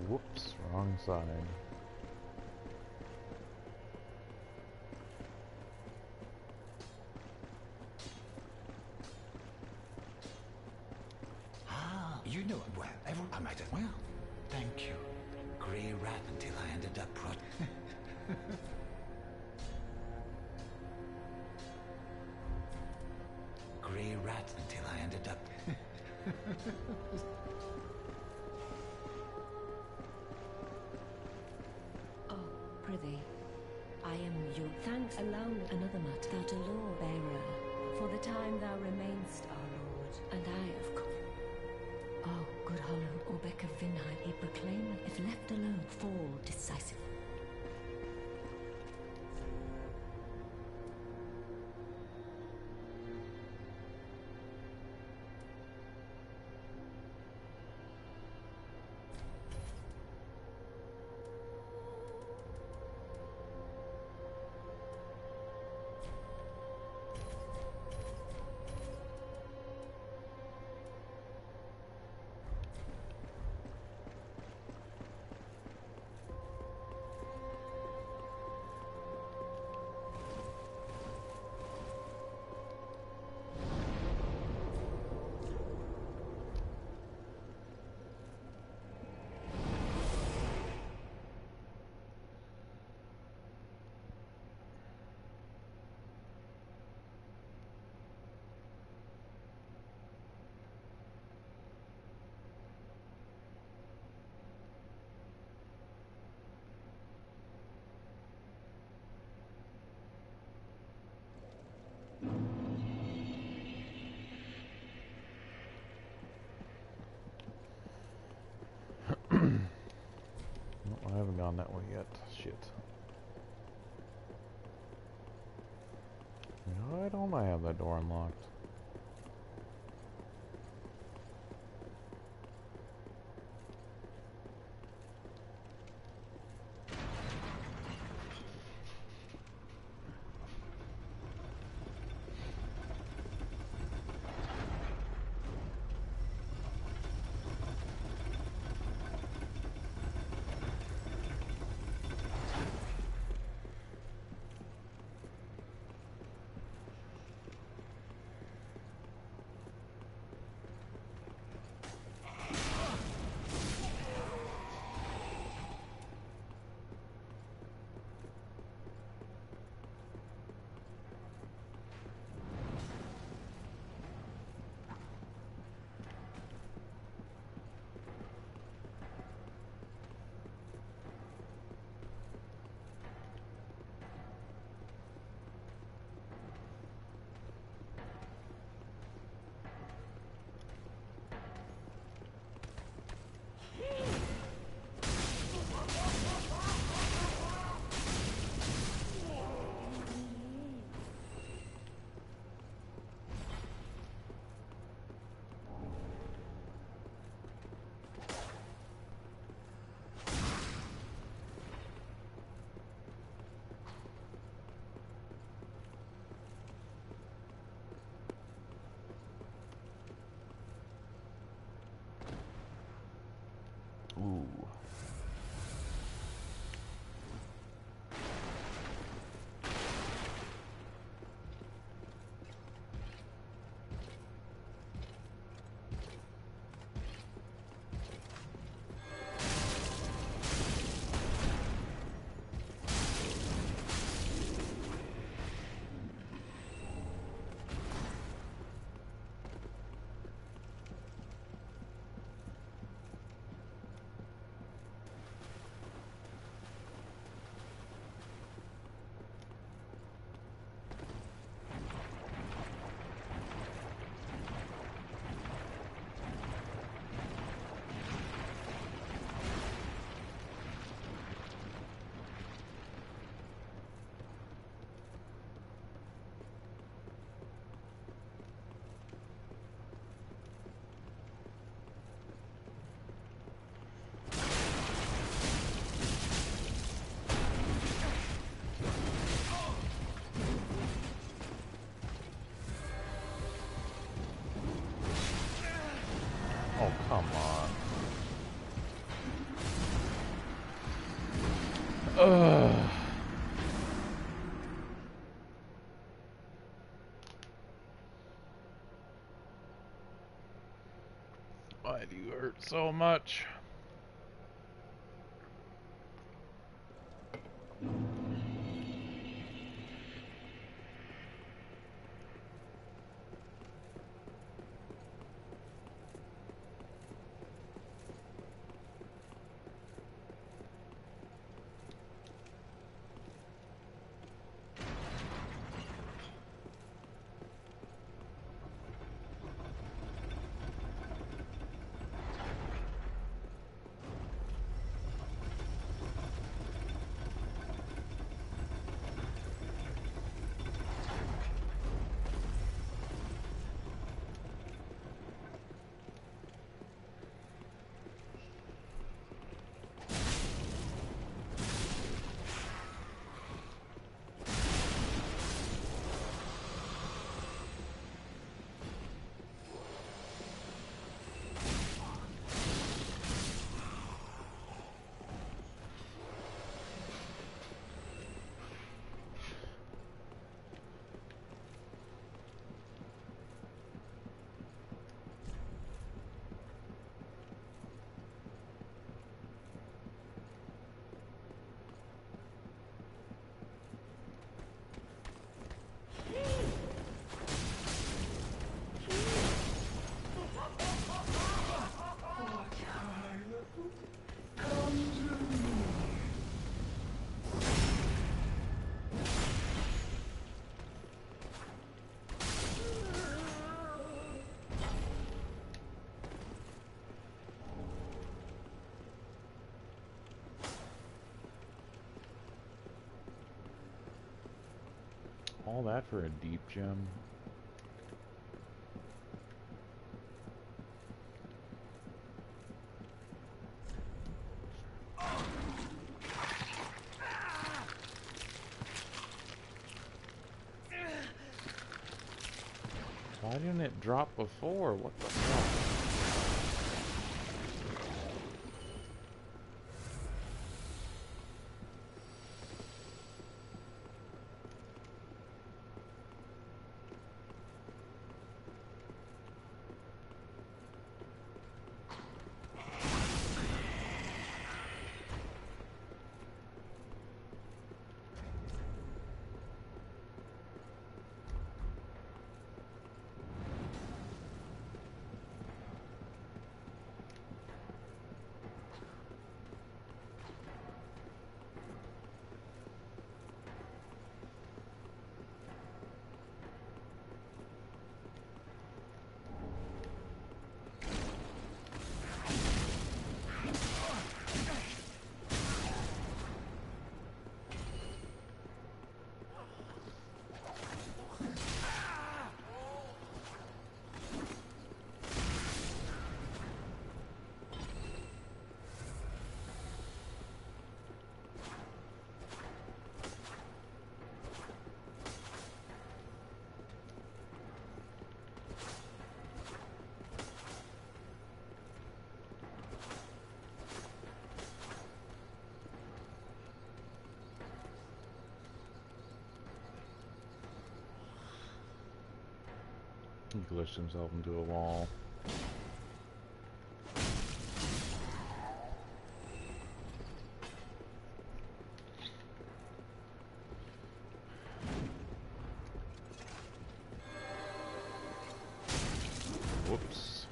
Whoops, wrong side. Ah, you know it well. I might as well. Thank you. Grey rat until I ended up Grey rat until I ended up Oh, prithee, I am your thanks. Allow me another matter. Thou to law bearer, for the time thou remainst our lord, and I have come. Oh, good hollow, or beck of Vinheim, he proclaimeth, if left alone, fall decisive. No, I haven't gone that way yet. Shit. Why don't I have that door unlocked? Ugh. Why do you hurt so much? All that for a deep gem. Why didn't it drop before? What the fuck? He glitched himself into a wall. Whoops.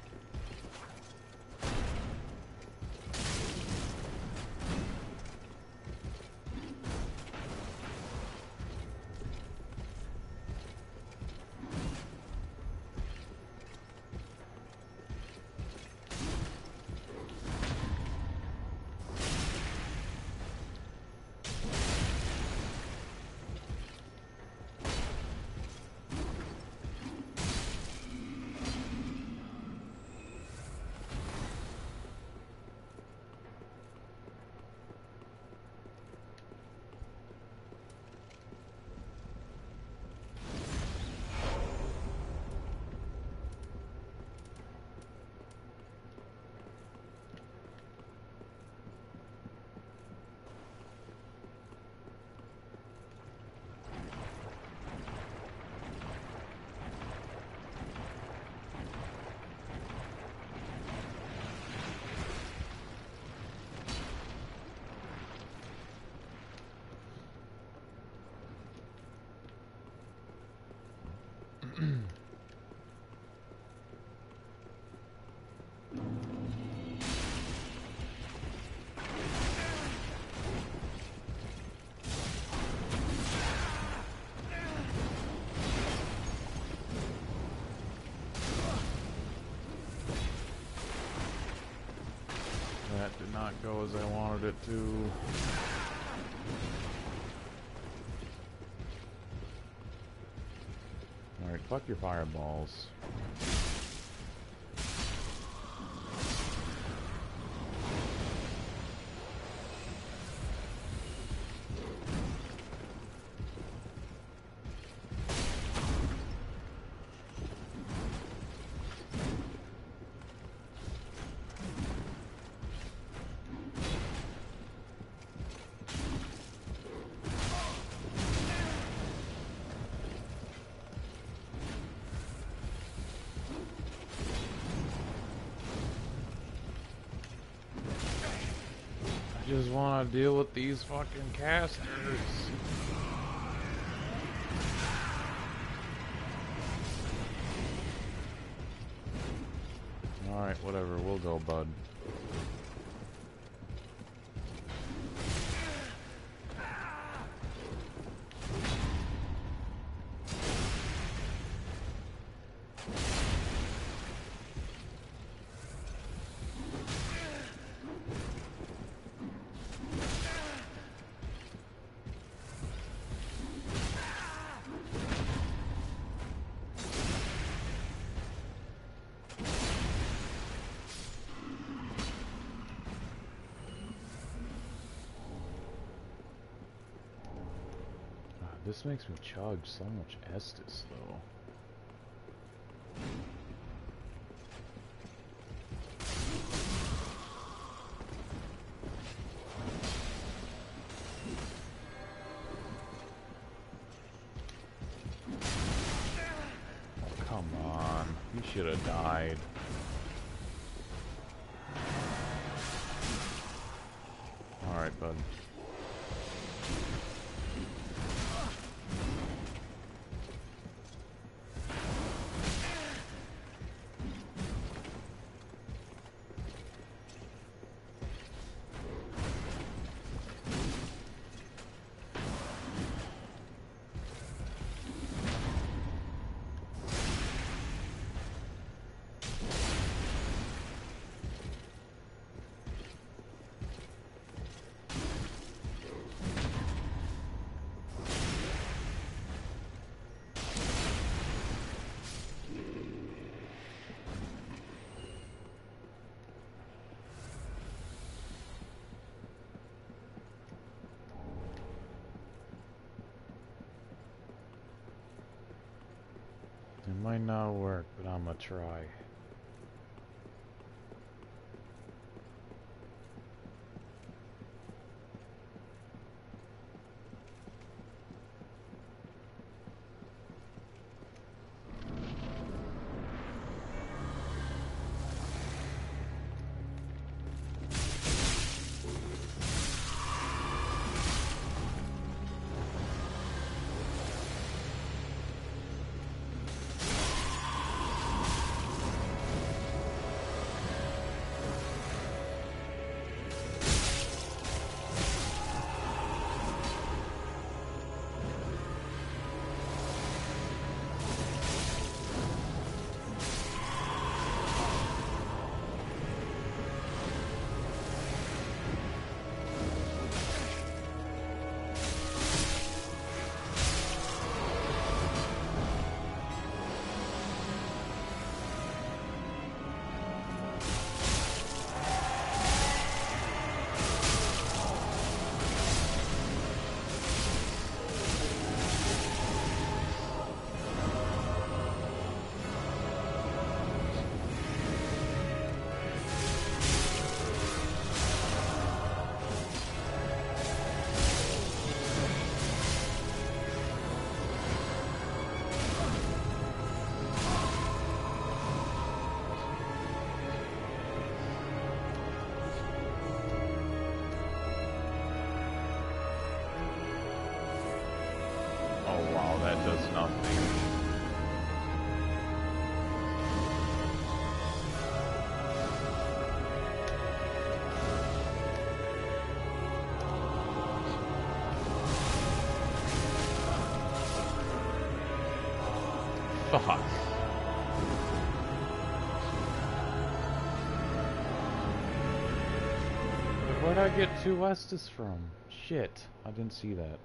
go as I wanted it to. Alright, fuck your fireballs. I just want to deal with these fucking casters. Alright, whatever, we'll go, bud. This makes me chug so much Estus, though. Oh, come on. You should have died. Alright, bud. It might not work, but I'm gonna try. That does nothing. Fuck. get 2 Estus from? Shit, I didn't see that.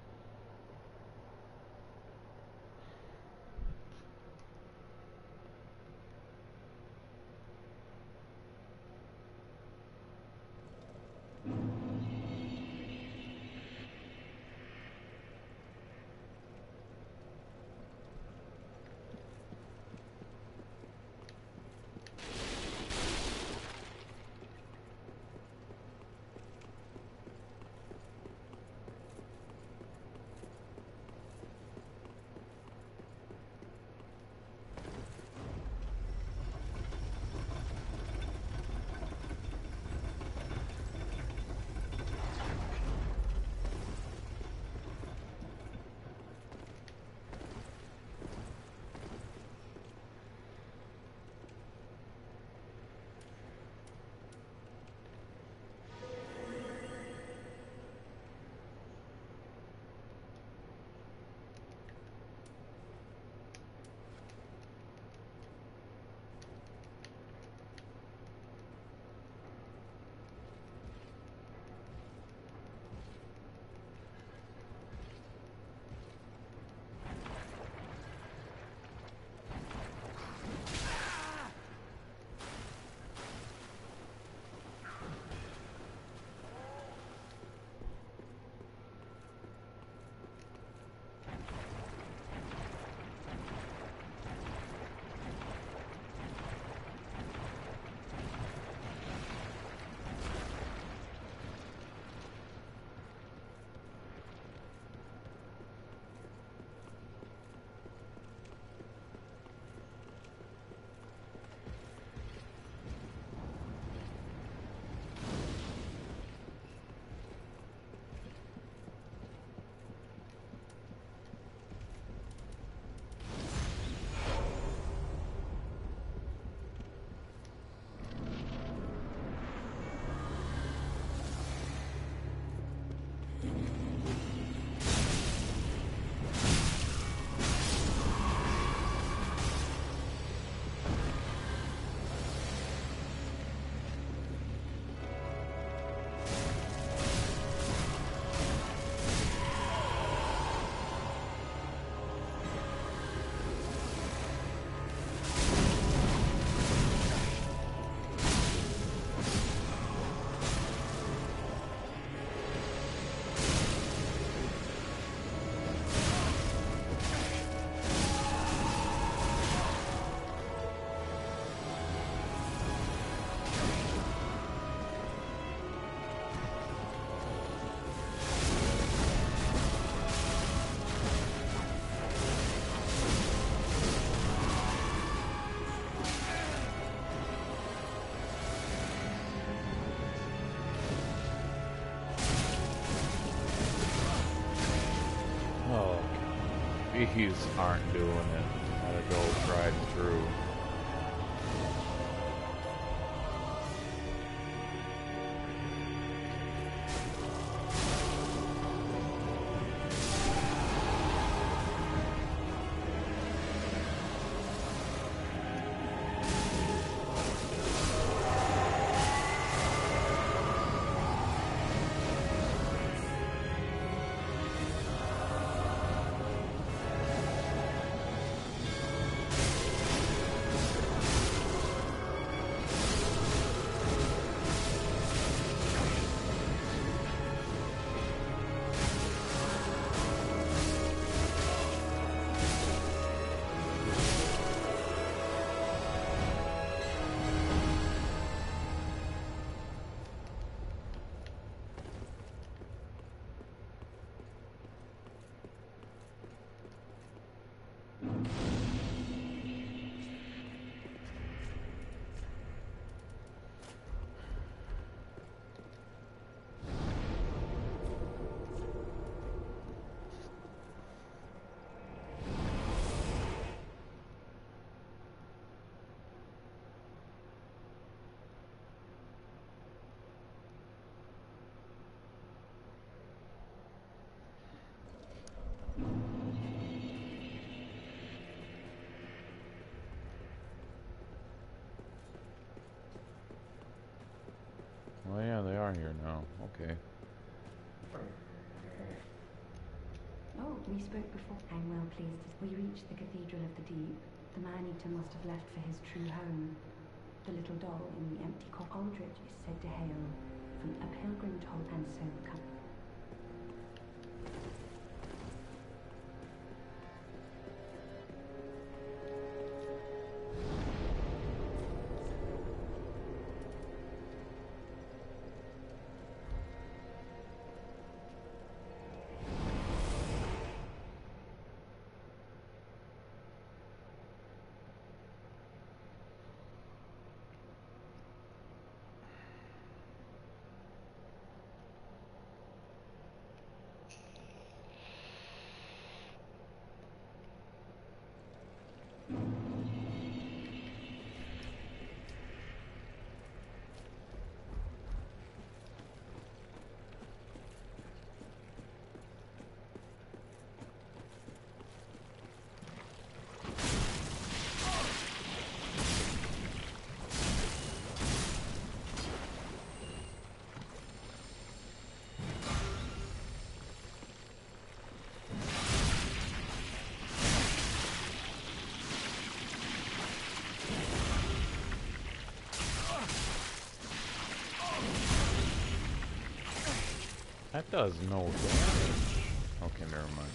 These aren't doing it. Gotta go tried and true. Okay. Oh, we spoke before. I'm well pleased. We reached the Cathedral of the Deep. The man-eater must have left for his true home. The little doll in the empty coffin. Aldrich is said to hail from a pilgrim told and so come. That does no damage. Okay, never mind.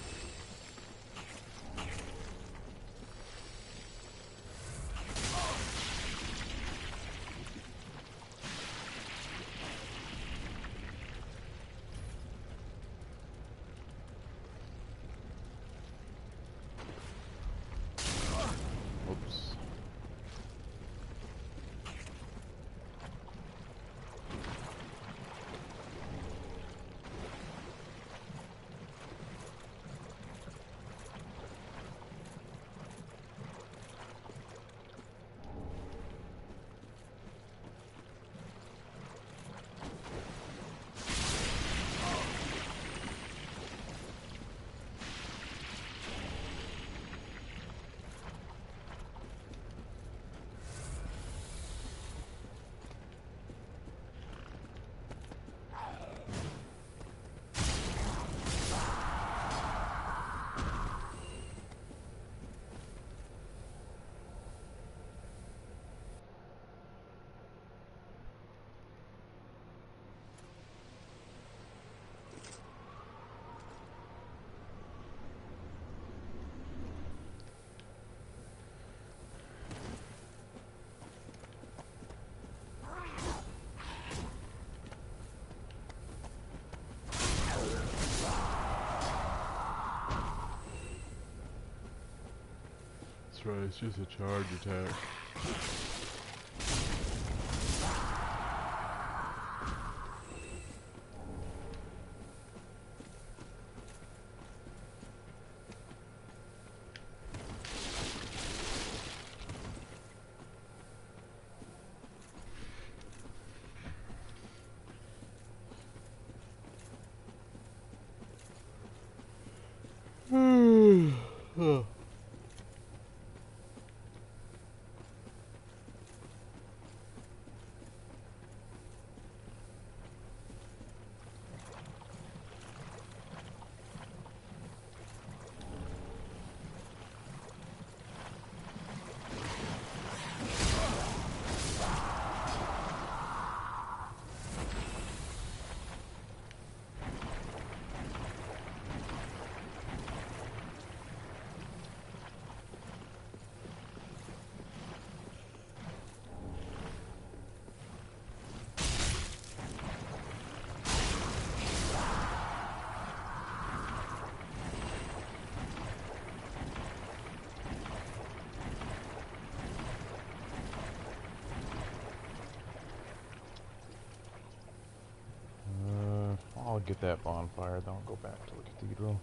Oops. That's right, it's just a charge attack. Oh. I'll get that bonfire, then I'll go back to the cathedral.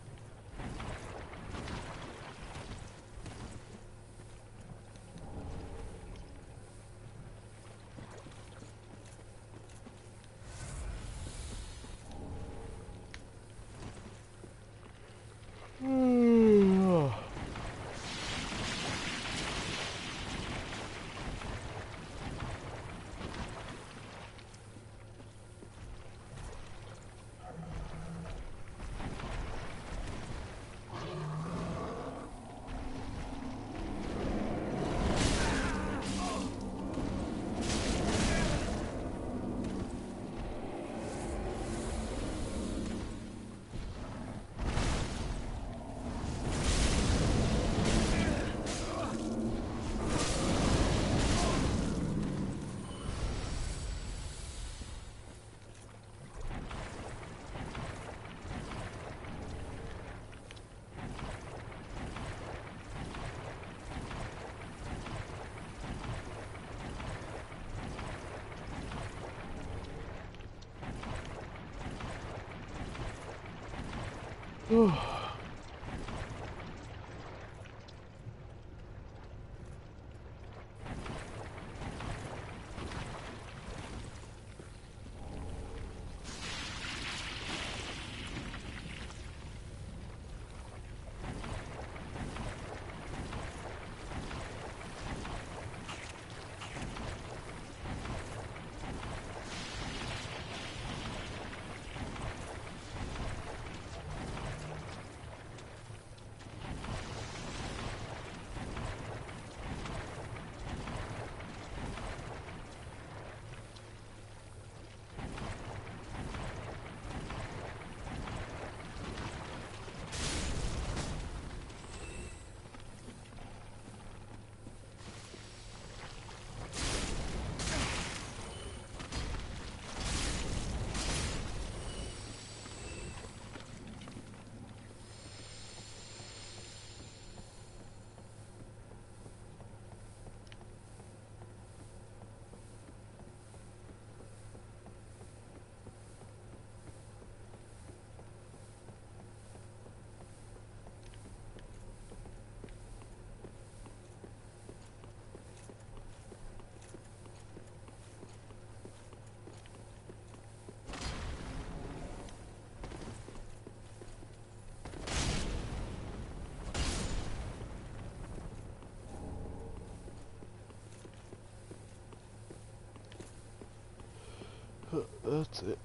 That's it.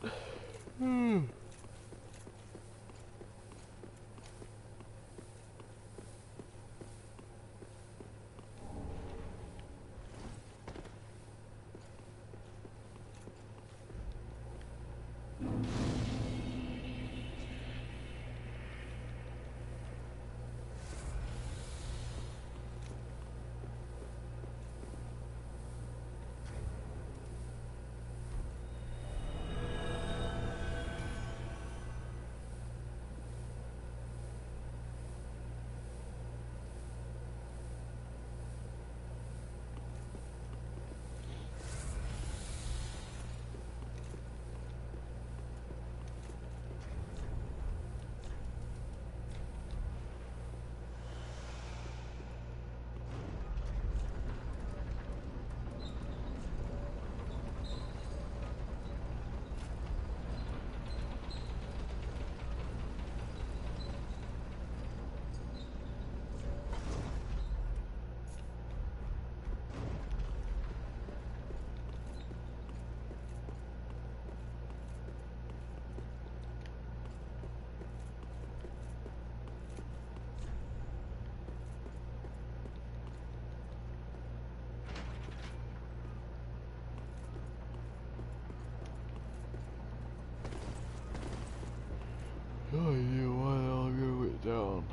Oh, you want I'll go it down.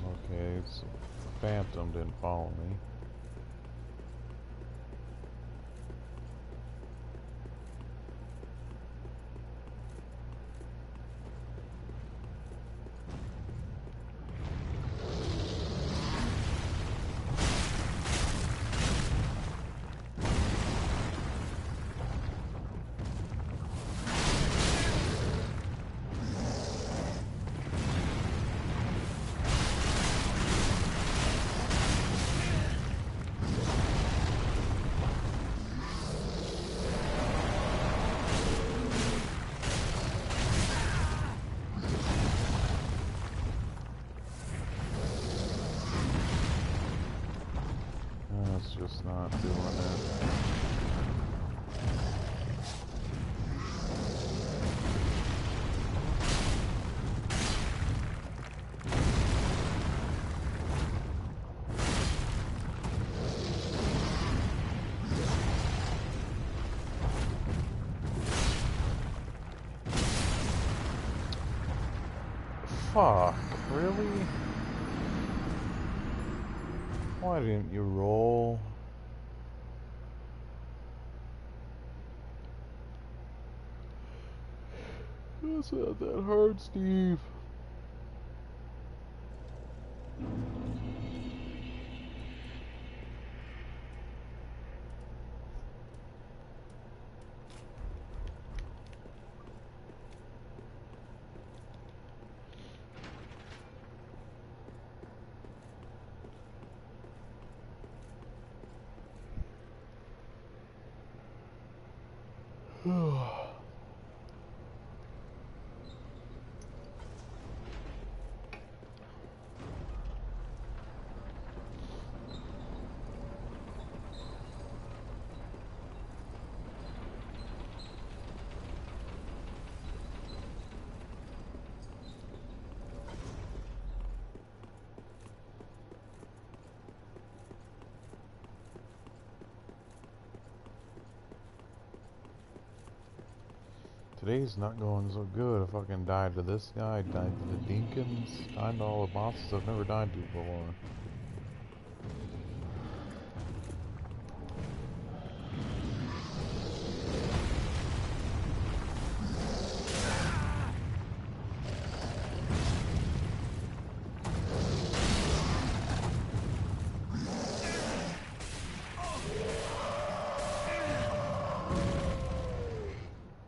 Okay, so Phantom didn't follow me. It's just not doing it. Fuck, really? Why didn't you roll? It's not that hard, Steve. Today's not going so good. I fucking died to this guy, died to the Dinkins, died to all the bosses I've never died to before.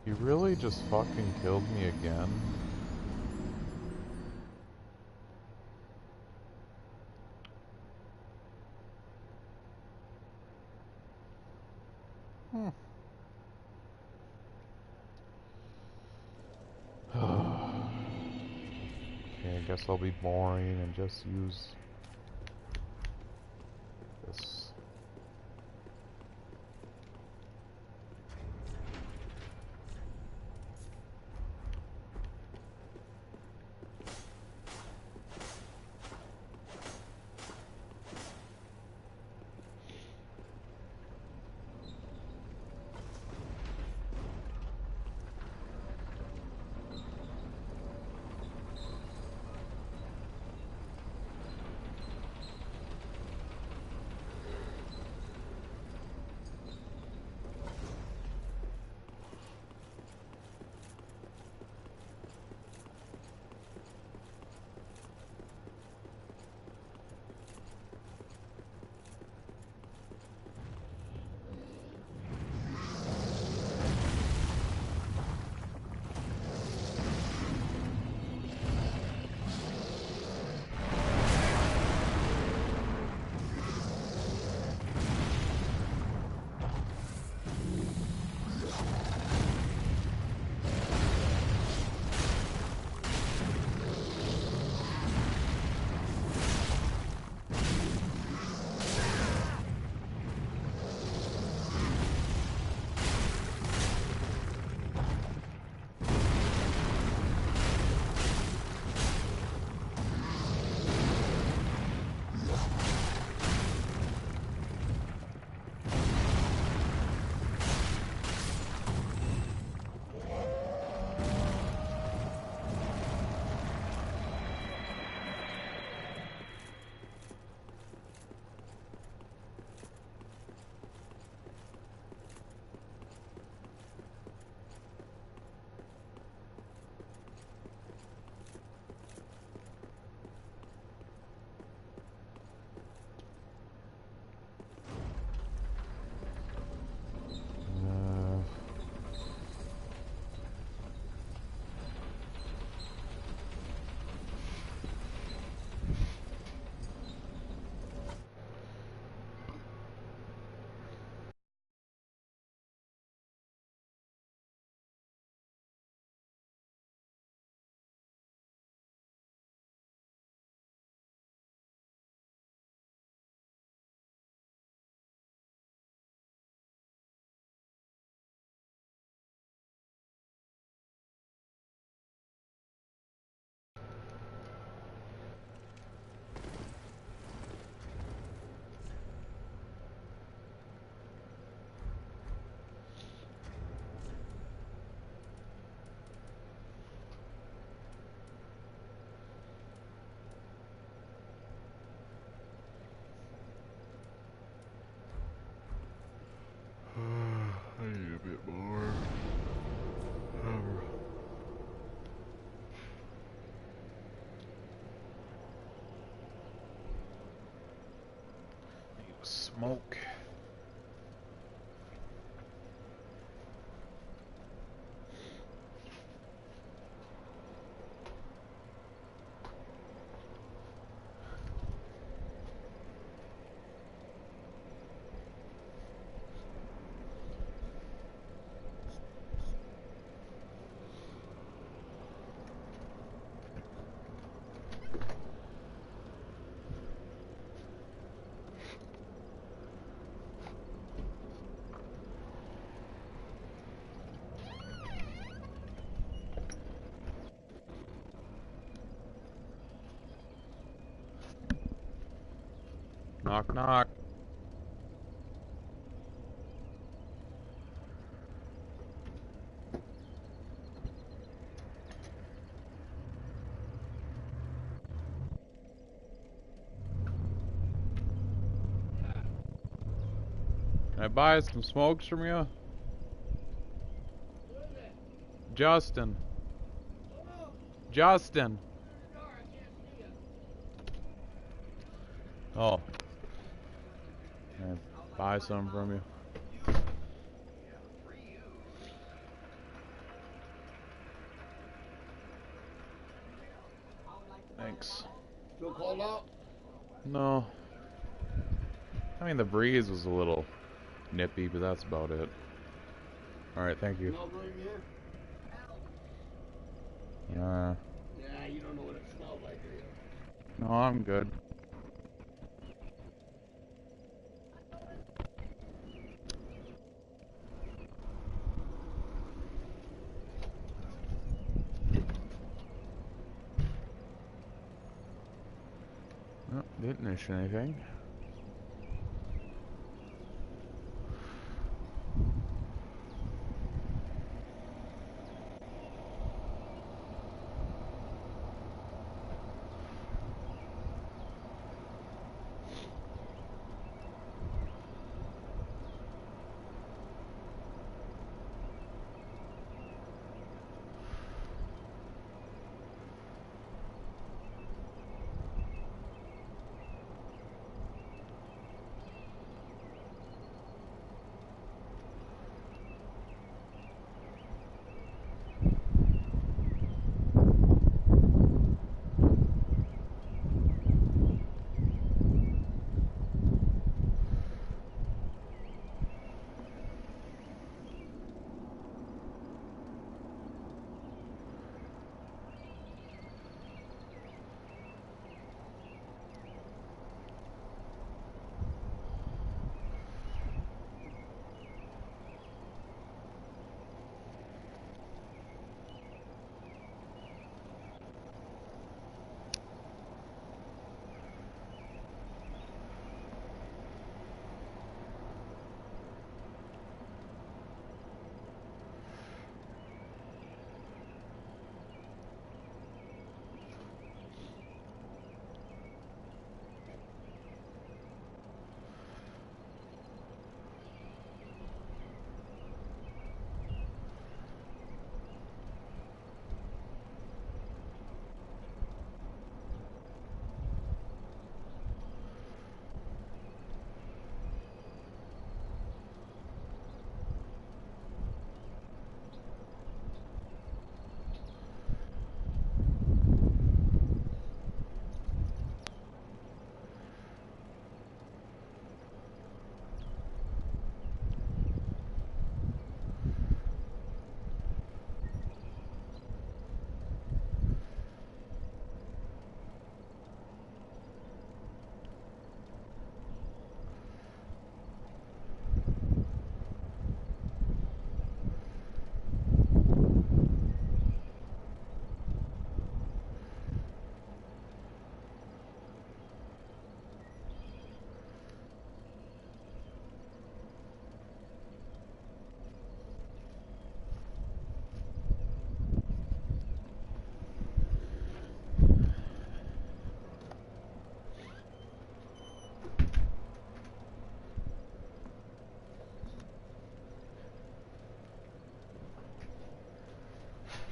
You really just fucking killed me again? Okay, I guess I'll be boring and just use this. I need a bit more. Need a smoke. Knock, knock. Can I buy some smokes from you? Justin. Justin. Oh. Can I buy some from you? Thanks. Still cold out? No. I mean, the breeze was a little nippy, but that's about it. Alright, thank you. Smell good in here? Uh, Yeah, you don't know what it smells like, do you? no, I'm good. Oh, didn't miss anything.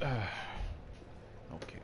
Okay.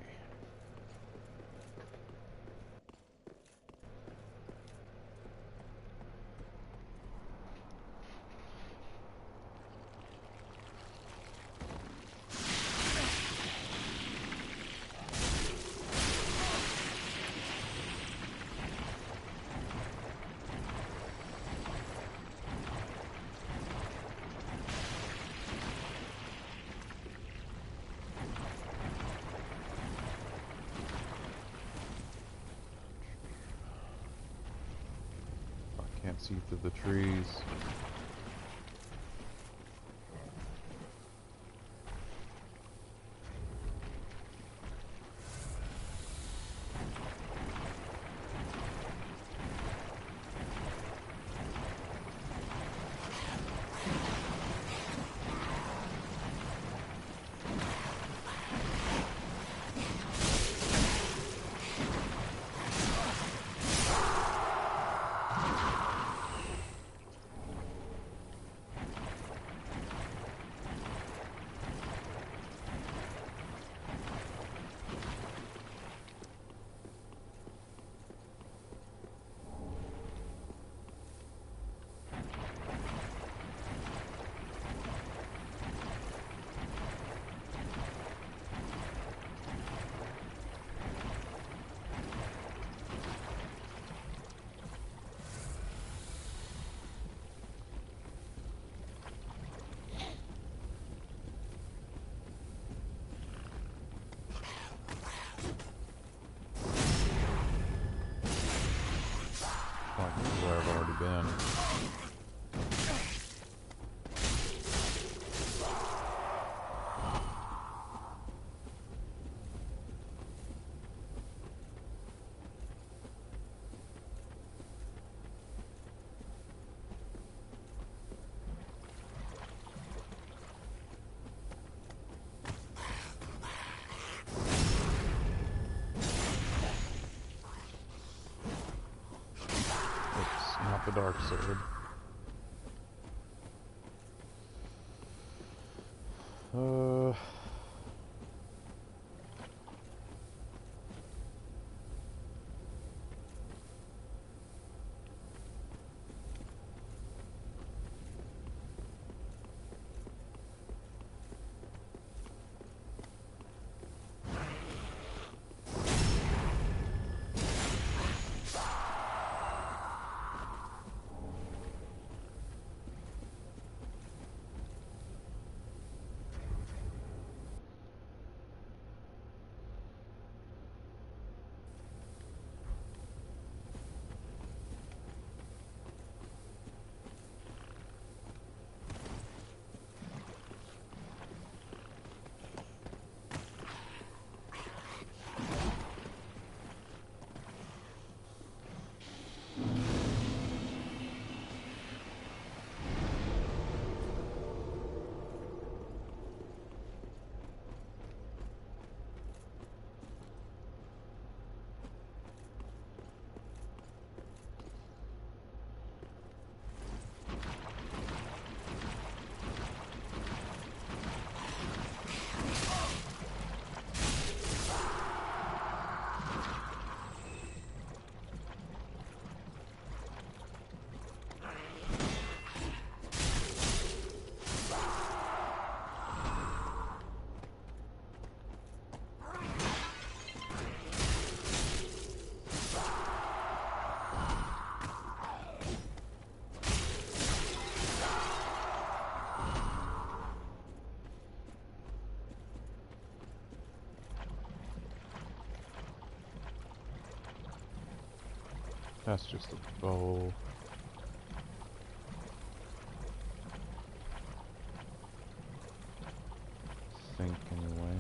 Can't see through the trees. dark sword. Uh... That's just a bow. Think anyway.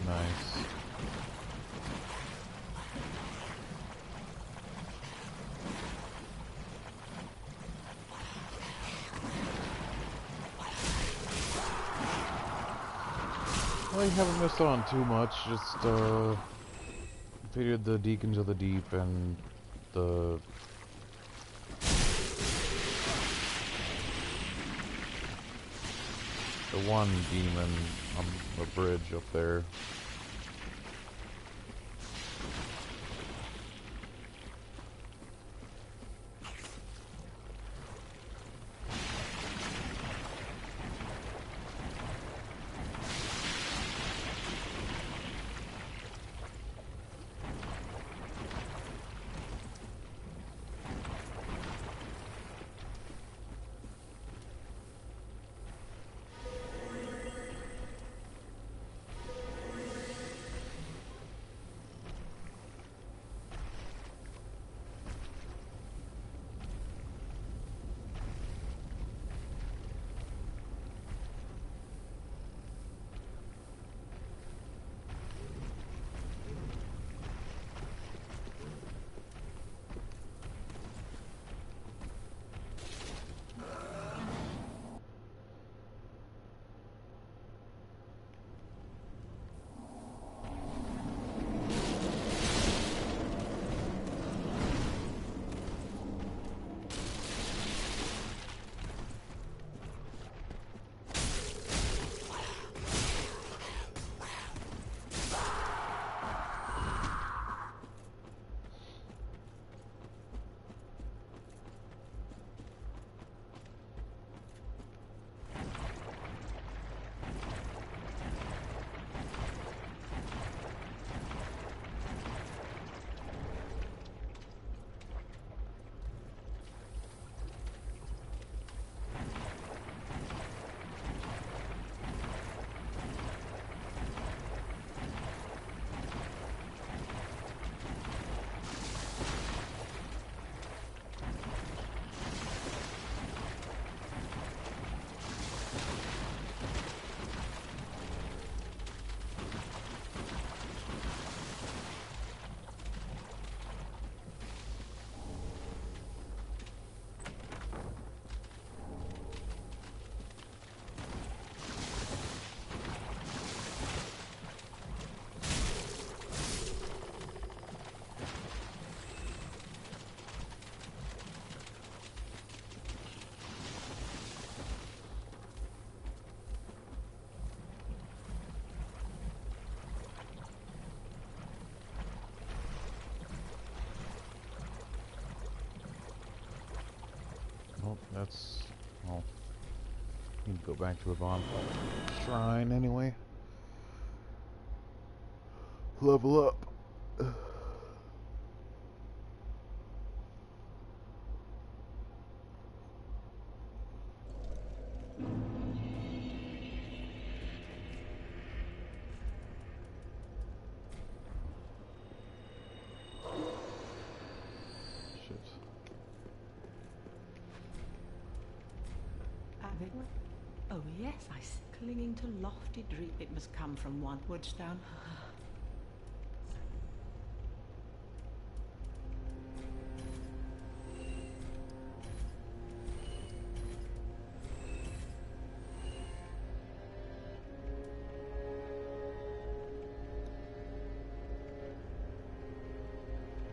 Nice. Well, you haven't missed on too much, just completed the Deacons of the Deep and the one demon on the bridge up there. Oh, that's... well, need to go back to a bonfire shrine anyway. Level up. Shit. Oh yes, I see. Clinging to lofty dream. It must come from one Woodstone.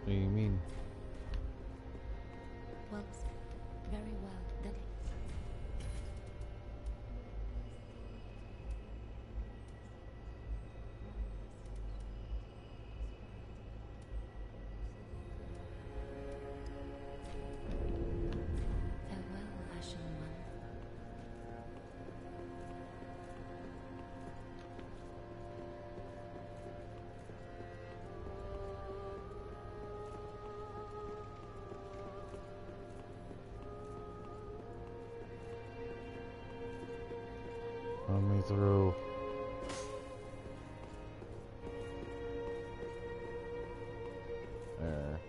What do you mean? Well, very well. Then farewell, Ashen One. Let me through. There.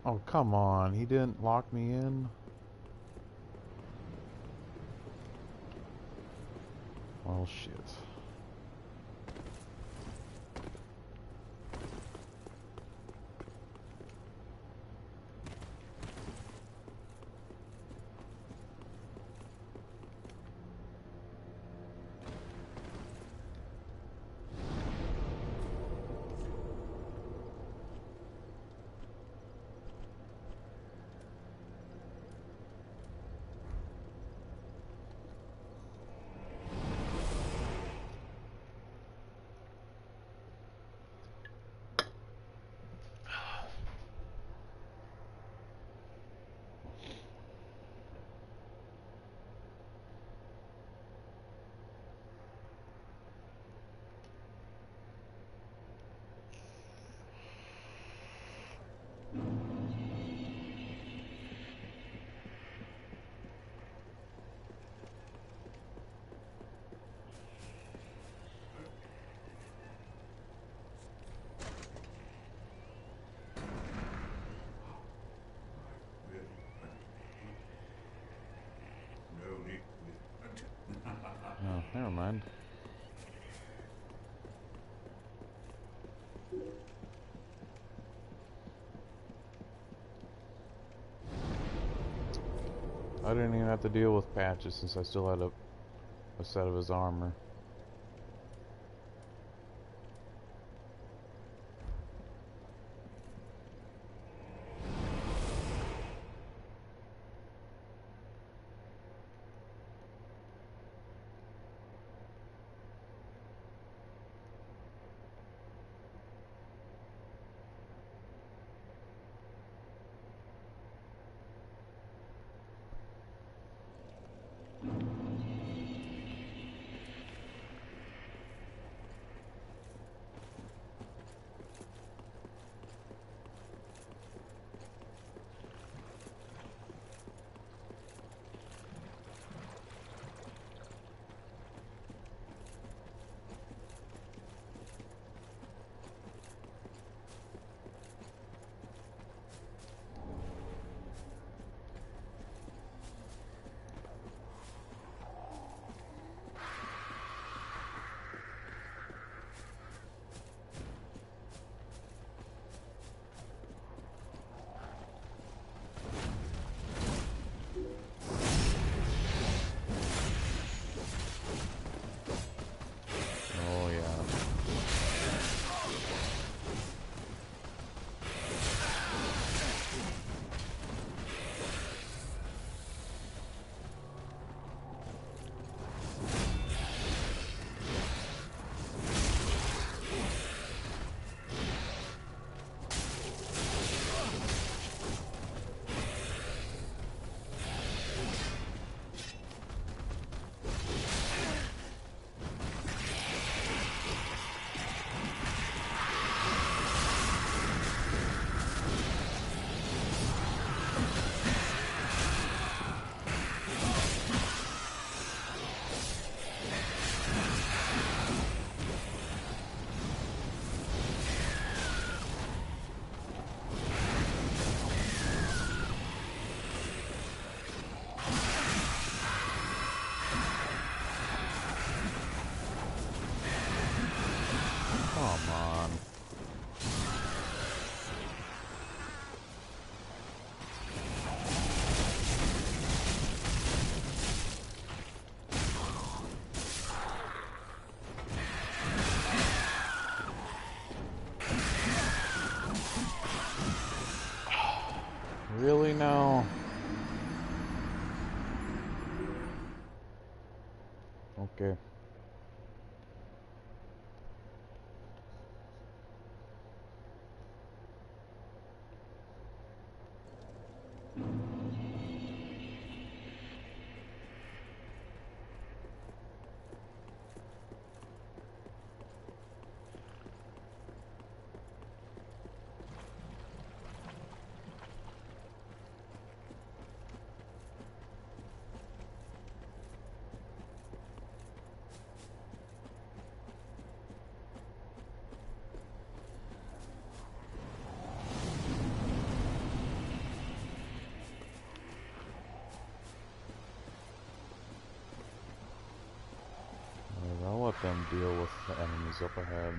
Oh, come on. He didn't lock me in? Well, shit. Oh, never mind. I didn't even have to deal with patches since I still had a set of his armor. Okay. I'll let them deal with the enemies up ahead.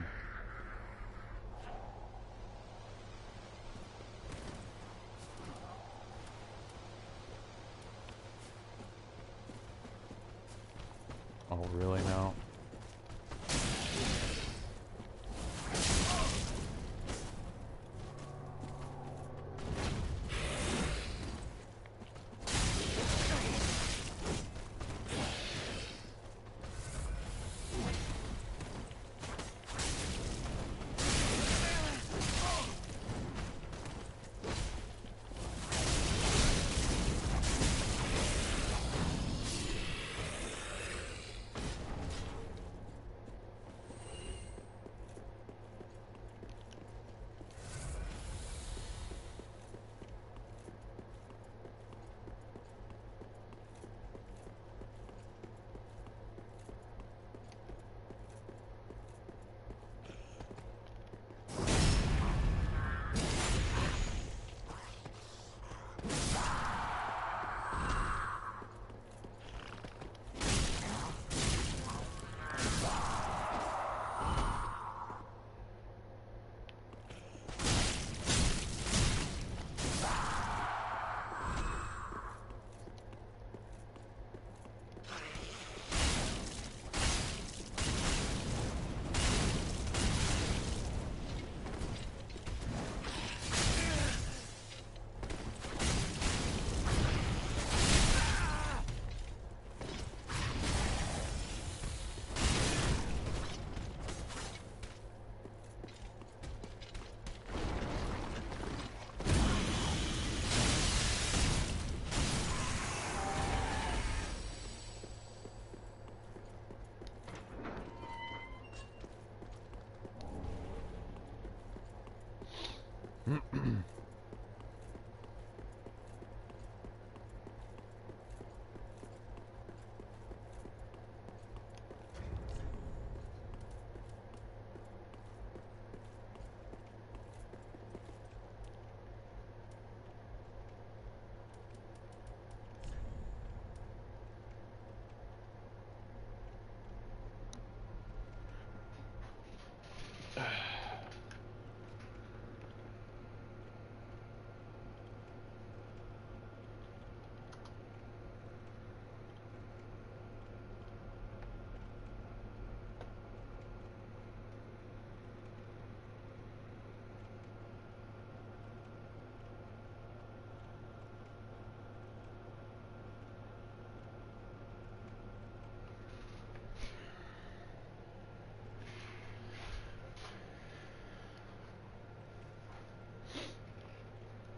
Oh, really now?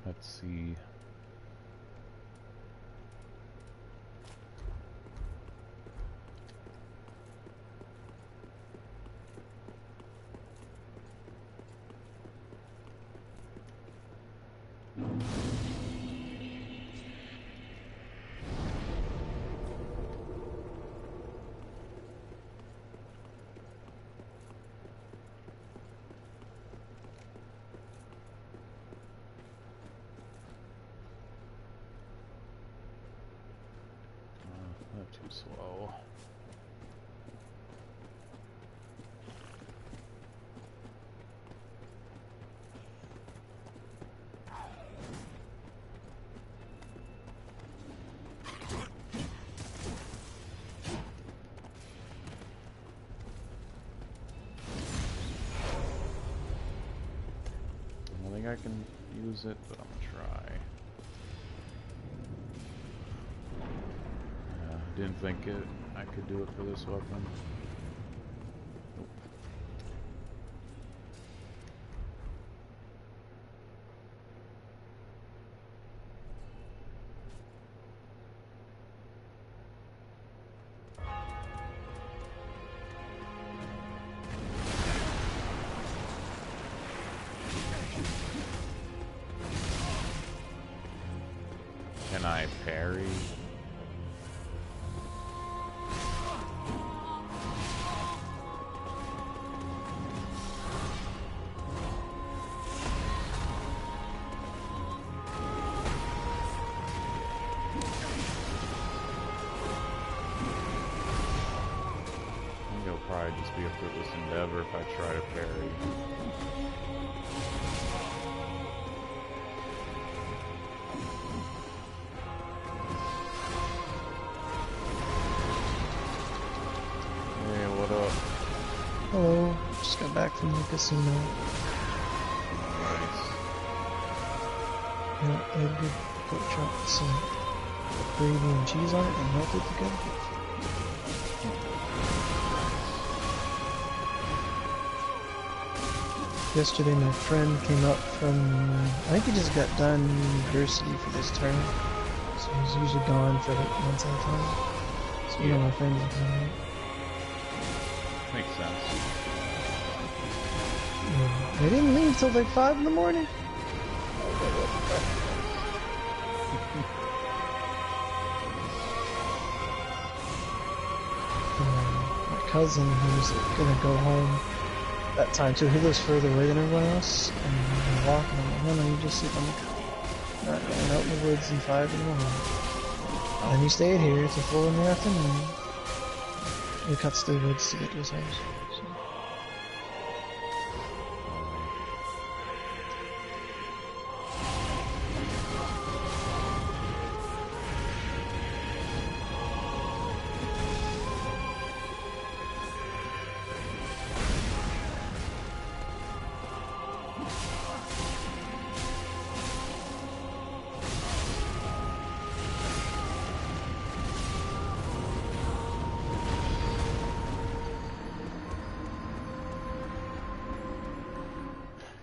Let's see. Not too slow. I don't think I can use it, but I'm gonna try. Didn't think I could do it for this weapon. Can I parry? I think it'll probably just be a fruitless endeavor if I try to parry. Hey, what up? Hello, just got back from the casino. Nice. Yeah, I had good pork chop with some gravy and cheese on it and melted together. Yesterday my friend came up from, I think he just got done university for this term. So he's usually gone for like months at a time. So one of my friends are coming out. Makes sense. Yeah. They didn't leave till like 5 in the morning. My cousin, he was gonna go home that time too. He lives further away than everyone else, and we walk, and I'm like, no, you just sleep on the couch. Not going out in the woods at 5 in the morning. And he stayed here till 4 in the afternoon. We cuts through the woods to get to his house. So.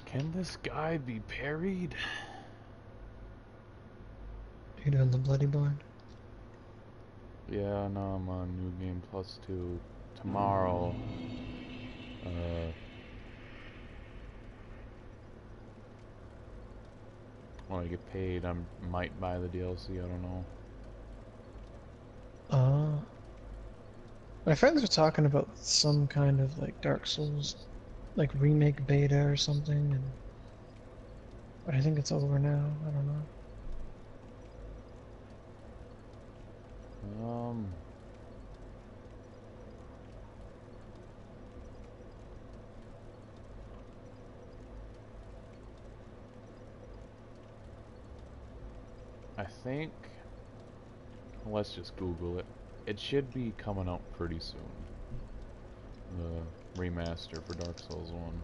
Can this guy be parried? You're doing the Bloody Barn? Yeah, no, I'm on New Game Plus 2 tomorrow. When I get paid, I might buy the DLC, I don't know. My friends were talking about some kind of like Dark Souls, like remake beta or something, and but I think it's over now. I don't know. I think, let's just Google it. It should be coming out pretty soon. The remaster for Dark Souls 1.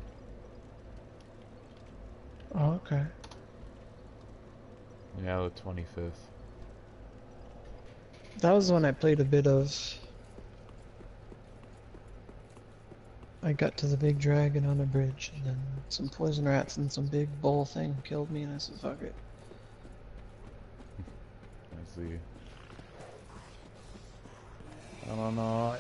Oh, okay. Yeah, the 25th. That was the one I played a bit of. I got to the big dragon on a bridge, and then some poison rats and some big bull thing killed me, and I said, fuck it. I see. I don't know.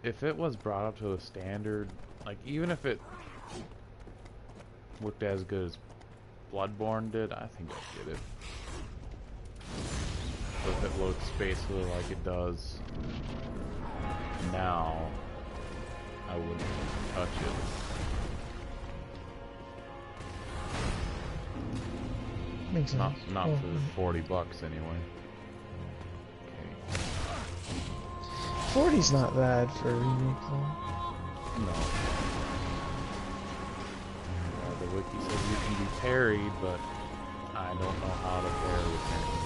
If it was brought up to a standard, like even if it looked as good as Bloodborne did, I think I'd get it. But if it looks basically like it does now, I wouldn't touch it. Makes sense. Not for $40 anyway. Okay. 40's not bad for a remake though. No. The wiki says you can be parried, but I don't know how to parry apparently.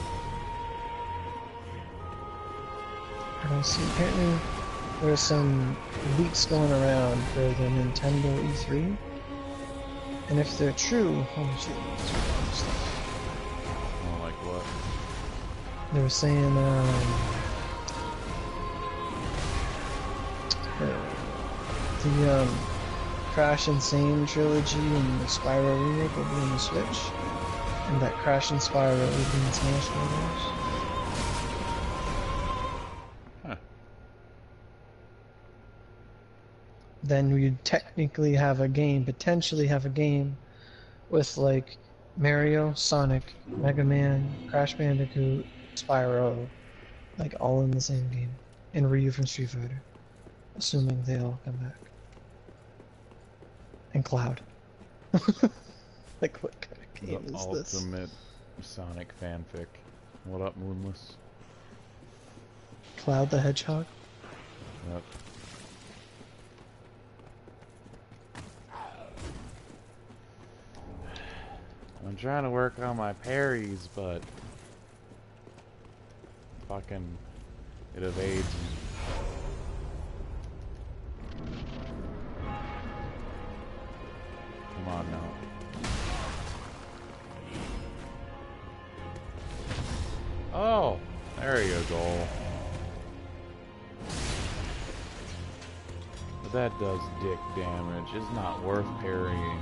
I don't see. Apparently, there's some leaks going around for the Nintendo E3, and if they're true, holy shit, that's a lot of stuff. They were saying the Crash Insane trilogy and the Spyro remake will be on the Switch, and that Crash and Spyro will be in Smash Bros. Huh. Then we'd technically have a game, potentially have a game with like Mario, Sonic, Mega Man, Crash Bandicoot, Spyro, like all in the same game, and Ryu from Street Fighter, assuming they all come back. And Cloud. Like, what kind of game The is this? ultimate Sonic fanfic. What up, Moonless? Cloud the Hedgehog? Yep. I'm trying to work on my parries, but fucking it evades me. Come on now. Oh, there you go. But that does dick damage. It's not worth parrying.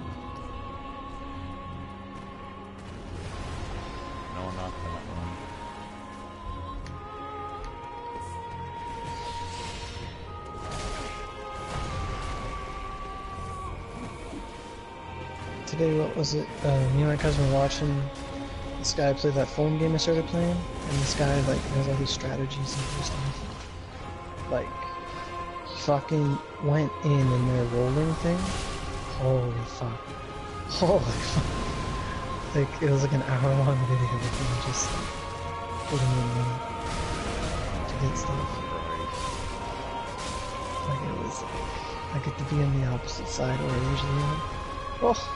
No, not that one. Today, what was it? Me and my cousin were watching this guy play that phone game I started playing, and this guy, like, has all these strategies and stuff. Like, fucking went in their rolling thing. Holy fuck. Holy fuck. Like, it was like an hour-long video of him just, like, putting in money to get stuff. Like, it was, like, I get to be on the opposite side where I usually am. Oh!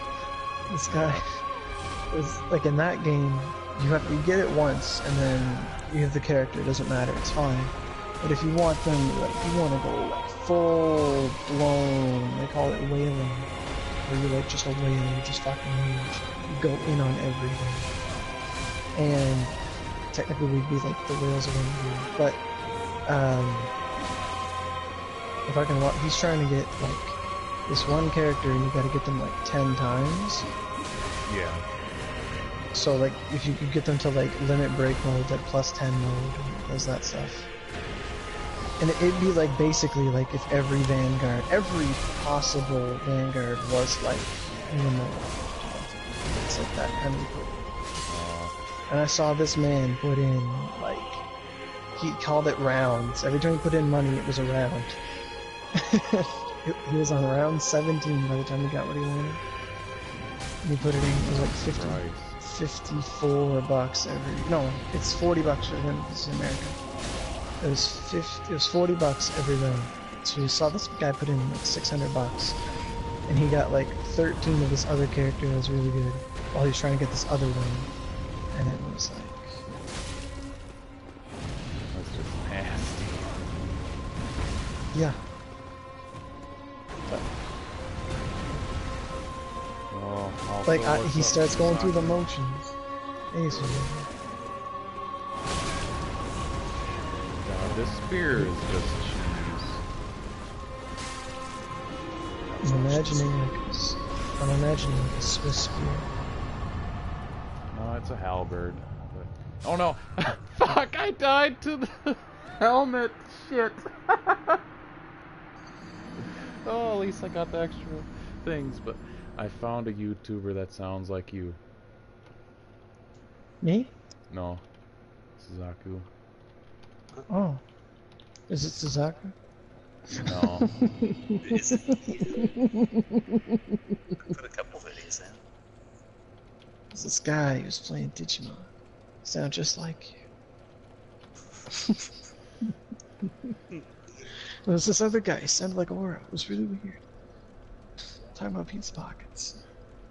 This guy was like, in that game, you get it once and then you have the character, it doesn't matter, it's fine. But if you want them, like, you want to go like full blown, they call it whaling, where you're like just a whale, you just fucking huge. You go in on everything. And technically we'd be like the whales around here. But if I can watch, he's trying to get like this one character and you gotta get them like 10 times. Yeah. So like if you could get them to like limit break mode, like plus 10 mode, does that stuff. And it'd be like basically like if every Vanguard, every possible Vanguard was like minimal. It's like that kind of equipment. And I saw this man put in like, he called it rounds. Every time he put in money, it was a round. He was on round 17 by the time he got what he wanted. And he put it in, it was like 54 bucks every, no, it's 40 bucks for him, this is America. It was 40 bucks every round. So we saw this guy put in like 600 bucks. And he got like 13 of this other character that was really good, while he was trying to get this other one. And it was like... That's just nasty. Yeah. But, well, like, also, he starts going through the motions. Basically. This spear is just cheese. I'm imagining like a Swiss spear. No, it's a halberd. But... oh no! Fuck! I died to the helmet. Shit. Oh, at least I got the extra things. But I found a YouTuber that sounds like you. Me? No, Suzaku. Oh. Is it Suzaku? No. Is it you? Put a couple videos in. There's this guy who was playing Digimon. Sound just like you. There's this other guy, he sounded like Aura. It was really weird. Talking about pizza pockets.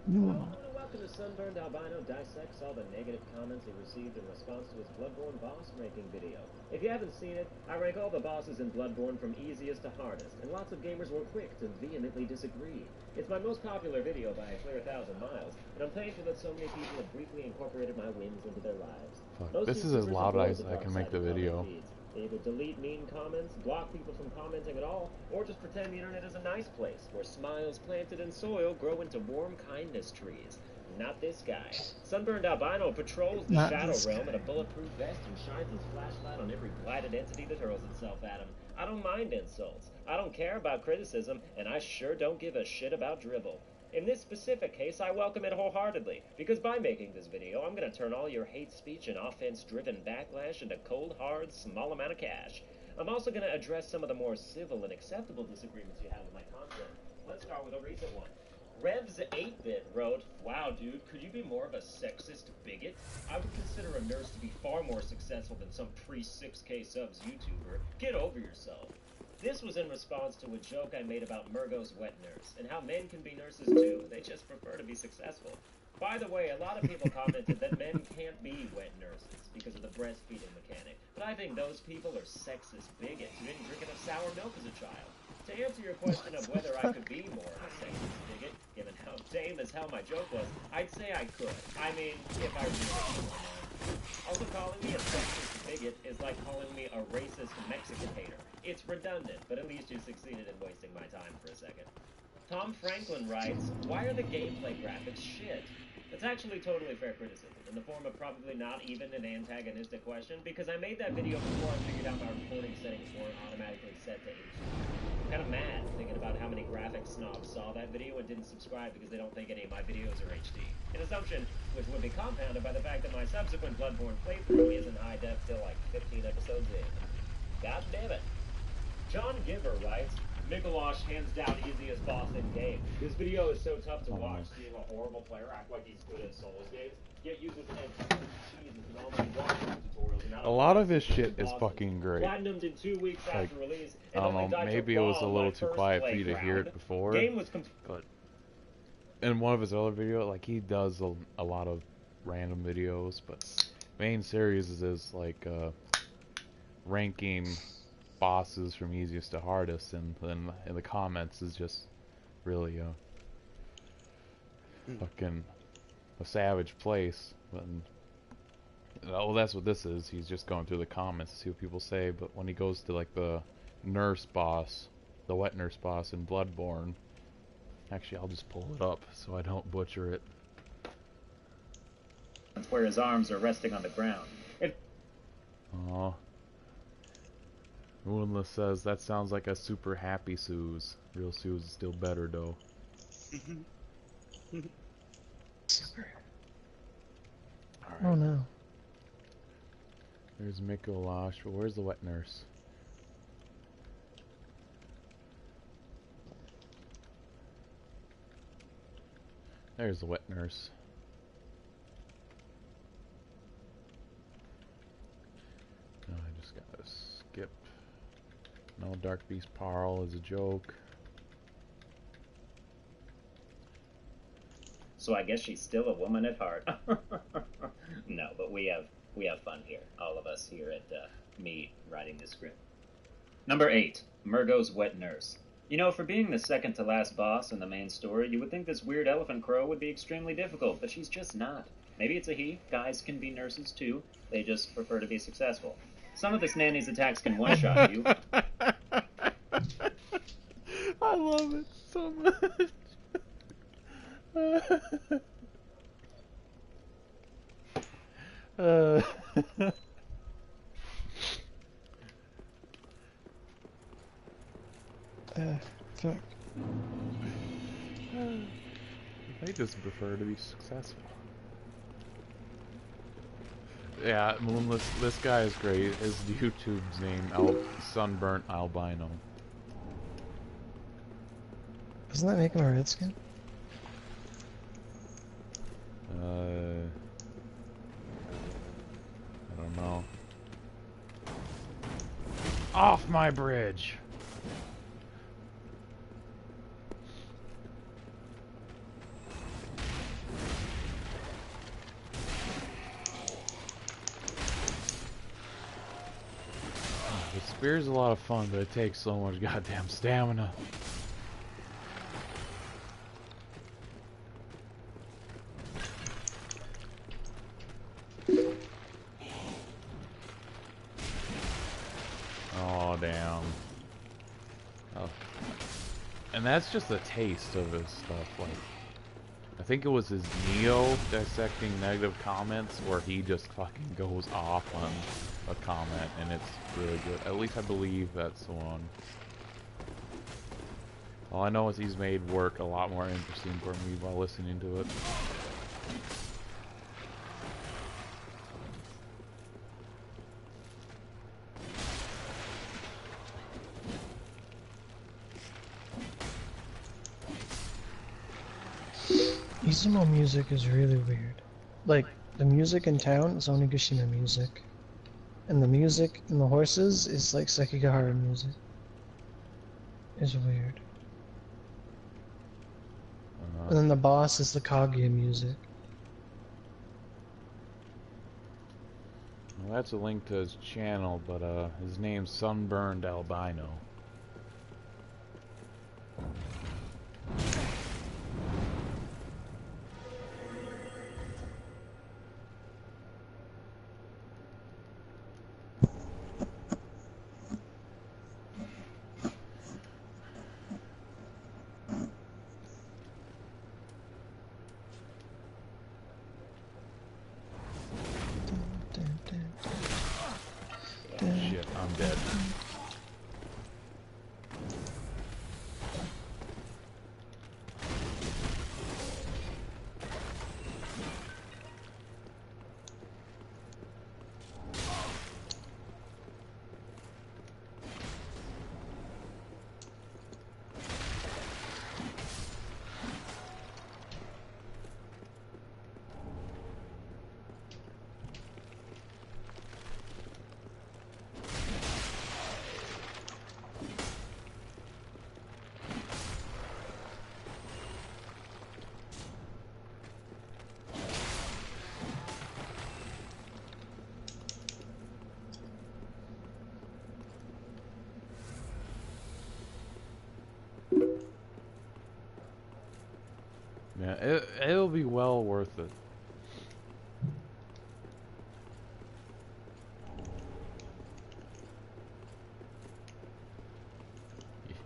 Knew him all. watching a sunburned albino dissects all the negative comments he received in response to his Bloodborne boss ranking video. If you haven't seen it, I rank all the bosses in Bloodborne from easiest to hardest, and lots of gamers were quick to vehemently disagree. It's my most popular video by a clear 1,000 miles, and I'm thankful that so many people have briefly incorporated my wins into their lives. Fuck, Most this is as YouTubers loud have as loads of I can make the lopsided video. comment feeds. They either delete mean comments, block people from commenting at all, or just pretend the internet is a nice place where smiles planted in soil grow into warm kindness trees. Not this guy. Sunburned Albino patrols the Shadow Realm in a bulletproof vest and shines his flashlight on every blighted entity that hurls itself at him. I don't mind insults. I don't care about criticism, and I sure don't give a shit about dribble. In this specific case, I welcome it wholeheartedly, because by making this video, I'm going to turn all your hate speech and offense-driven backlash into cold, hard, small amount of cash. I'm also going to address some of the more civil and acceptable disagreements you have with my content. Let's start with a recent one. Revs8bit wrote, "Wow, dude, could you be more of a sexist bigot? I would consider a nurse to be far more successful than some pre-6K subs YouTuber. Get over yourself." This was in response to a joke I made about Murgo's wet nurse, and how men can be nurses too, they just prefer to be successful. By the way, a lot of people commented that men can't be wet nurses because of the breastfeeding mechanic, but I think those people are sexist bigots who didn't drink enough sour milk as a child. To answer your question of whether I could be more of a sexist bigot, given how tame as hell my joke was, I'd say I could. I mean, if I really wanted to. Also, calling me a sexist bigot is like calling me a racist Mexican hater. It's redundant, but at least you succeeded in wasting my time for a second. Tom Franklin writes, "Why are the gameplay graphics shit?" That's actually totally fair criticism, in the form of probably not even an antagonistic question, because I made that video before I figured out my recording settings weren't automatically set to HD. I'm kind of mad thinking about how many graphics snobs saw that video and didn't subscribe because they don't think any of my videos are HD. An assumption which would be compounded by the fact that my subsequent Bloodborne playthrough isn't high def till like 15 episodes in. God damn it. John Giver writes, "Mikolosh hands down easiest boss in game. This video is so tough to watch, seeing a horrible player act like he's good at Souls games, yet uses cheeses and almost walkthrough tutorials." And A lot of this shit is fucking great. Platinumed in 2 weeks Like, after release, I don't know, maybe it was a little too quiet for you to hear it before, but in one of his other videos, like, he does a lot of random videos, but main series is like ranking bosses from easiest to hardest, and then in the comments is just really fucking a savage place. And oh, that's what this is. He's just going through the comments to see what people say. But when he goes to like the nurse boss, the wet nurse boss in Bloodborne, actually I'll just pull it up so I don't butcher it. Where his arms are resting on the ground. Aw. Moonless says, "That sounds like a super happy Suze. Real Suze is still better, though." Super. Alright. Oh no. There's Mikolosh, but where's the wet nurse? There's the wet nurse. Oh, I just gotta skip. No, Dark Beast Parl is a joke. So I guess she's still a woman at heart. No, but we have fun here. All of us here at me writing this script. Number 8, Murgo's wet nurse. You know, for being the second to last boss in the main story, you would think this weird elephant crow would be extremely difficult, but she's just not. Maybe it's a he. Guys can be nurses too. They just prefer to be successful. Some of this nanny's attacks can one-shot you. I love it so much. Fuck. They just prefer to be successful. Yeah, Moonless, this guy is great. His YouTube's name, Sunburnt Albino. Doesn't that make him a redskin? I don't know. Off my bridge! Spear's a lot of fun, but it takes so much goddamn stamina. Oh, damn. Oh. And that's just a taste of his stuff. Like, I think it was his Neo dissecting negative comments where he just fucking goes off on a comment, and it's really good. At least I believe that's the one. All I know is he's made work a lot more interesting for me while listening to it. Izumo music is really weird. Like, the music in town is Onigashima music. And the music in the horses is like Sekigahara music. It's weird. And then the boss is the Kaguya music. Well, that's a link to his channel, but his name's Sunburned Albino. Shit, I'm dead. Yeah, it'll be well worth it.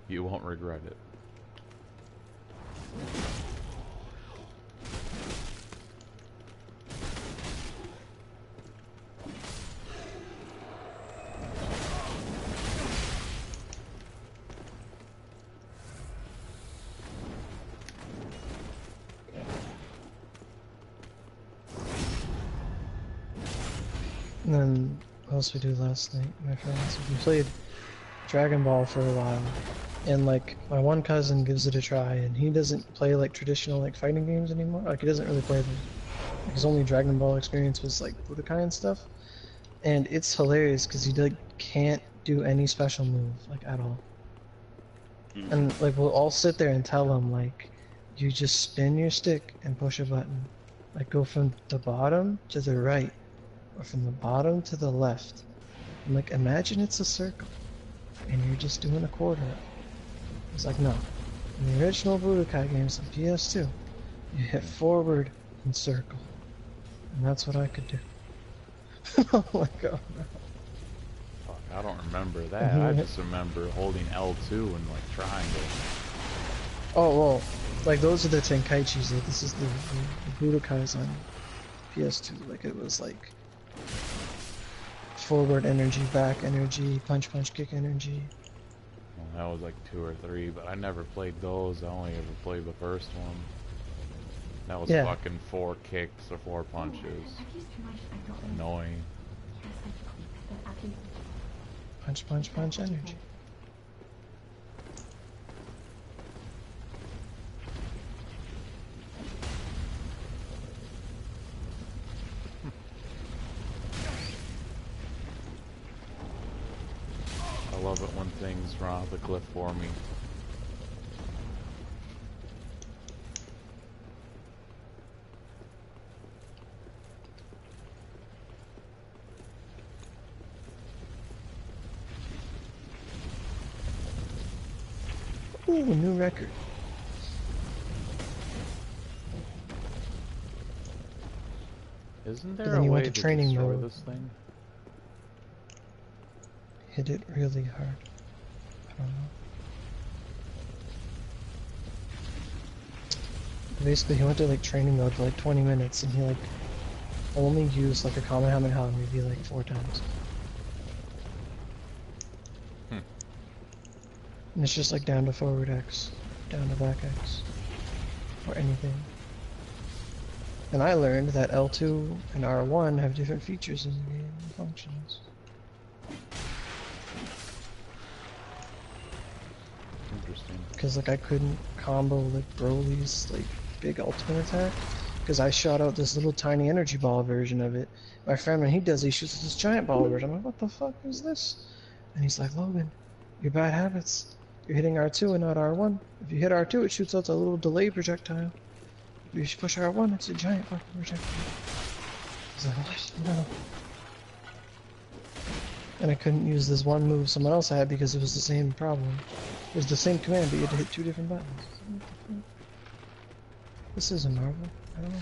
You won't regret it. And then, what else we do last night, my friends? We played Dragon Ball for a while. And like, my one cousin gives it a try, and he doesn't play like traditional like fighting games anymore. Like, he doesn't really play them. His only Dragon Ball experience was like Budokai and stuff. And it's hilarious because he like can't do any special move, like at all. And like, we'll all sit there and tell him like, you just spin your stick and push a button. Like, go from the bottom to the right, or from the bottom to the left. I'm like, imagine it's a circle, and you're just doing a quarter. He's like, no. In the original Budokai games on PS2, you hit forward and circle. And that's what I could do. Oh my god. Fuck, I don't remember that. I just remember holding L2 and like triangle. Oh, well, like those are the Tenkaichis. Like, this is the Budokais on PS2. Like, it was like forward energy, back energy, punch, punch, kick energy. Well, that was like 2 or 3, but I never played those. I only ever played the first one. That was fucking 4 kicks or 4 punches. Annoying. Punch, punch, punch energy. I love it when things run off the cliff for me. Ooh, new record. Isn't But there then a you went way to to training destroy mode. this thing? Hit it really hard. I don't know. Basically, he went to like training mode for like 20 minutes, and he like only used like a Kamehameha maybe like 4 times. Hmm. And it's just like down to forward X, down to back X, or anything. And I learned that L2 and R1 have different features in the game and functions. Interesting. Because like I couldn't combo like Broly's like big ultimate attack, because I shot out this little tiny energy ball version of it. My friend, when he does, he shoots this giant ball version. I'm like, what the fuck is this? And he's like, Logan, your bad habits. You're hitting R2 and not R1. If you hit R2, it shoots out a little delay projectile. If you push R1, it's a giant fucking projectile. I was like, what? No. And I couldn't use this one move someone else had because it was the same problem. It was the same command, but you had to hit 2 different buttons. What the fuck? This isn't Marvel. I don't know.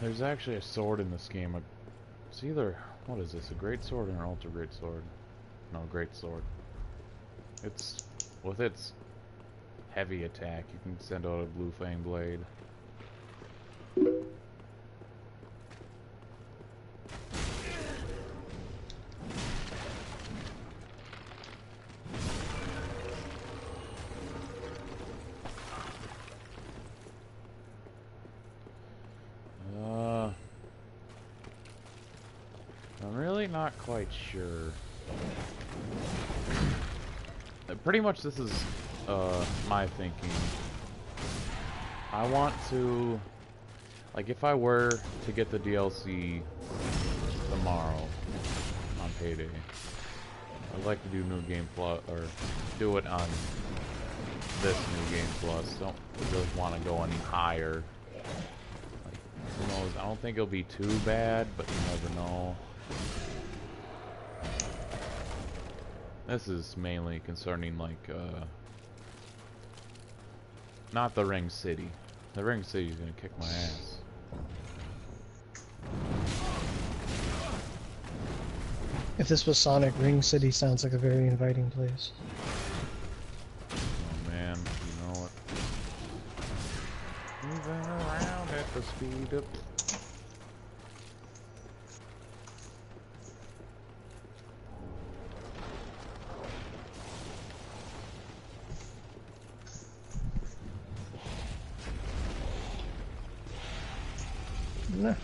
There's actually a sword in this game. It's either, what is this, a great sword or an ultra great sword? No, great sword. It's, with its heavy attack, you can send out a blue flame blade. I'm really not quite sure. Pretty much this is my thinking. I want to, like, if I were to get the DLC tomorrow on payday, I'd like to do New Game Plus, or do it on this New Game Plus. Don't really want to go any higher. Like, who knows? I don't think it'll be too bad, but you never know. This is mainly concerning, like, not the Ring City. The Ring City's gonna kick my ass. If this was Sonic, Ring City sounds like a very inviting place. Oh man, you know what? Moving around at the speed of... Nah.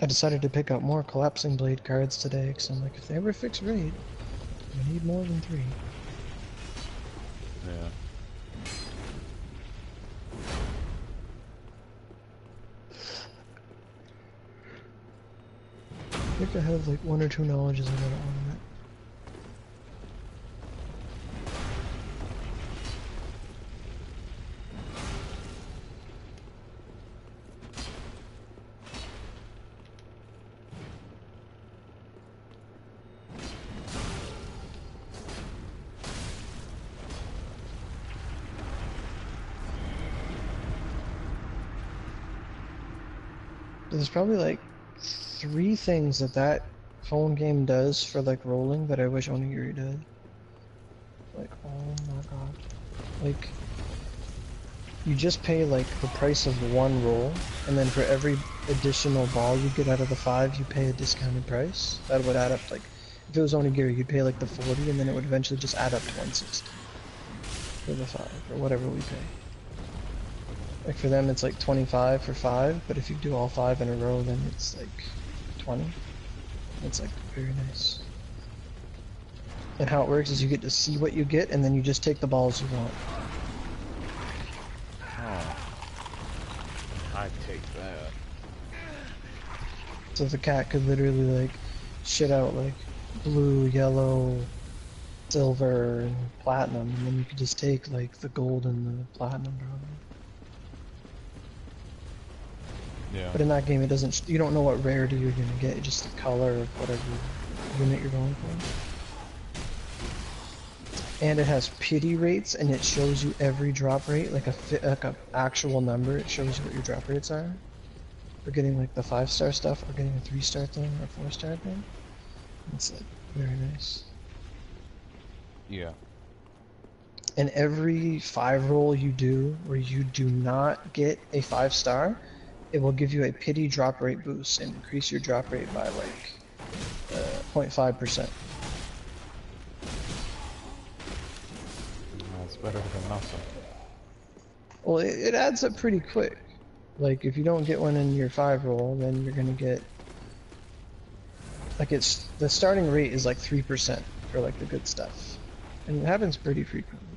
I decided to pick up more Collapsing Blade cards today, because I'm like, if they ever fix Raid, we need more than 3. Yeah. I think I have like 1 or 2 knowledges I gotta ornament. There's probably like 3 things that phone game does for like rolling that I wish Onigiri did. Like, oh my god. Like, you just pay like the price of 1 roll, and then for every additional ball you get out of the 5, you pay a discounted price. That would add up like, if it was Onigiri, you'd pay like the 40, and then it would eventually just add up to 160 for the 5, or whatever we pay. Like for them it's like 25 for 5, but if you do all 5 in a row, then it's like 20. It's like very nice. And how it works is you get to see what you get, and then you just take the balls you want. Oh. I'd take that. So the cat could literally like shit out like blue, yellow, silver, and platinum, and then you could just take like the gold and the platinum probably. Yeah. But in that game, it doesn't. You don't know what rarity you're gonna get. Just the color of whatever unit you're going for. And it has pity rates, and it shows you every drop rate, like a actual number. It shows you what your drop rates are. For getting like the 5-star stuff, or getting a 3-star thing, or 4-star thing. It's like very nice. Yeah. And every 5 roll you do, where you do not get a 5-star, it will give you a pity drop rate boost and increase your drop rate by like 0.5%. That's better than nothing. Well, it adds up pretty quick. Like, if you don't get one in your 5 roll, then you're gonna get... Like, the starting rate is like 3% for like the good stuff. And it happens pretty frequently.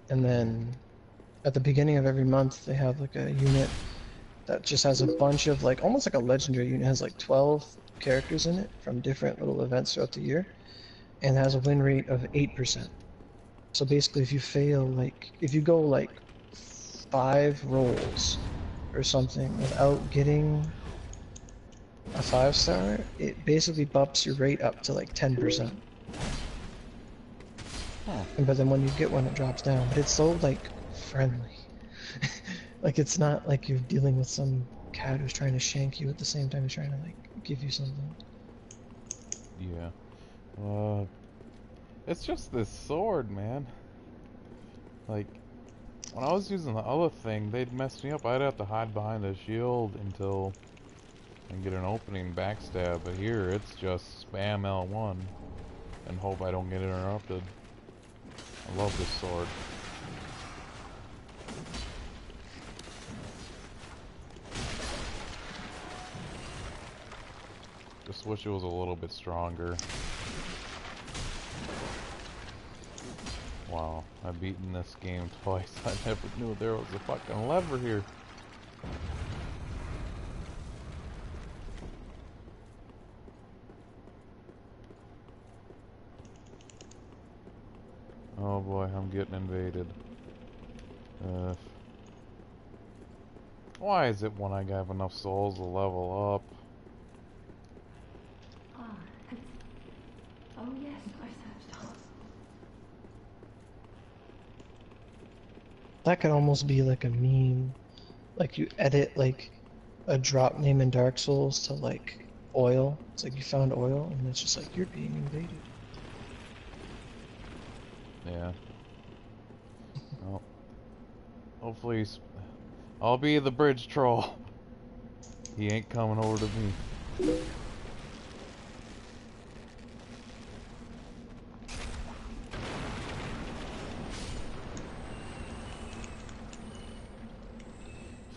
And then, at the beginning of every month, they have like a unit that just has a bunch of like, almost like a legendary unit, it has like 12 characters in it from different little events throughout the year. And it has a win rate of 8%. So basically, if you fail, like, if you go like 5 rolls or something without getting a 5-star, it basically bumps your rate up to like 10%. Huh. But then when you get one, it drops down. But it's so like friendly. Like, it's not like you're dealing with some cat who's trying to shank you at the same time he's trying to like give you something. Yeah. It's just this sword, man. Like, when I was using the other thing, they'd mess me up. I'd have to hide behind a shield until I get an opening backstab. But here, it's just spam L1 and hope I don't get interrupted. I love this sword. Just wish it was a little bit stronger. Wow, I've beaten this game twice. I never knew there was a fucking lever here. Oh boy, I'm getting invaded. Why is it when I have enough souls to level up? Oh yes, I searched hard. That could almost be like a meme. Like, you edit like a drop name in Dark Souls to like oil. It's like you found oil, and it's just like you're being invaded. Yeah. Well, hopefully I'll be the bridge troll. He ain't coming over to me.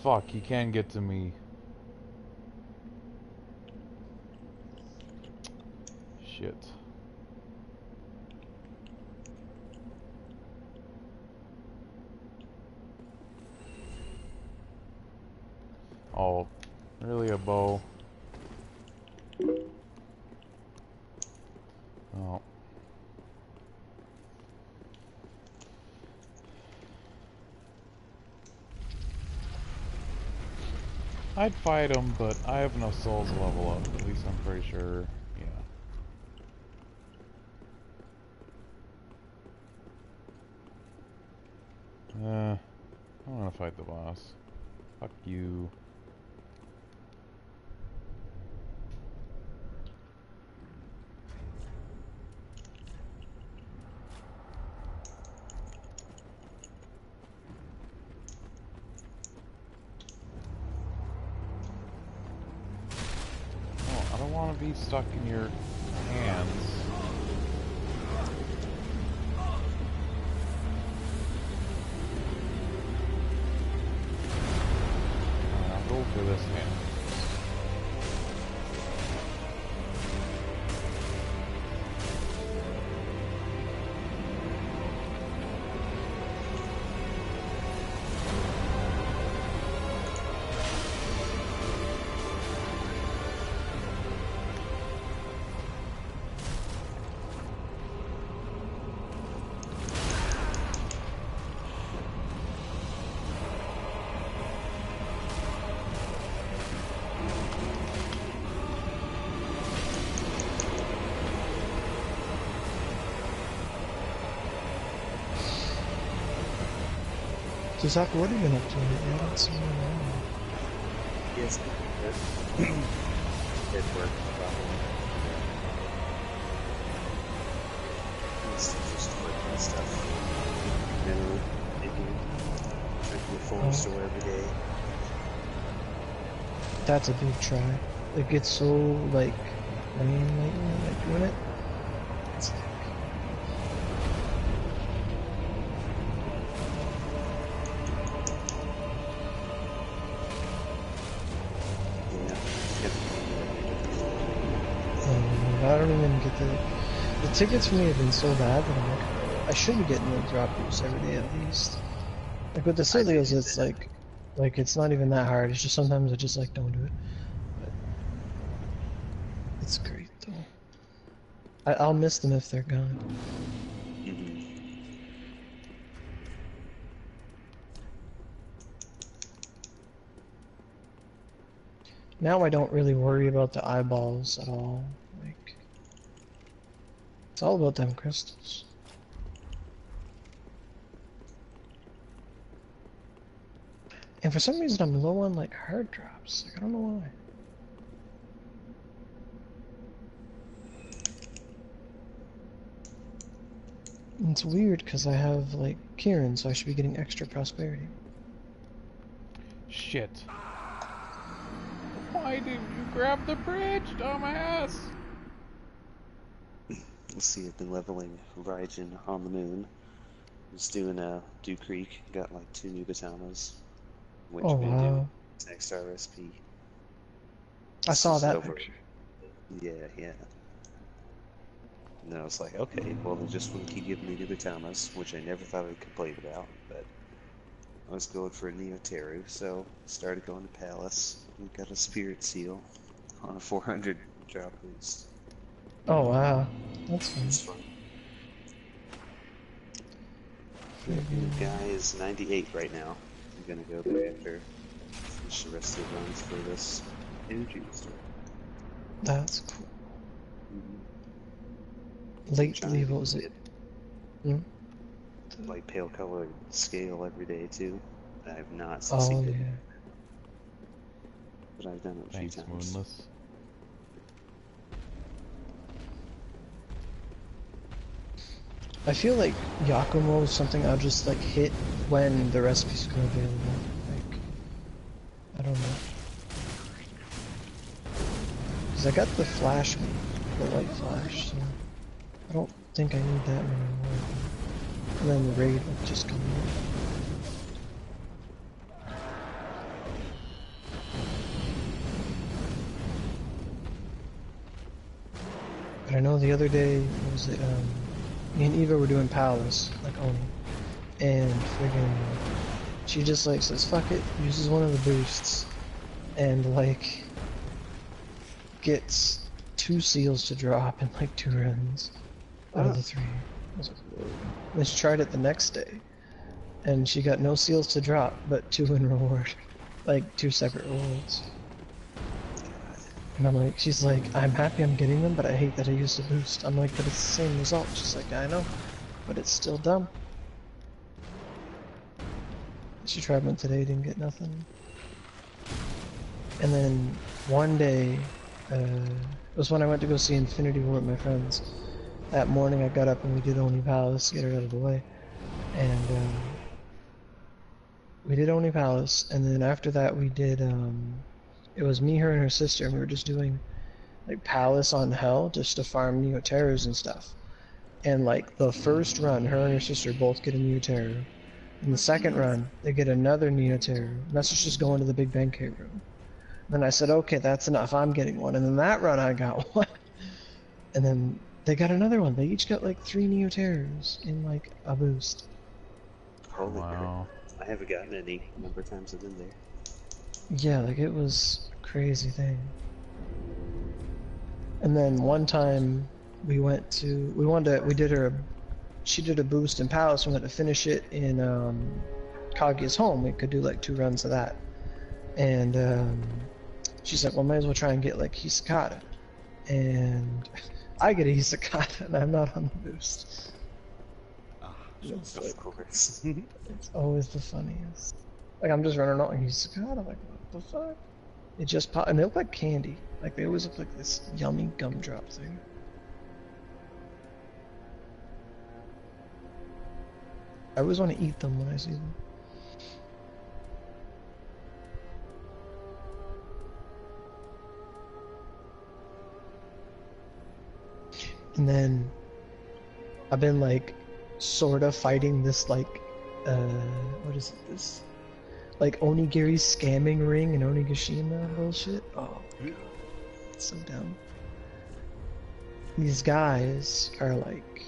Fuck, he can get to me. Shit. Oh, really a bow? Oh. I'd fight him, but I have no souls to level up. At least I'm pretty sure. Yeah. I want to fight the boss. Fuck you. Oh, I don't want to be stuck in your hands. I'll go for this hand. So Zach, what have you been up to? I haven't seen you around. Yes, good. At work, probably. Just working and stuff. You know, making a phone store every day. That's a big try. It gets so, like, lame lately, like, doing it. It's I don't even get the tickets for me have been so bad that I'm like, I should be getting the drop boosts every day at least. Like with the Cilios, it's like it's not even that hard. It's just sometimes I just like don't do it. But it's great though. I'll miss them if they're gone. Now I don't really worry about the eyeballs at all. Like, it's all about them crystals. And for some reason I'm low on like hard drops. Like, I don't know why. And it's weird because I have like Kieran, so I should be getting extra prosperity. Shit. Why didn't you grab the bridge, dumbass? Let's see, I've been leveling Raijin on the moon. Was doing Dew Creek, got like 2 Nugatamas, which Oh, we're gonna wow. do next RSP. I saw that picture. Yeah. And then I was like, okay, well they just want to keep giving me Nugatamas, which I never thought I'd complain about, but I was going for a Neoteru, so started going to Palace. We got a Spirit Seal on a 400 drop boost. Oh wow, that's fun. It's fun. The guy is 98 right now. I'm gonna go there after finish the rest of the runs for this energy booster. That's cool. Lately, what was it? Like pale colored scale every day too. I have not Oh succeeded. yeah. But I've done it a few times. Moonless. I feel like Yakumo is something I'll just like hit when the recipes come available. Like, I don't know. Cause I got the flash, the light flash, so I don't think I need that one anymore. And then the raid will just come in. But I know the other day, what was it, me and Eva were doing Palace, like Oni, and friggin' she just like says fuck it, uses one of the boosts, and like gets 2 seals to drop in like 2 runs out of the 3. I was like, whoa. Then she tried it the next day, and she got no seals to drop, but 2 in reward, like 2 separate rewards. And I'm like, she's like, I'm happy I'm getting them, but I hate that I used a boost. I'm like, but it's the same result. She's like, I know, but it's still dumb. She tried one today, didn't get nothing. And then one day, it was when I went to go see Infinity War with my friends. That morning I got up and we did Oni Palace, get it out of the way. And we did Oni Palace, and then after that we did, it was me, her, and her sister, and we were just doing like Palace on Hell just to farm Neoterrors and stuff. And like the first run, her and her sister both get a Neoterror. In the second run, they get another Neoterror. And that's just going to the big Benkei room. Then I said, okay, that's enough, I'm getting one. And then that run I got one. And then they got another one. They each got like 3 Neoterrors in like a boost. Holy Wow. crap. I haven't gotten any number of times I've been there. Yeah, like it was a crazy thing. And then one time we did her, she did a boost in Palace, we went to finish it in Kaguya's home. We could do like 2 runs of that. And she's like, well, might as well try and get like Hisakata. And I get a Hisakata and I'm not on the boost. Of course. It's always the funniest. Like I'm just running out and Hisakata, like what the fuck? It just popped, and they look like candy. Like they always look like this yummy gumdrop thing. I always want to eat them when I see them. And then I've been like sort of fighting this like what is it, this like Onigiri scamming ring and Onigashima bullshit. Oh god, it's so dumb. These guys are like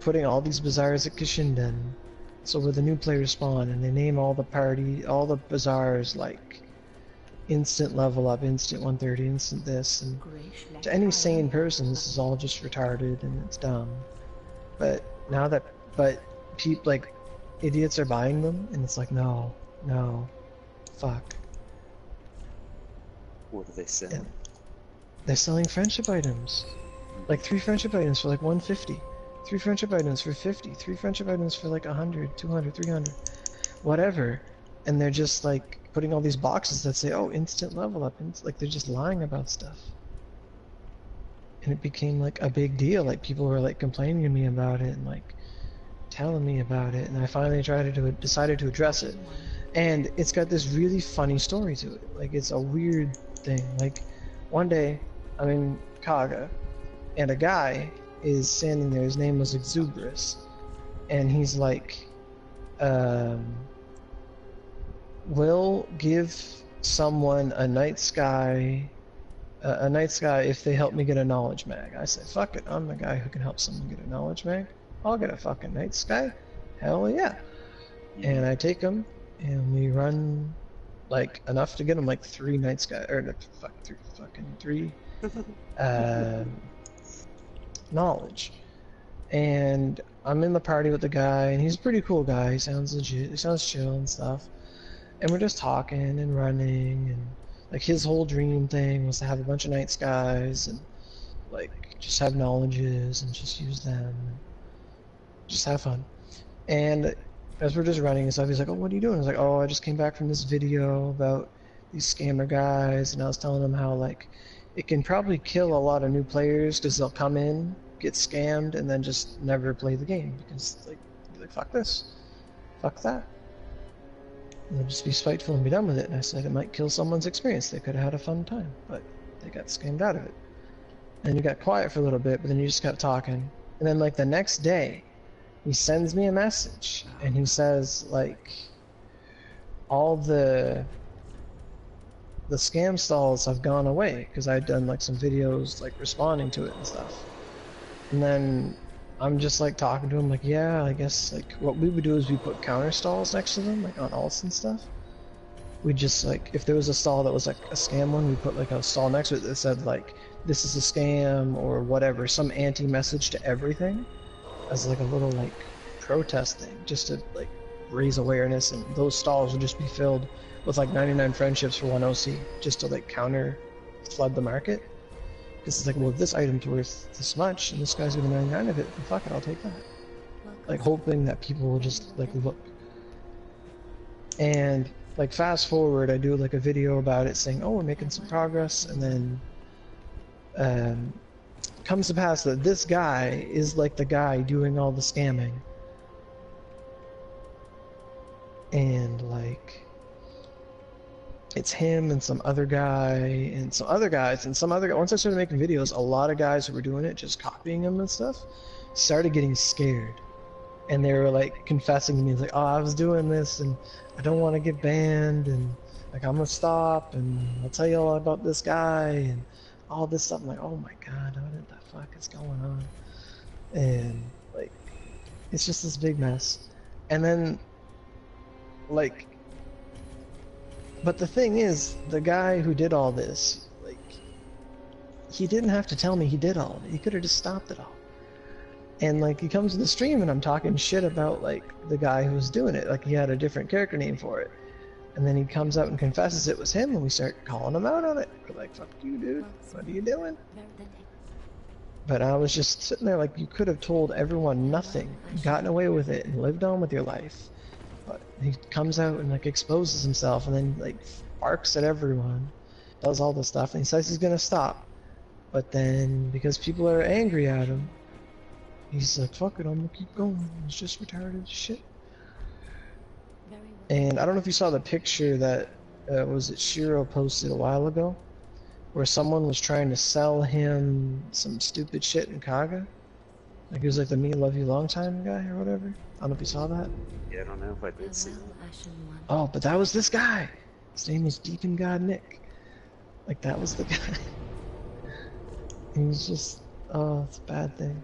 putting all these bazaars at Kishinden, so where the new players spawn, and they name all the bazaars like instant level up, instant 130, instant this, and to any sane person this is all just retarded and it's dumb. But now that, people like idiots are buying them, and it's like no, fuck. What are they selling? They're selling friendship items, like 3 friendship items for like 150, 3 friendship items for 50, 3 friendship items for like 100, 200, 300, whatever, and they're just like putting all these boxes that say, oh, instant level up, and like they're just lying about stuff. And it became like a big deal, like people were like complaining to me about it and like telling me about it, and I finally decided to address it. And it's got this really funny story to it. Like it's a weird thing. Like one day I'm in Kaga and a guy is standing there, his name was Exuberous, and he's like, will give someone a night sky if they help me get a knowledge mag. I said, fuck it, I'm the guy who can help someone get a knowledge mag. I'll get a fucking night sky. Hell yeah. And I take him and we run like enough to get him like 3 night sky, or three knowledge. And I'm in the party with the guy, and he's a pretty cool guy. He sounds legit, he sounds chill and stuff. And we're just talking and running, and like his whole dream thing was to have a bunch of night skies and like just have knowledges and just use them and just have fun. And as we're just running and stuff, he's like, oh, what are you doing? I was like, oh, I just came back from this video about these scammer guys, and I was telling him how like it can probably kill a lot of new players because they'll come in, get scammed, and then just never play the game because like fuck this, fuck that. And they'll just be spiteful and be done with it. And I said it might kill someone's experience. They could have had a fun time, but they got scammed out of it. And you got quiet for a little bit, but then you just kept talking. And then like the next day, he sends me a message, and he says like all the scam stalls have gone away because I'd done like some videos like responding to it and stuff. And then I'm just like talking to him like, yeah, I guess like what we would do is we put counter stalls next to them, like on alts and stuff. We just like, if there was a stall that was like a scam one, we put like a stall next to it that said like, this is a scam or whatever, some anti-message to everything, as like a little like protest thing, just to like raise awareness. And those stalls would just be filled with like 99 friendships for 1 OC, just to like counter flood the market. Because it's like, well, if this item's worth this much and this guy's gonna 99 of it, then fuck it, I'll take that. Like hoping that people will just like look. And like fast forward, I do like a video about it saying, oh, we're making some progress, and then comes to pass that this guy is like the guy doing all the scamming. And like it's him and some other guy and some other guys and some other guy. Once I started making videos, a lot of guys who were doing it, just copying him and stuff, started getting scared. And they were like confessing to me, like, oh, I was doing this and I don't want to get banned, and like I'm gonna stop, and I'll tell you all about this guy and all this stuff. I'm like, oh my god, what the fuck is going on? And like it's just this big mess. And then like, but the thing is, the guy who did all this, like, he didn't have to tell me he did all of it. He could have just stopped it all. And like, he comes to the stream and I'm talking shit about like the guy who was doing it. Like, he had a different character name for it. And then he comes out and confesses it was him, and we start calling him out on it. We're like, fuck you, dude. What are you doing? But I was just sitting there like, you could have told everyone nothing, gotten away with it, and lived on with your life. But he comes out and like exposes himself, and then like barks at everyone, does all this stuff, and he says he's gonna stop. But then, because people are angry at him, he's like, fuck it, I'm gonna keep going. It's just retarded shit. And I don't know if you saw the picture that was it Shiro posted a while ago, where someone was trying to sell him some stupid shit in Kaga. Like, he was like the me love you long time guy or whatever. I don't know if you saw that. Yeah, I don't know if I did see that. Oh, but that was this guy. His name was Deep in God Nick. Like, that was the guy. He was just, oh, it's a bad thing.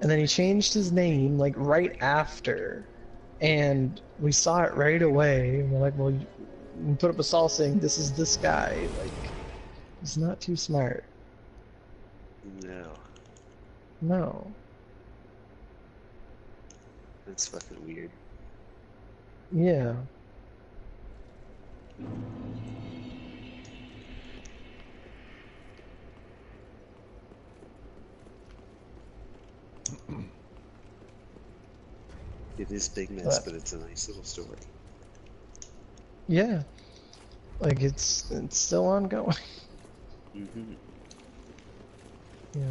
And then he changed his name like right after, and we saw it right away. And we're like, well, you put up a saw saying this is this guy. Like, he's not too smart. No. No. That's fucking weird. Yeah. It is big mess, but it's a nice little story. Yeah. Like, it's still ongoing. Mm-hmm. Yeah.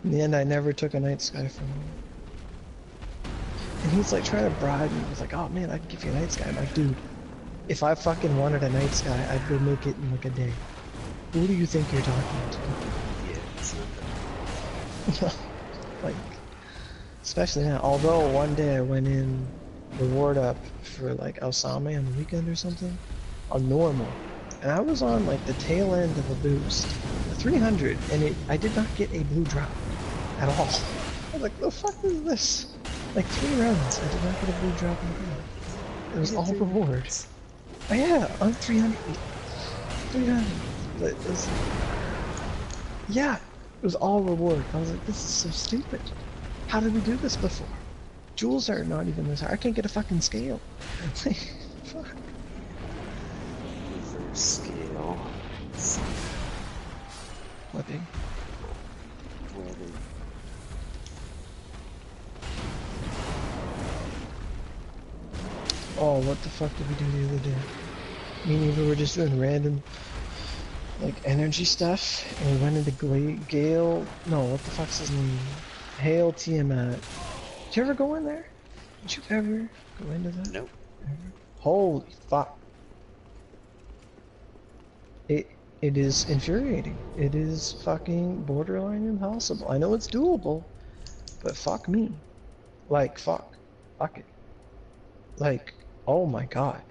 In the end, I never took a night sky from him. And he's like trying to bribe me. He's like, oh man, I can give you a night sky. I'm like, dude, if I fucking wanted a night sky, I'd go make it in like a day. Who do you think you're talking to? Yeah, it's not that. Like, especially now. Although one day I went in reward up for like Osame on the weekend or something, on normal, and I was on like the tail end of a boost, a 300, and I did not get a blue drop at all. I was like, the fuck is this? Like 3 rounds, I did not get a blue drop in the game. It was all rewards. Oh yeah, on 300. 300. But it was, yeah, it was all reward. I was like, this is so stupid. How did we do this before? Jewels are not even this hard. I can't get a fucking scale. Fuck. Reverse scale. Flipping. Weather. Oh, what the fuck did we do the other day? Me and Eva were just doing random, like, energy stuff, and we went into Gale. No, what the fuck's his name? Hail Tiamat. Did you ever go in there? Did you ever go into that? Nope. Ever? Holy fuck. It is infuriating. It is fucking borderline impossible. I know it's doable, but fuck me. Like, fuck. Fuck it. Like, oh my god.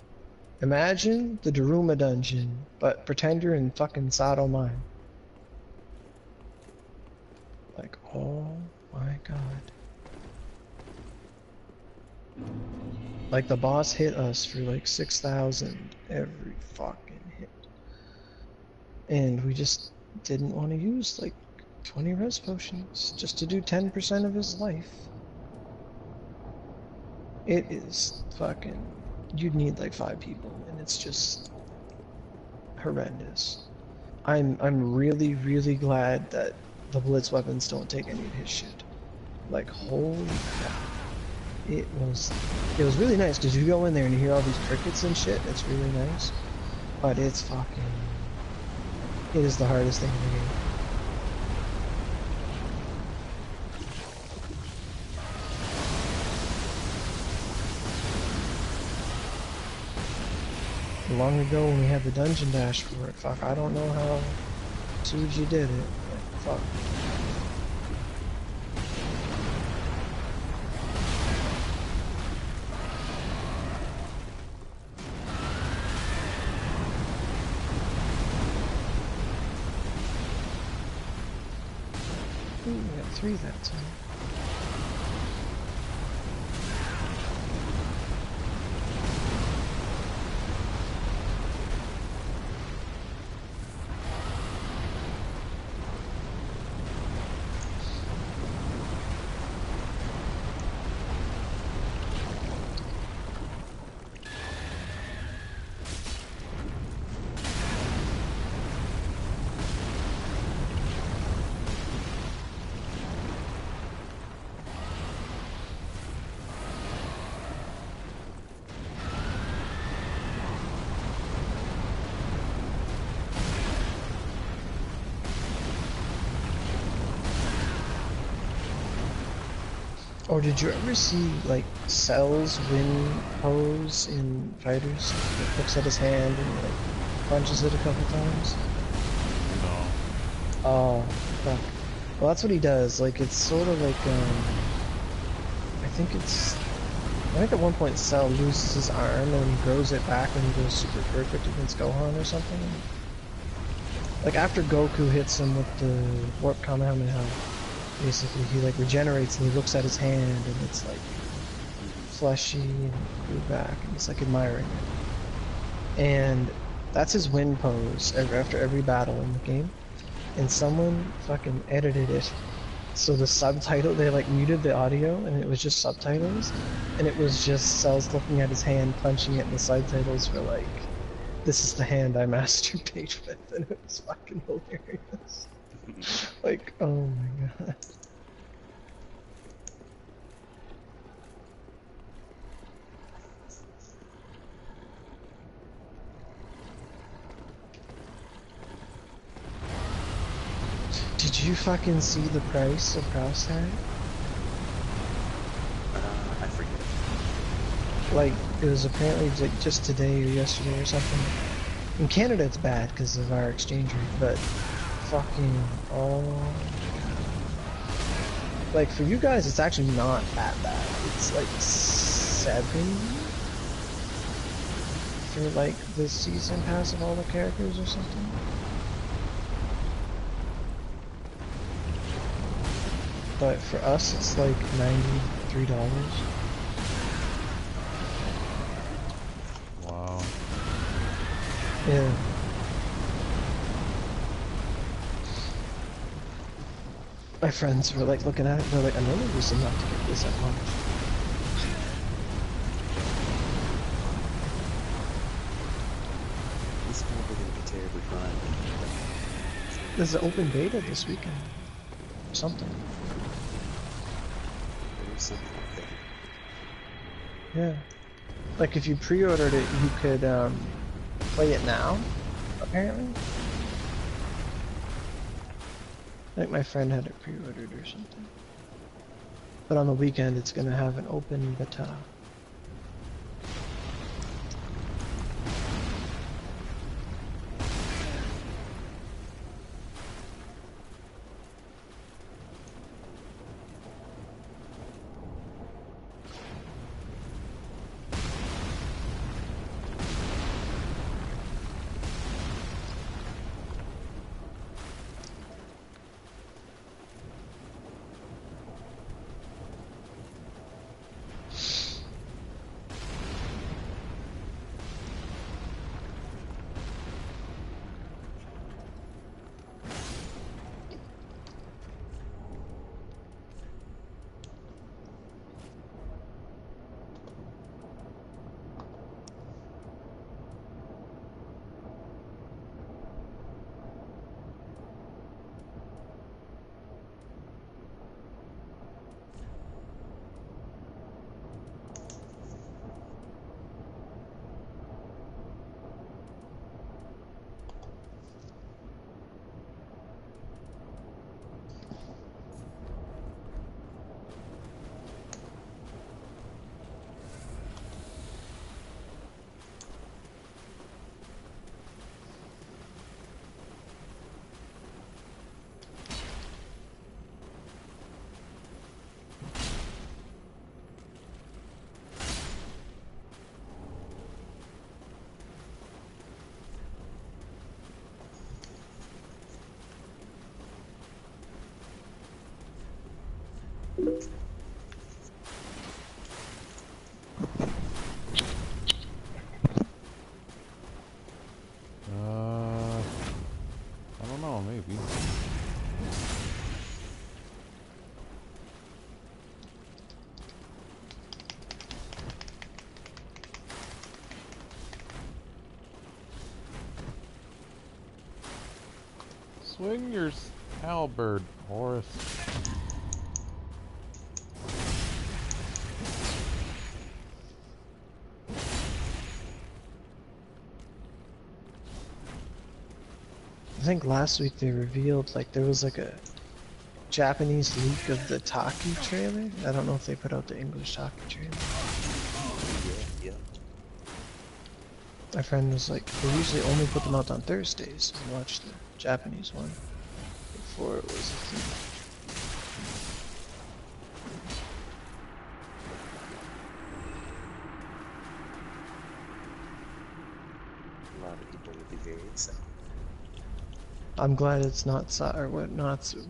Imagine the Daruma dungeon, but pretend you're in fucking Sato Mine. Like, oh my god. Like, the boss hit us for like 6,000 every fucking hit. And we just didn't want to use like 20 res potions just to do 10% of his life. It is fucking... You'd need like 5 people, and it's just horrendous. I'm really, really glad that the blitz weapons don't take any of his shit. Like, holy crap. it was really nice because you go in there and you hear all these crickets and shit. It's really nice, but it is the hardest thing in the game. Long ago when we had the dungeon dash for it, fuck, I don't know how Suji did it, but fuck. Ooh, we got 3 that time. Or did you ever see, like, Cell's win pose in Fighters? He looks at his hand and, like, punches it a couple times? No. Oh, fuck. Well, that's what he does. Like, it's sort of like, I think at one point Cell loses his arm and he grows it back when he goes super perfect against Gohan or something. Like, after Goku hits him with the Warp Kamehameha, basically, he like regenerates and he looks at his hand and it's like fleshy and grew back and he's like admiring it. And that's his win pose after every battle in the game. And someone fucking edited it. So the subtitle, they like muted the audio and it was just subtitles. And it was just Cell's looking at his hand, punching it, and the subtitles were like, "This is the hand I masturbate with," and it was fucking hilarious. Like, oh my god. Did you fucking see the price of Crosshair? I forget. Like, it was apparently just today or yesterday or something. In Canada it's bad because of our exchange rate, but fucking, oh. Like, for you guys it's actually not that bad. It's like 7 for like the season pass of all the characters or something. But for us it's like $93. Wow. Yeah. My friends were like looking at it, they're like, I know there was enough to get this at launch. It's probably going to be terribly fun. There's an open beta this weekend. Or something. There was something like that. Yeah. Like if you pre-ordered it, you could play it now, apparently. I think my friend had it pre-ordered or something. But on the weekend it's gonna have an open beta. I don't know, maybe. Swing your halberd, Horace. I think last week they revealed, like, there was like a Japanese leak of the Taki trailer. I don't know if they put out the English Taki trailer. Yeah. My friend was like, they usually only put them out on Thursdays. I watched the Japanese one before it was a thing. A lot of people would be very excited. I'm glad it's not Natsu.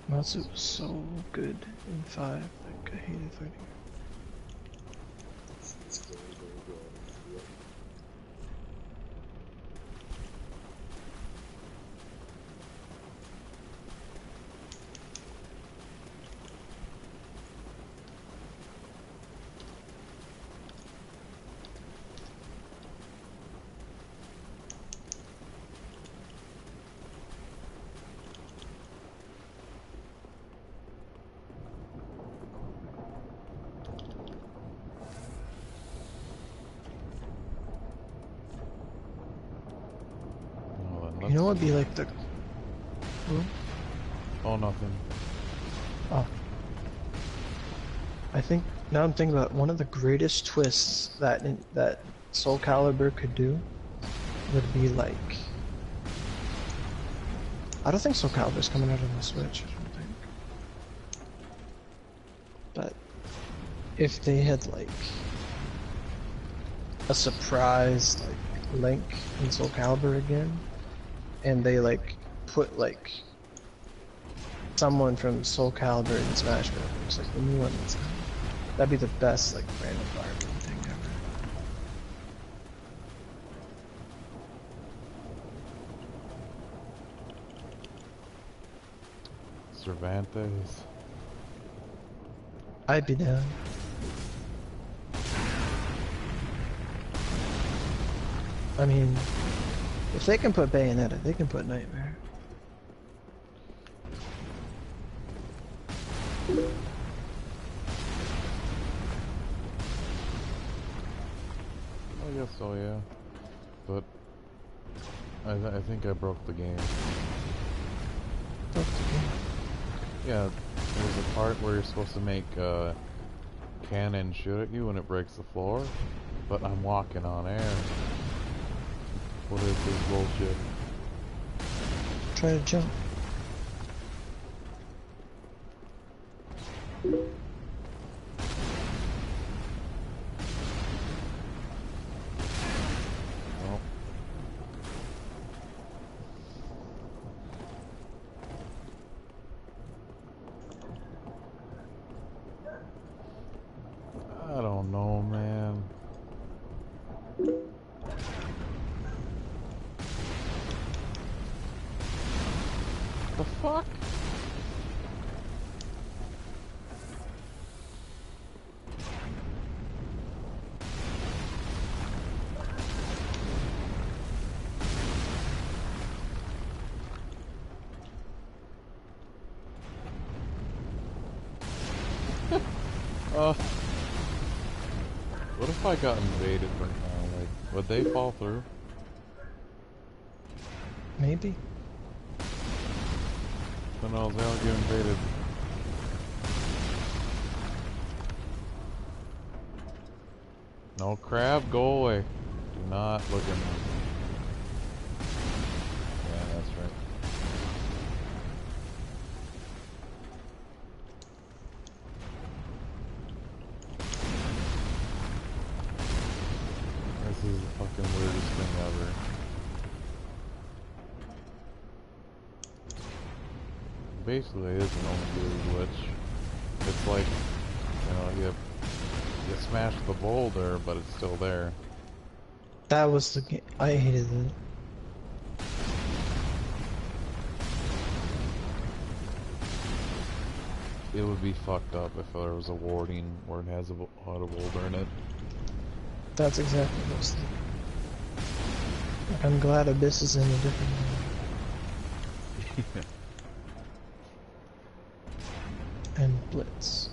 Natsu was so good in 5. Like, I hated fighting her. It's very, very good. Yep. You know what would be like the... Oh, nothing. Oh. I think, now I'm thinking about it, one of the greatest twists that Soul Calibur could do would be like... I don't think Soul Calibur's coming out on the Switch, I don't think. But if they had like a surprise like Link in Soul Calibur again, and they like put like someone from Soul Calibur in Smash Bros, like the new one that's coming, that'd be the best like random fireball thing ever. Cervantes. I'd be down. I mean, if they can put Bayonetta, they can put Nightmare. I guess so, yeah. But I think I broke the game. Broke the game? Yeah, there's a part where you're supposed to make cannon shoot at you when it breaks the floor, but I'm walking on air. What is this bullshit? Try to jump. Well. I don't know, man. The fuck? What if I got invaded right now? Like, would they fall through? Maybe. Then I'll get invaded. No crab, go away. Do not look at me. Yeah, that's right. This is the fucking weirdest thing ever. Basically, it is an only glitch. It's like, you smash the boulder, but it's still there. That was the game. I hated it. It would be fucked up if there was a warning where it has a boulder in it. That's exactly what I was thinking. Like, I'm glad Abyss is in a different game. And Blitz.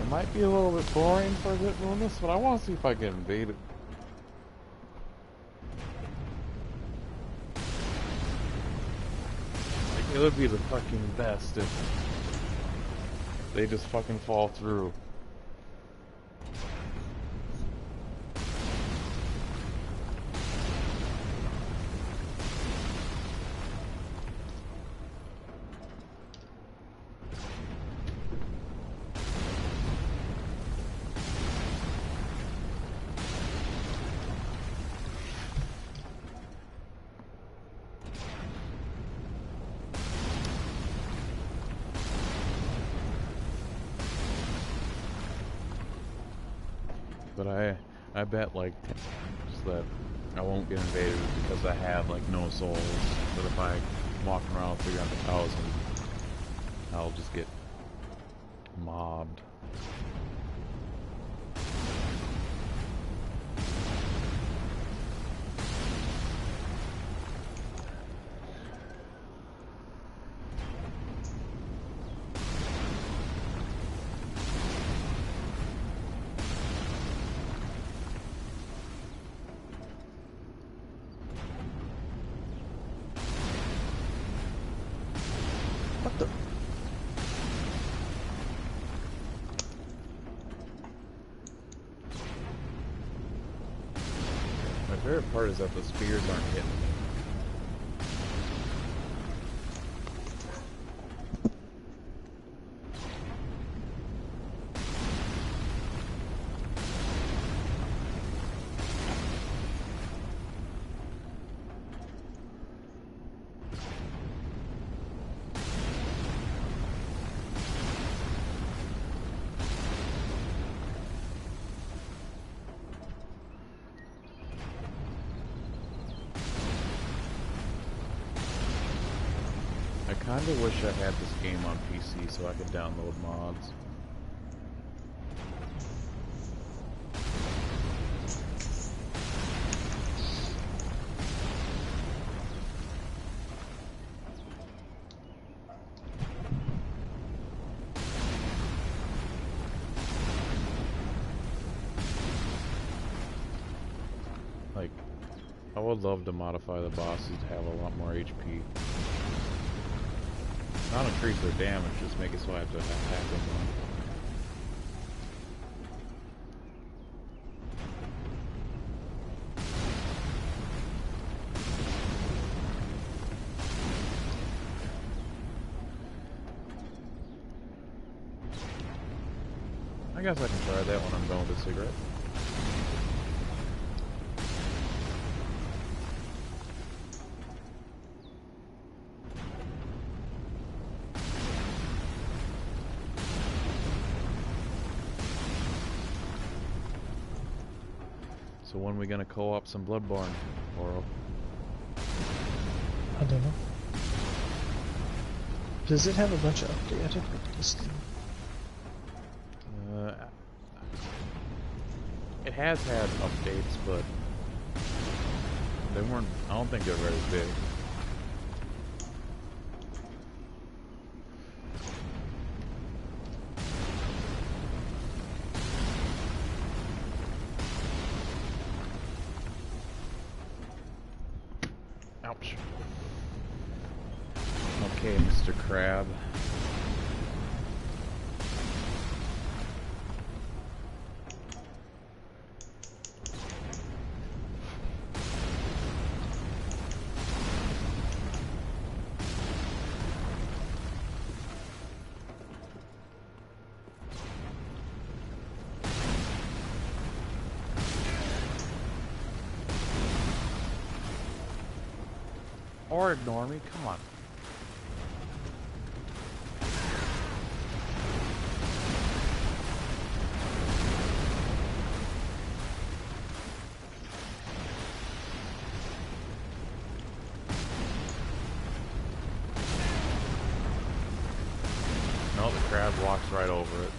It might be a little bit boring for a bit doing this, but I want to see if I get invaded. Like, it would be the fucking best if they just fucking fall through. But I bet like that I won't get invaded because I have like no souls. But if I walk around 300,000, I'll just get mobbed. What the? My favorite part is that the spears aren't hitting me. I kinda wish I had this game on PC so I could download mods. Like, I would love to modify the bosses to have a lot more HP. Not increase their damage, just make it so I have to attack them more. I guess I can try that when I'm done with a cigarette. So when are we gonna co-op some Bloodborne, Laurel? I don't know. Does it have a bunch of updates? I didn't look at this thing. It has had updates, but they weren't. I don't think they're very big. Ouch. Okay, Mr. Crab. Or ignore me. Come on. No, the crab walks right over it.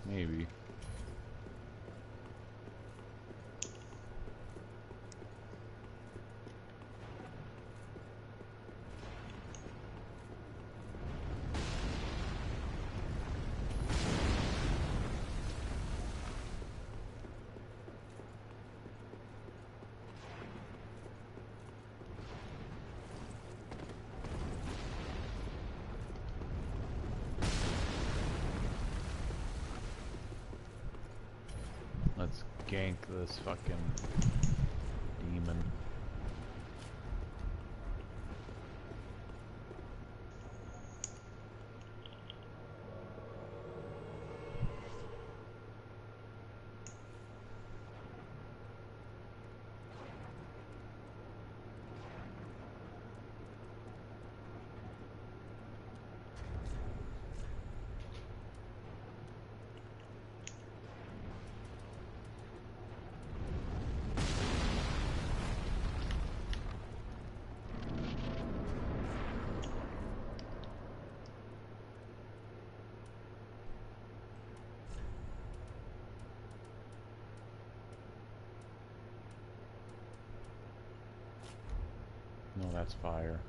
Maybe. Let's gank this fucking demon. No, that's fire.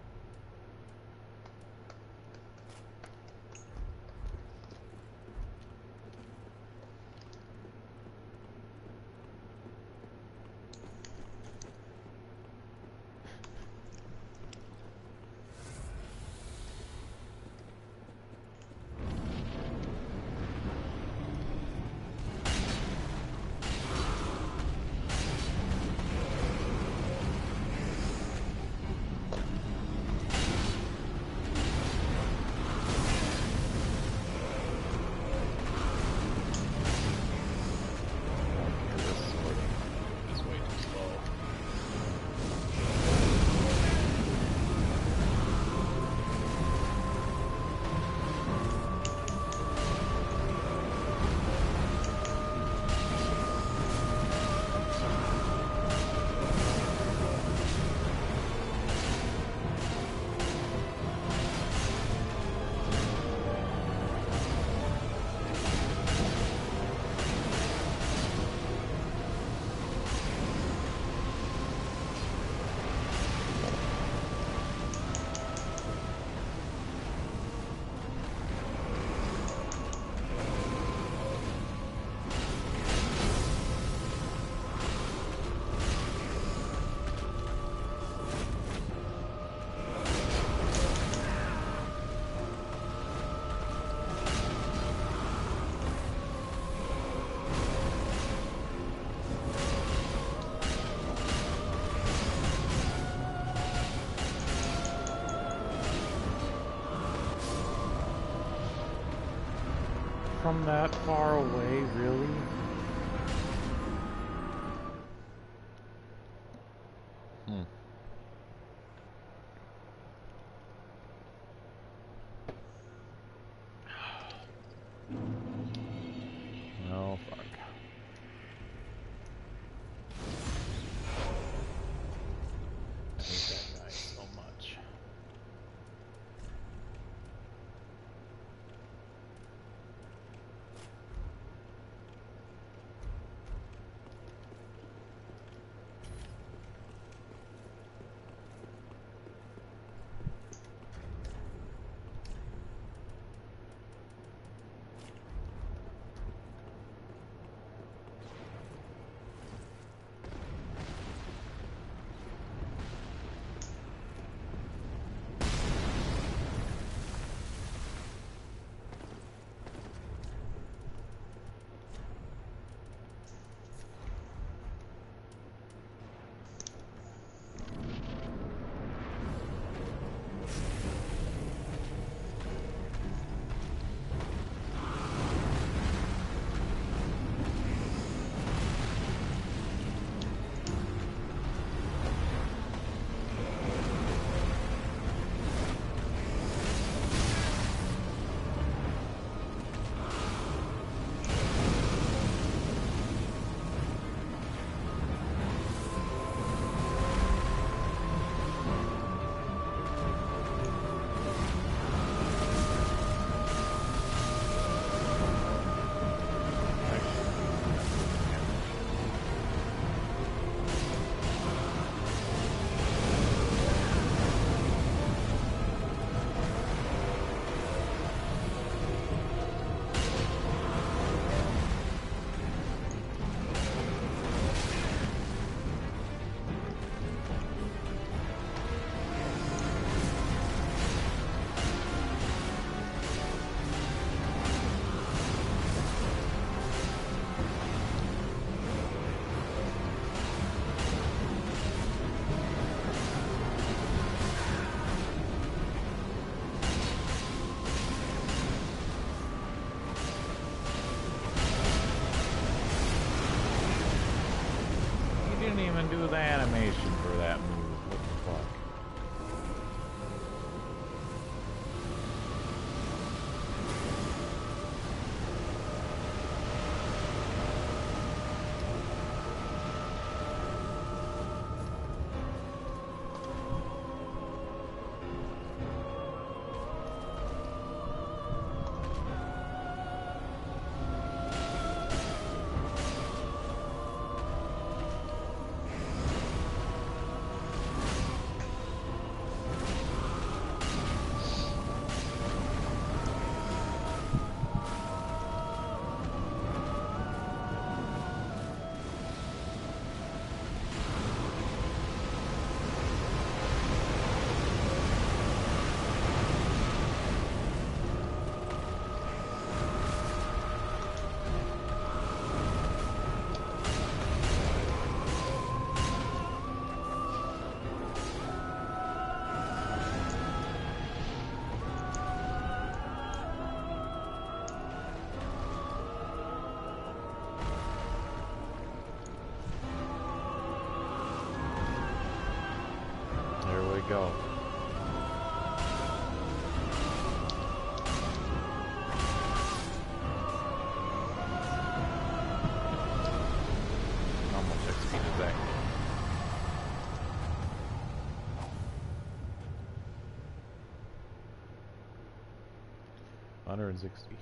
From that far away, really? Oh, fuck. even do the animation for that move. What the fuck? Go. How much XP does that? 160.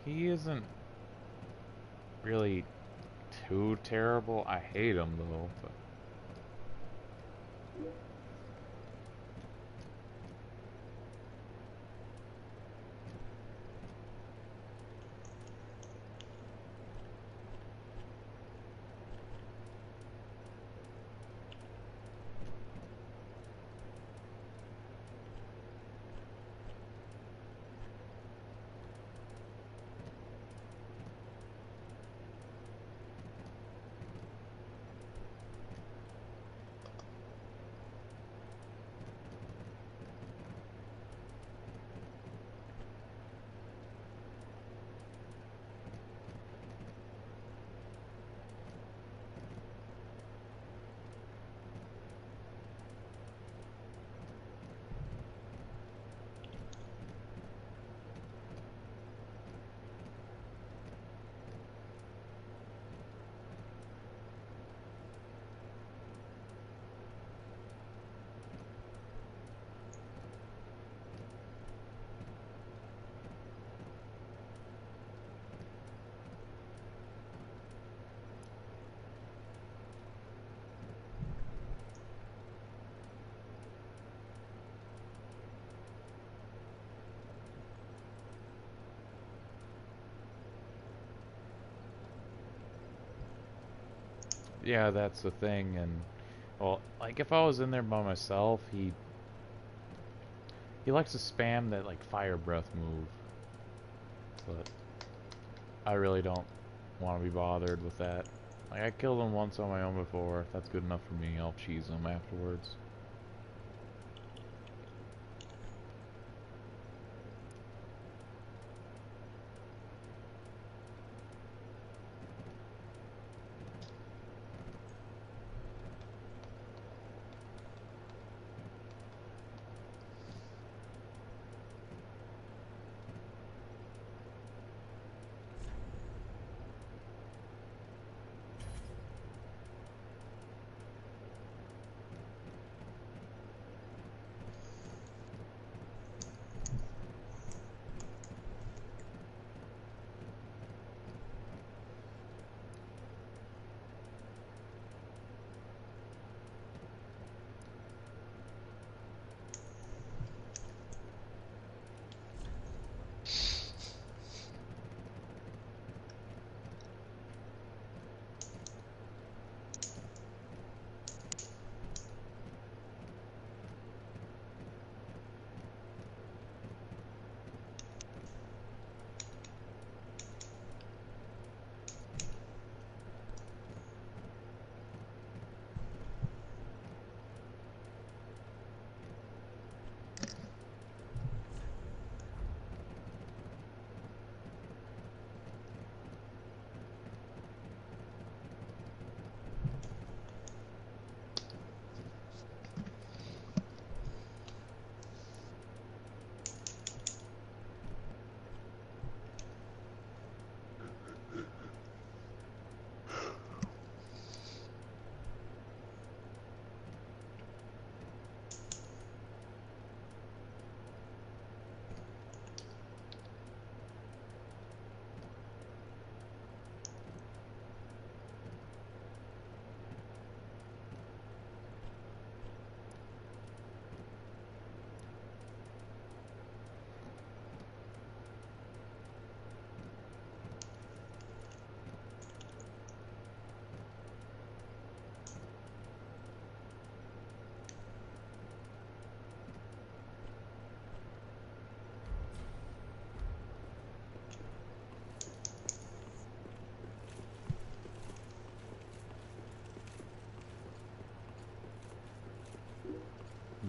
He isn't really too terrible. I hate him though, but yeah, that's the thing. And well, like if I was in there by myself, he likes to spam that like fire breath move, but I really don't want to be bothered with that. Like I killed him once on my own before. If that's good enough for me, I'll cheese him afterwards.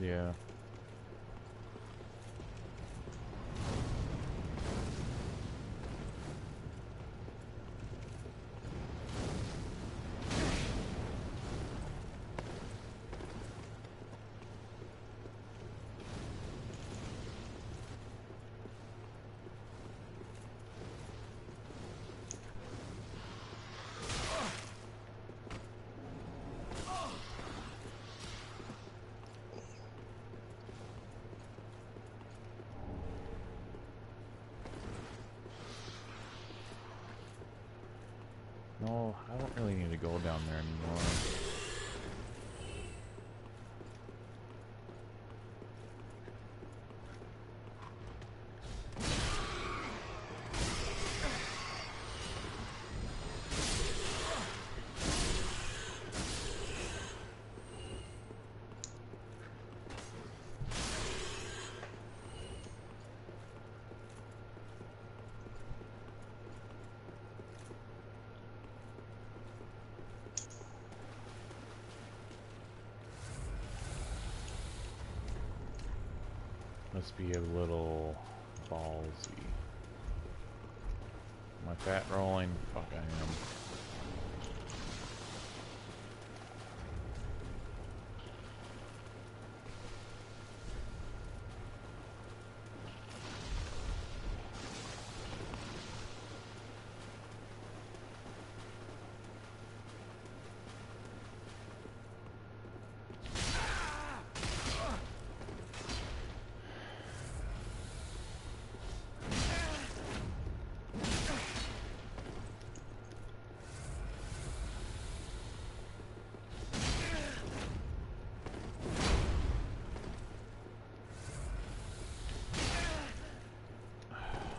Yeah. No, I don't really need to go down there anymore. Must be a little ballsy. Am I fat rolling? Fuck, I am.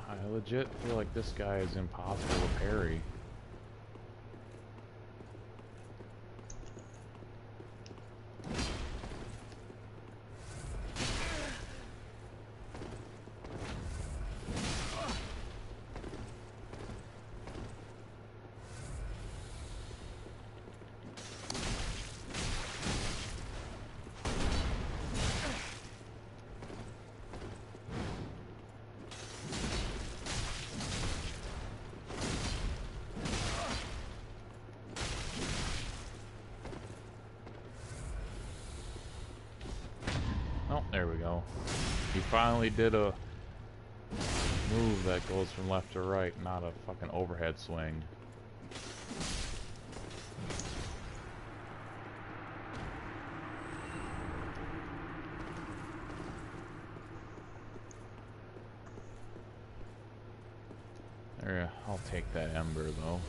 I legit feel like this guy is impossible to parry. Oh, there we go. He finally did a move that goes from left to right, not a fucking overhead swing. There, I'll take that ember though.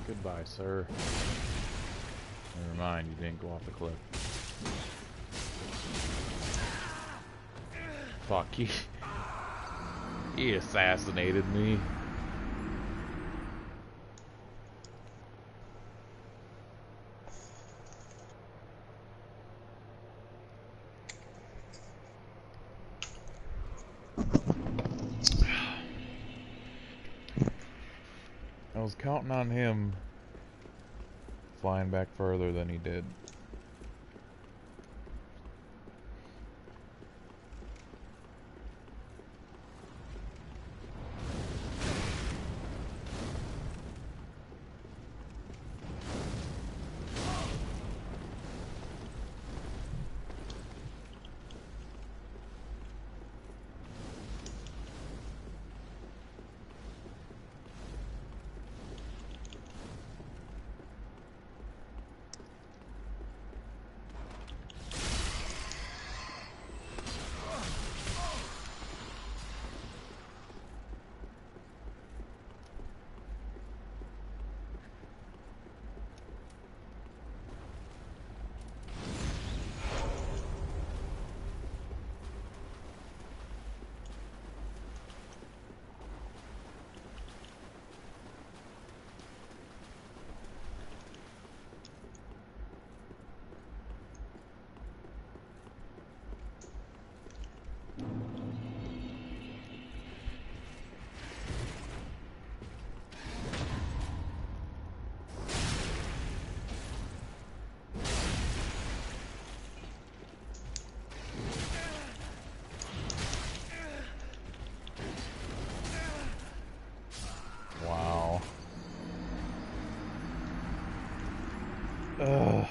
Goodbye, sir. Never mind, you didn't go off the cliff. Fuck, he assassinated me. I was counting on him flying back further than he did. Ugh.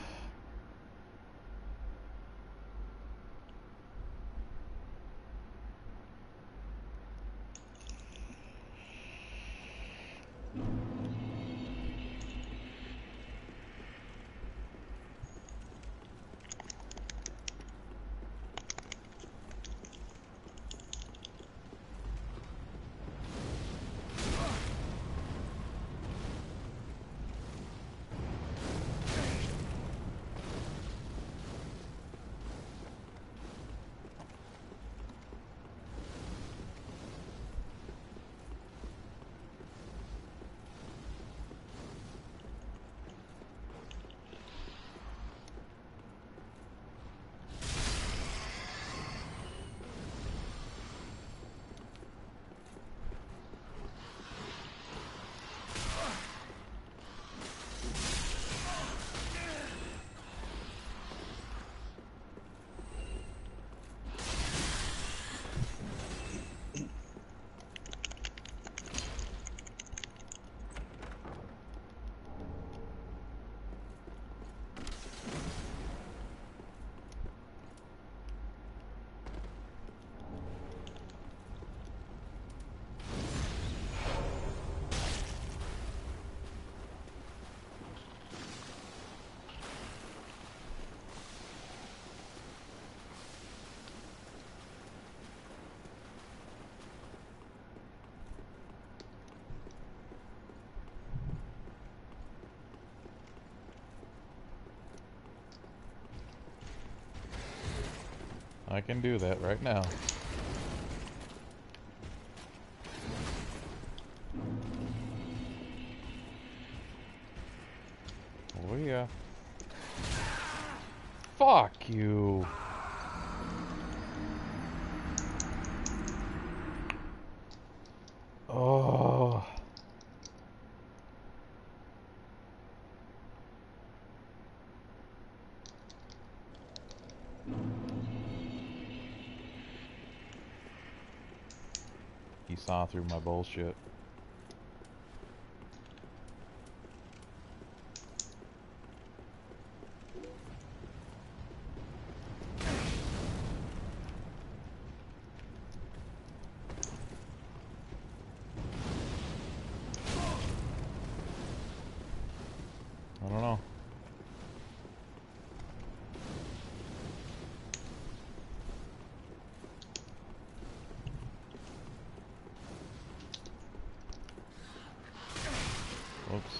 I can do that right now. Oh yeah. Fuck you. Oh. He saw through my bullshit. I don't know. Whoops.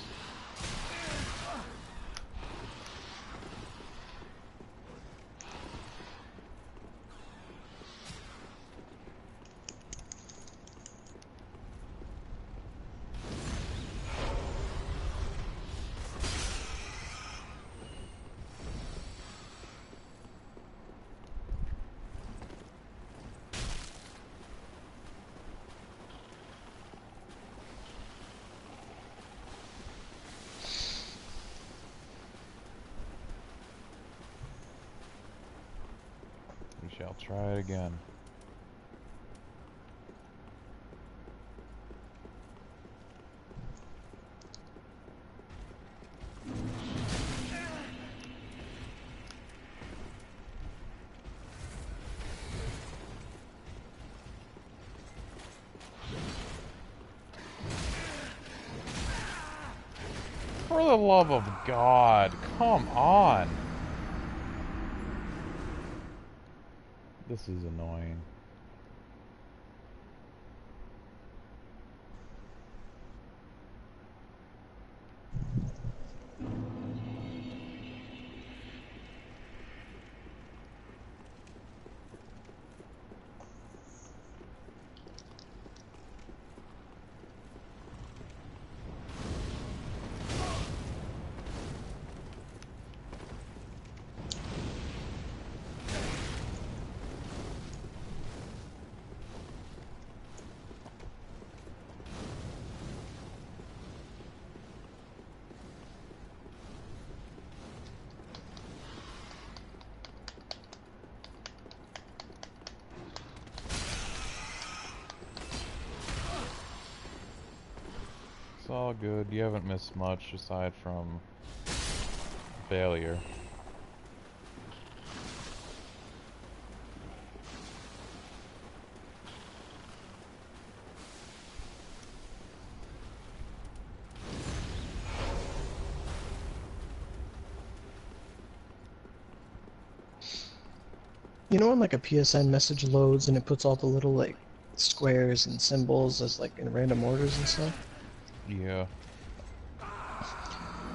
We shall try it again. For the love of God, come on. This is annoying. It's all good. You haven't missed much aside from failure. You know when like a PSN message loads and it puts all the little like squares and symbols as like in random orders and stuff? Yeah.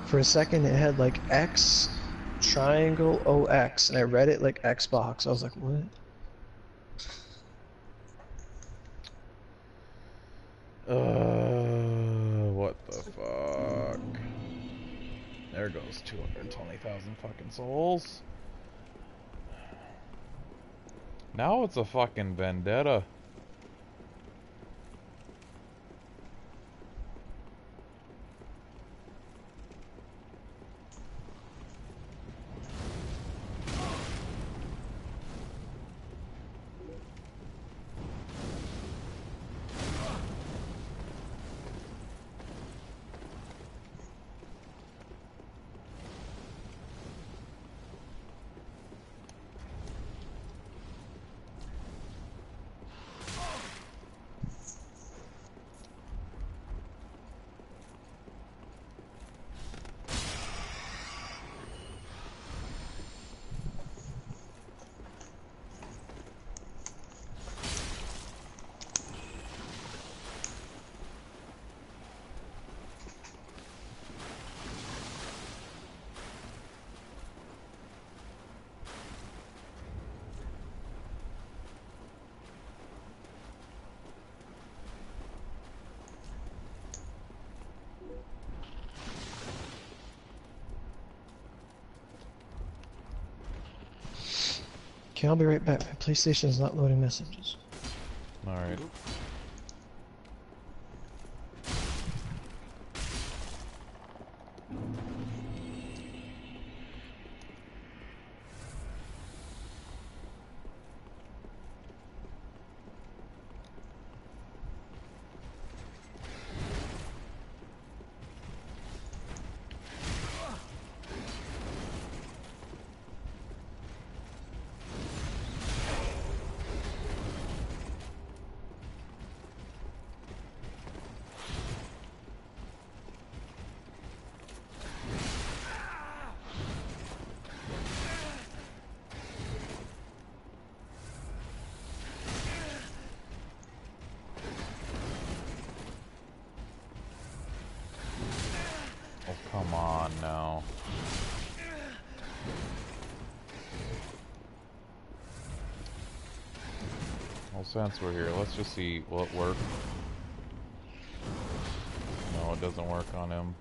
For a second it had like X, triangle, OX, and I read it like Xbox. I was like, what? What the fuck? There goes 220,000 fucking souls. Now it's a fucking vendetta. Okay, I'll be right back. My PlayStation is not loading messages. Alright. Oh, come on now. Well, since we're here, let's just see, will it work? No, it doesn't work on him.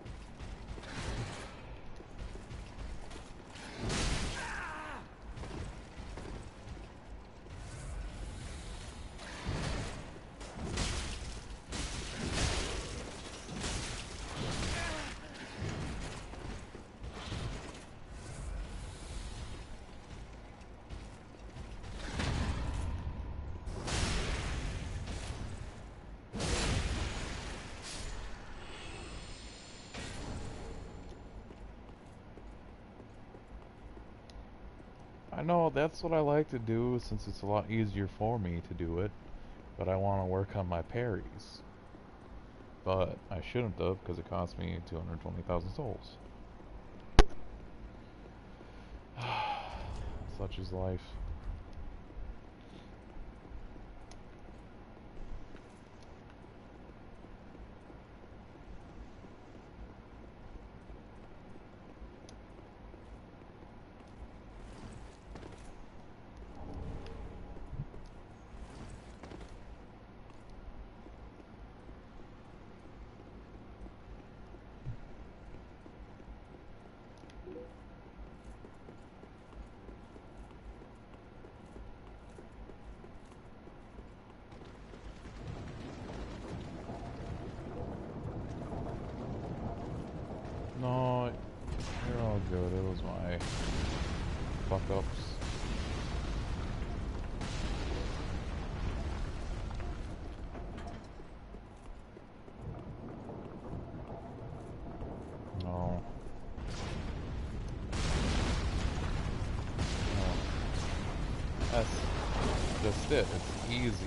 I know, that's what I like to do since it's a lot easier for me to do it, but I want to work on my parries. But I shouldn't have, because it cost me 220,000 souls. Such is life. No, you're all good. It was my fuck-ups. No. That's just it. It's easy.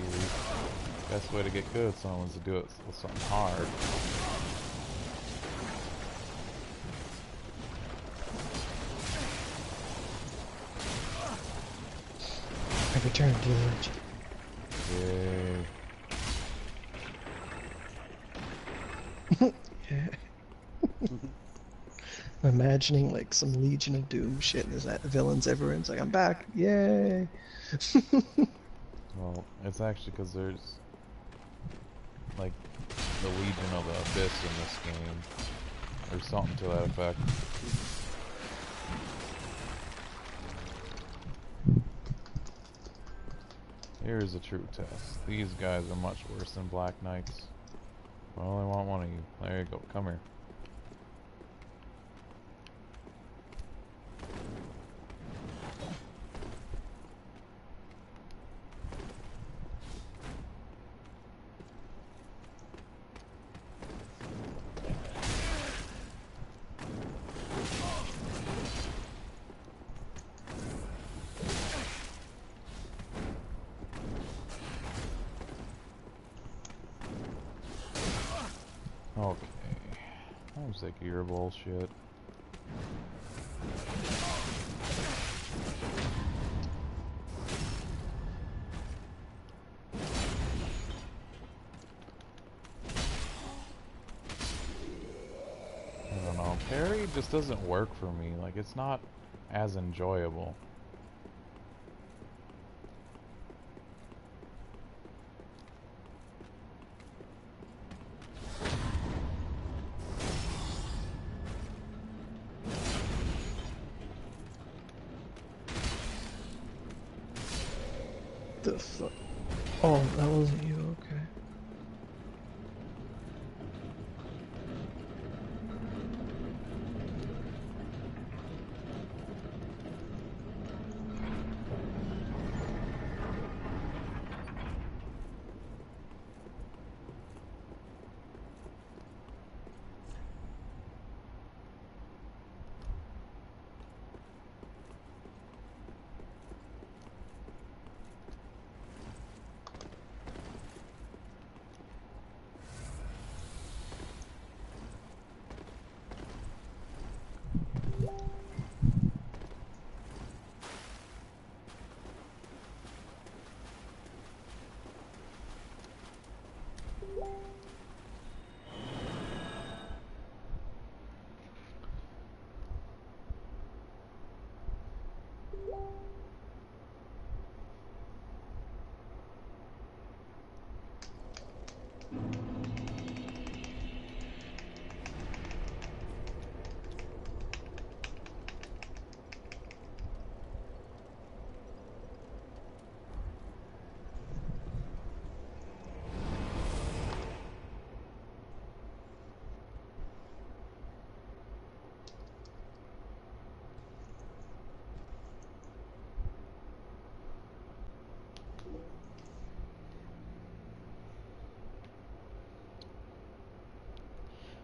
Best way to get good at someone is to do it with something hard. I returned to the ledge. Yay. Yeah. I'm imagining like some Legion of Doom shit, and there's that villains everywhere. It's like, I'm back, yay! Well, it's actually because there's like the Legion of the Abyss in this game, or something to that effect. Here's a true test. These guys are much worse than Black Knights. Well, I want one of you. There you go. Come here. Okay. I'm sick of your bullshit. I don't know. Parry just doesn't work for me. Like, it's not as enjoyable. The fuck? Oh, that wasn't you, okay.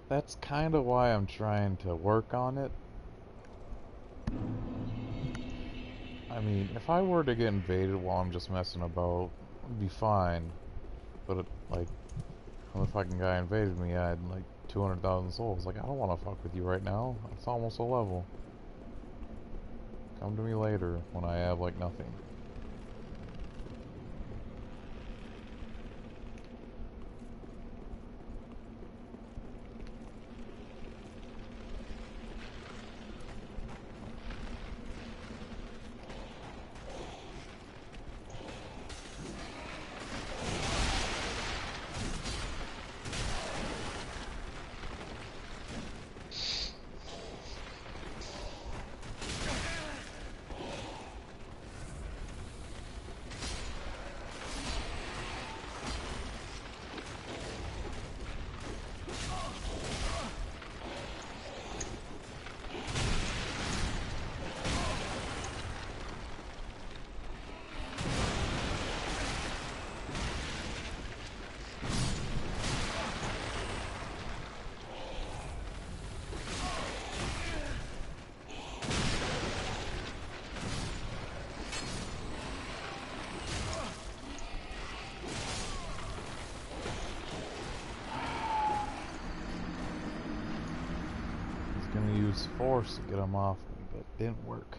That's kind of why I'm trying to work on it. I mean, if I were to get invaded while I'm just messing about, it'd be fine. But, like, when the fucking guy invaded me, I had, like, 200,000 souls. Like, I don't want to fuck with you right now. It's almost a level. Come to me later, when I have, like, nothing. use force to get him off me, but it didn't work.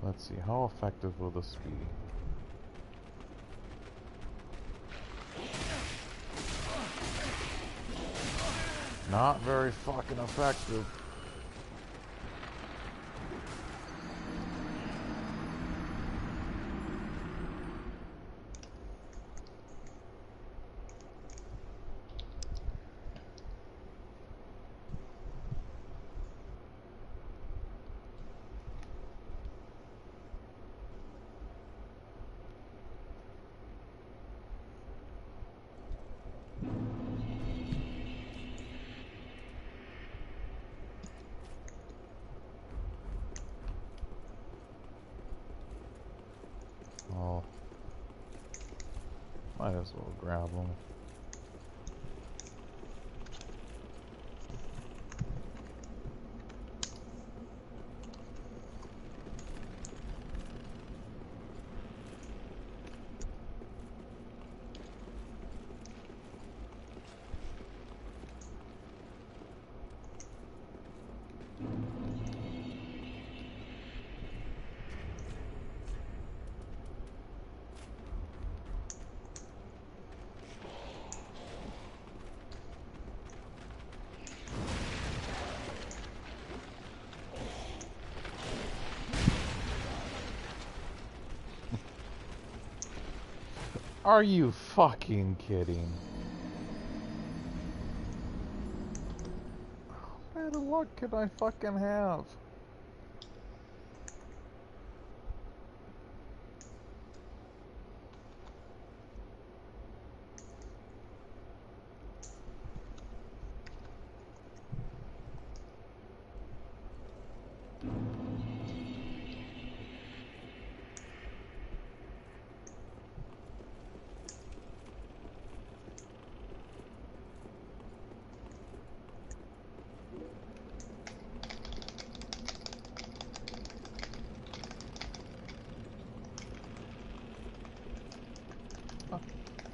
Let's see, how effective will this be? Not very fucking effective. Oh, might as well grab them. Are you fucking kidding? What the luck could I fucking have?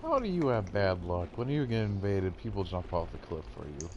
How do you have bad luck? When you get invaded, people jump off the cliff for you.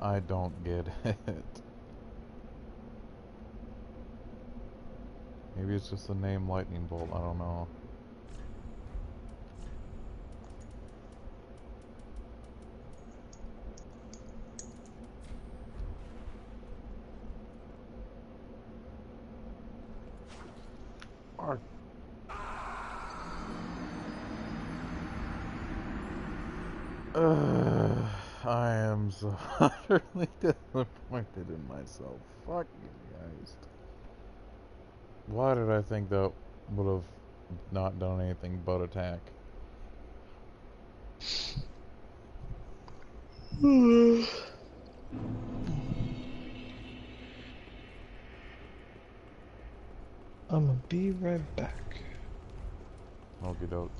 I don't get it. Maybe it's just the name Lightning Bolt, I don't know. I am so utterly disappointed in myself. Fuck you guys. Why did I think that would have not done anything but attack? I'ma be right back. Okie doke.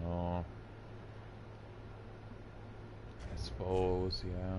Oh, I suppose, yeah.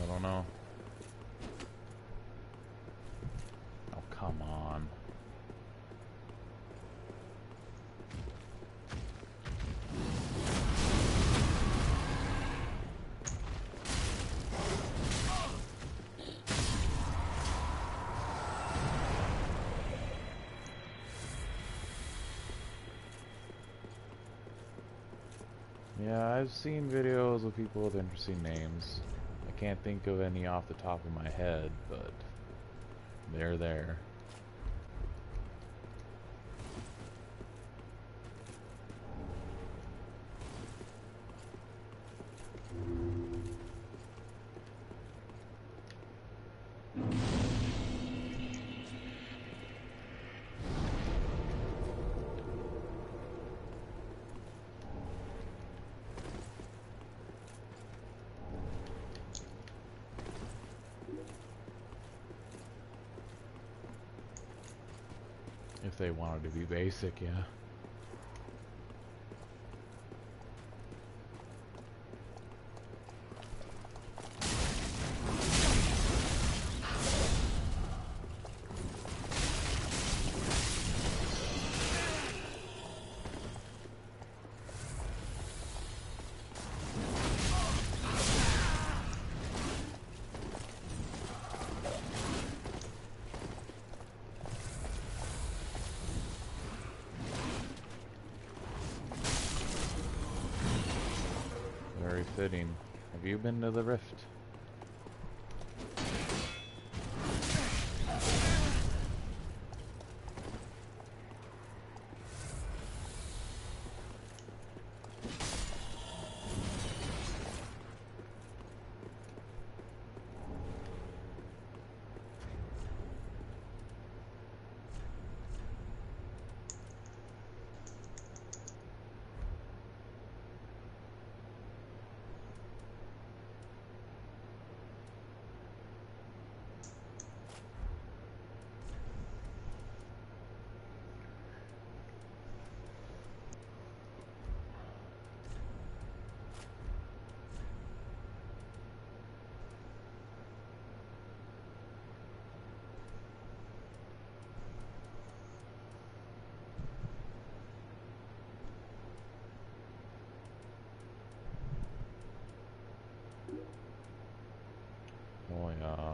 I don't know. Oh, come on. Yeah, I've seen videos of people with interesting names. I can't think of any off the top of my head, but they're there. If they wanted to be basic, yeah. fitting. Have you been to the Rift? Oh yeah.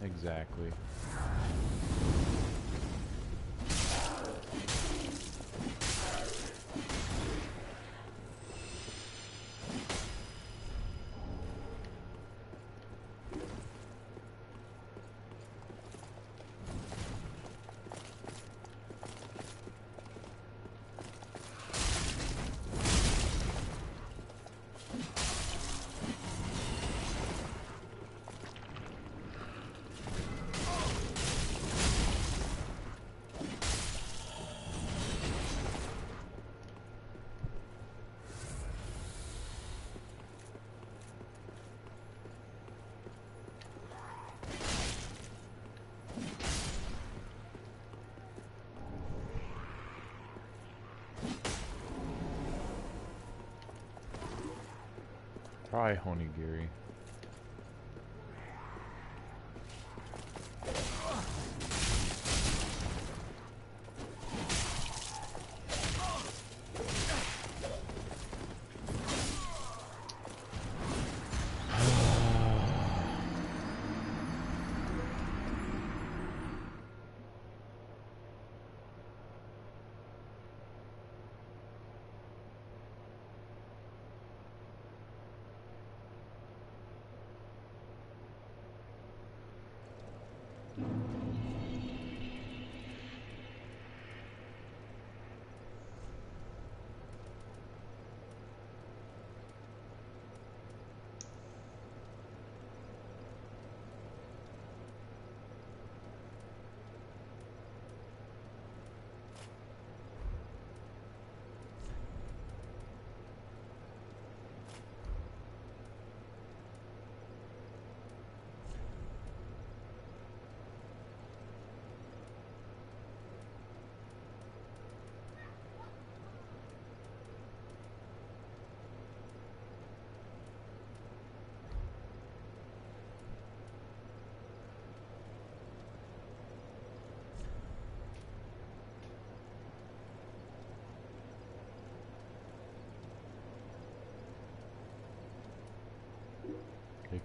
Exactly. Try Honigiri.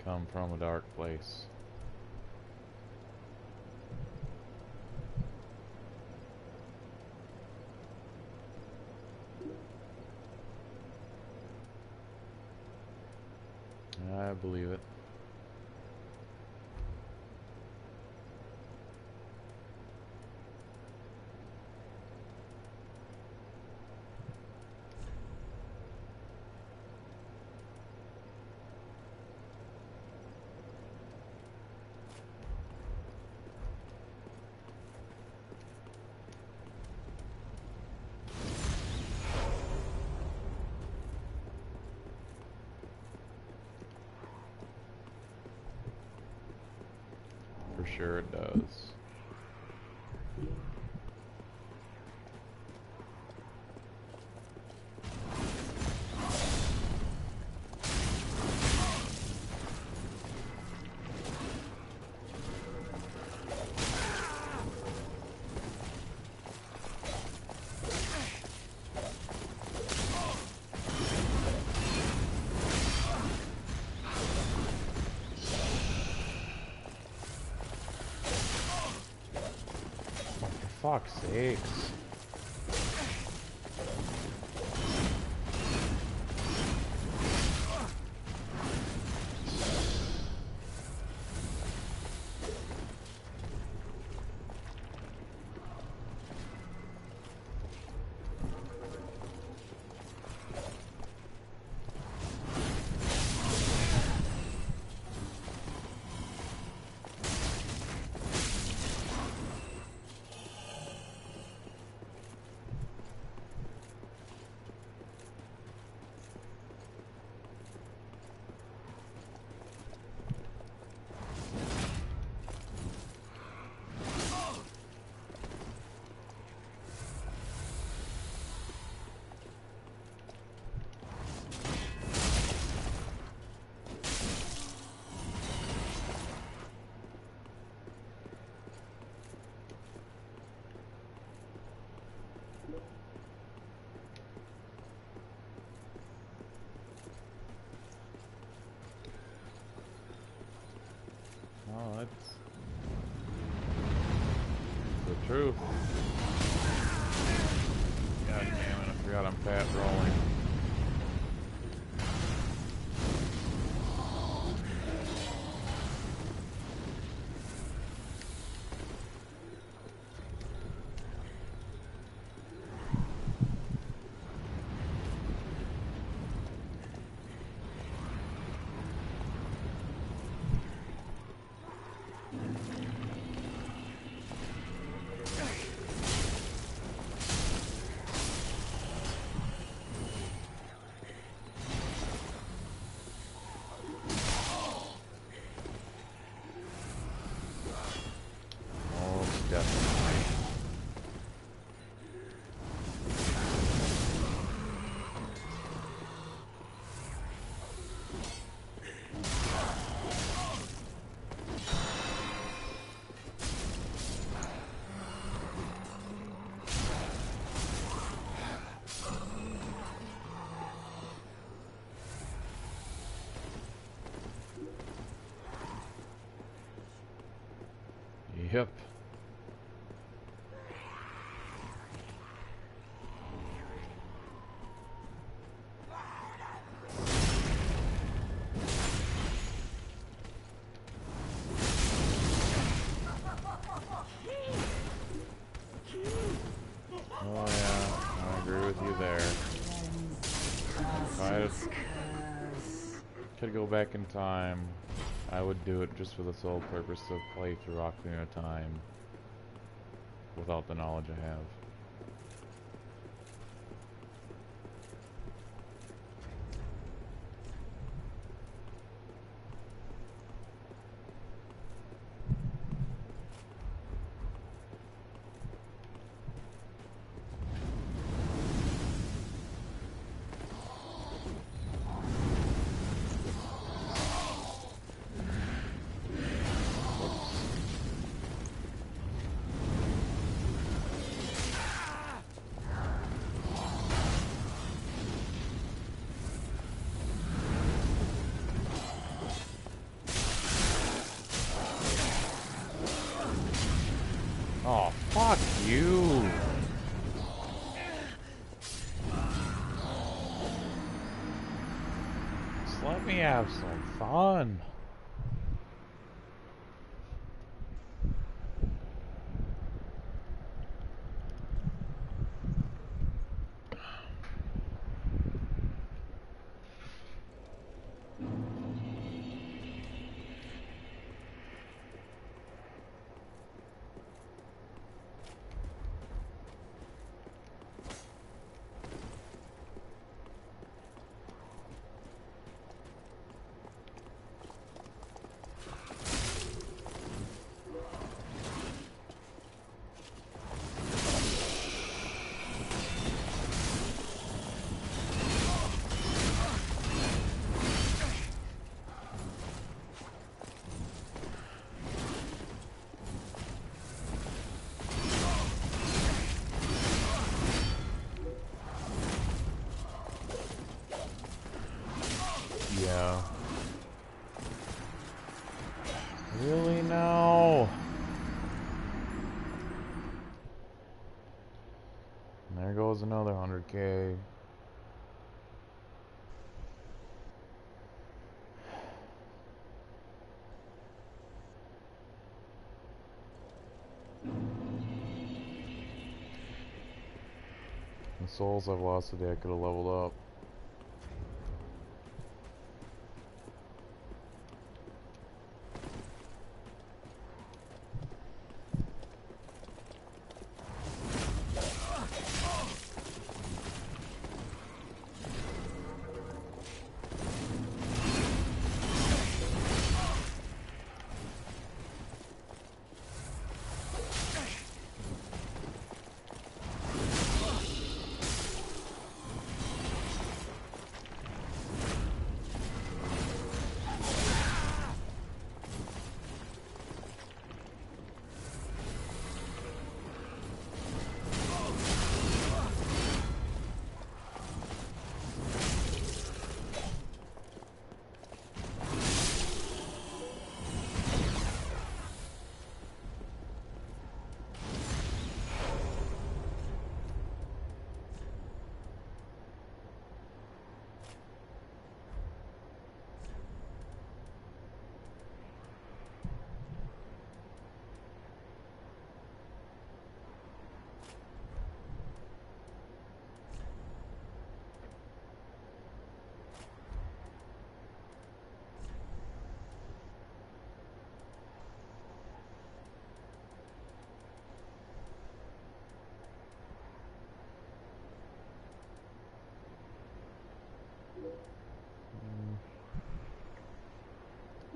come from a dark place. I believe it. For sure it does. Fuck's sakes. Oh, that's the truth. God damn it, I forgot I'm fat rolling. Yep. Oh yeah, I agree with you there. If I could go back in time, I would do it just for the sole purpose of play through Ocarina of Time without the knowledge I have. Oh, fuck you! Just let me have some fun. Yeah. Really now? And there goes another 100K. The souls I've lost today, I could have leveled up.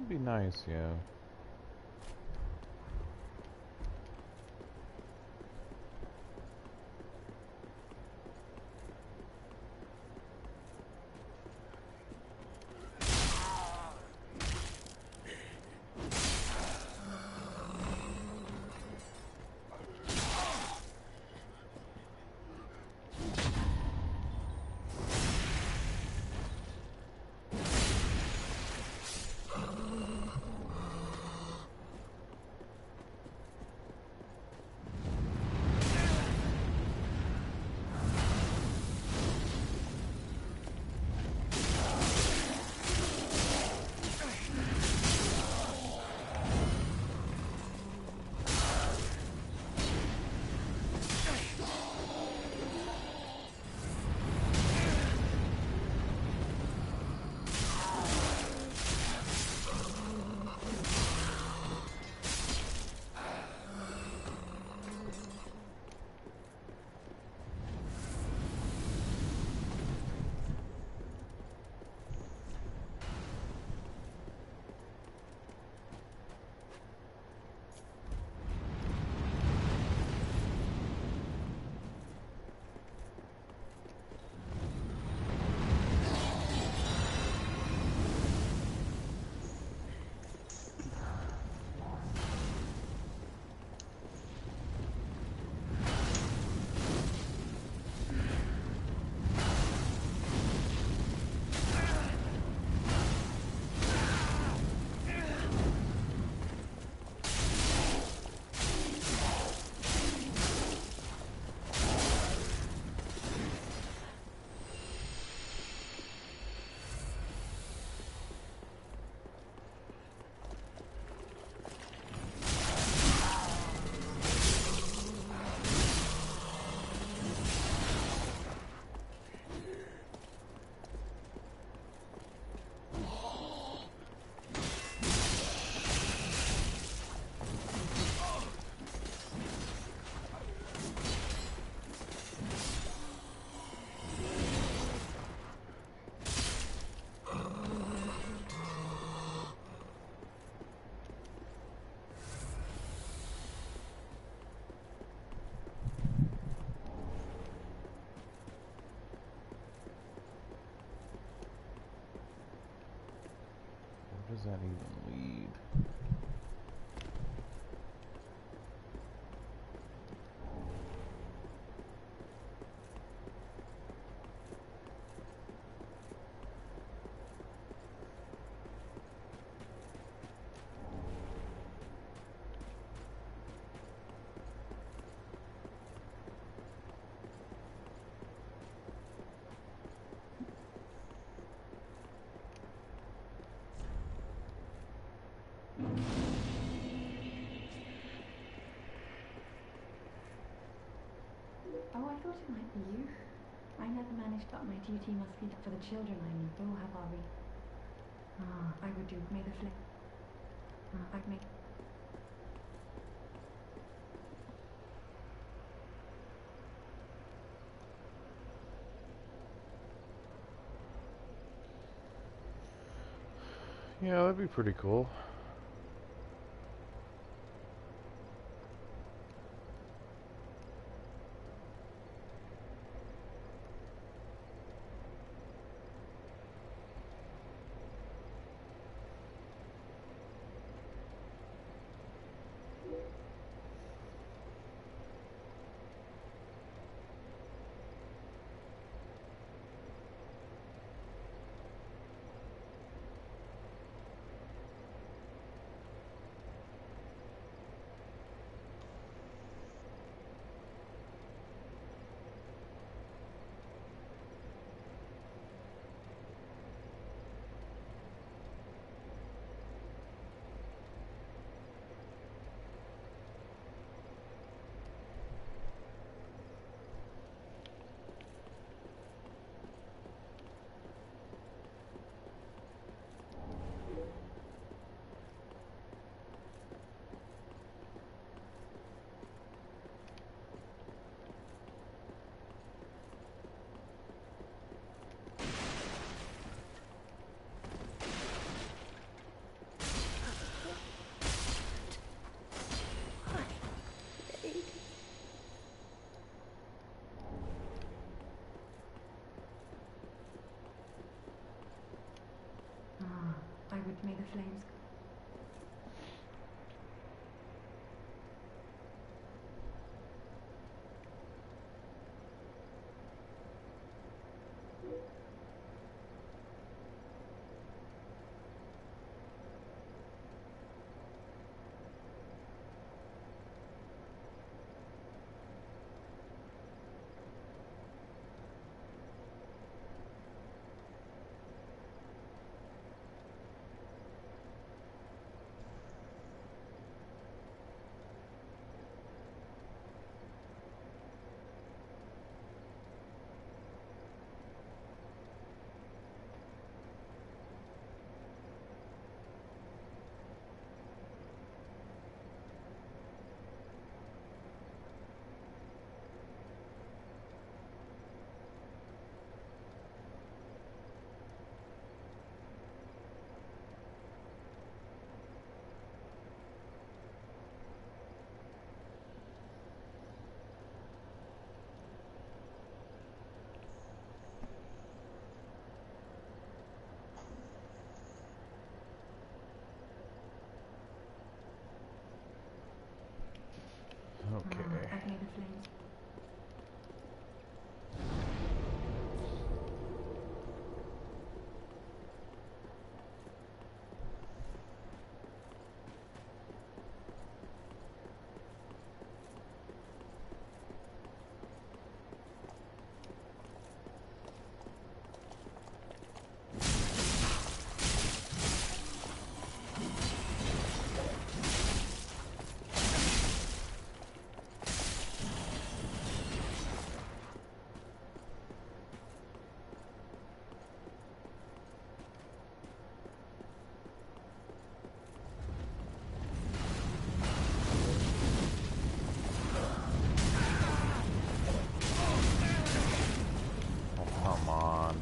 It'd be nice, yeah. Oh, I thought it might be you. I never managed, but my duty must be for the children I need. We'll have our I would do. May the flame. I'd make. Yeah, that'd be pretty cool. I would. May the flames. Okay. I'd may the flames. Come on.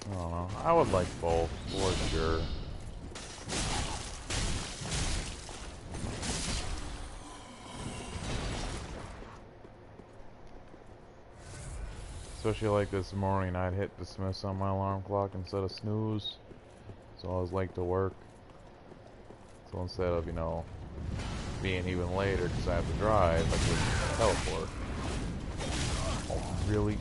I don't know. I would like both, for sure. Especially like this morning, I'd hit dismiss on my alarm clock instead of snooze. So I was late to work. So instead of, you know, being even later because I have to drive, I could teleport. Oh, really?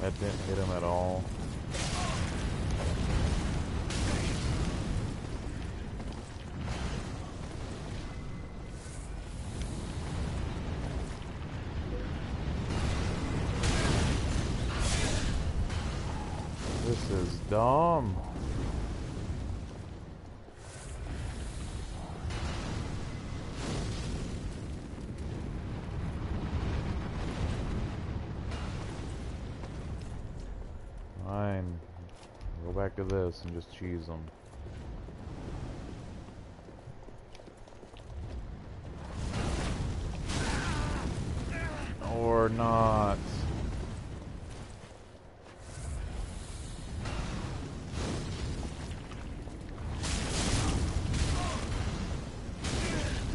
That didn't hit him at all. This is dumb. Fine. Go back to this and just cheese them. Or not.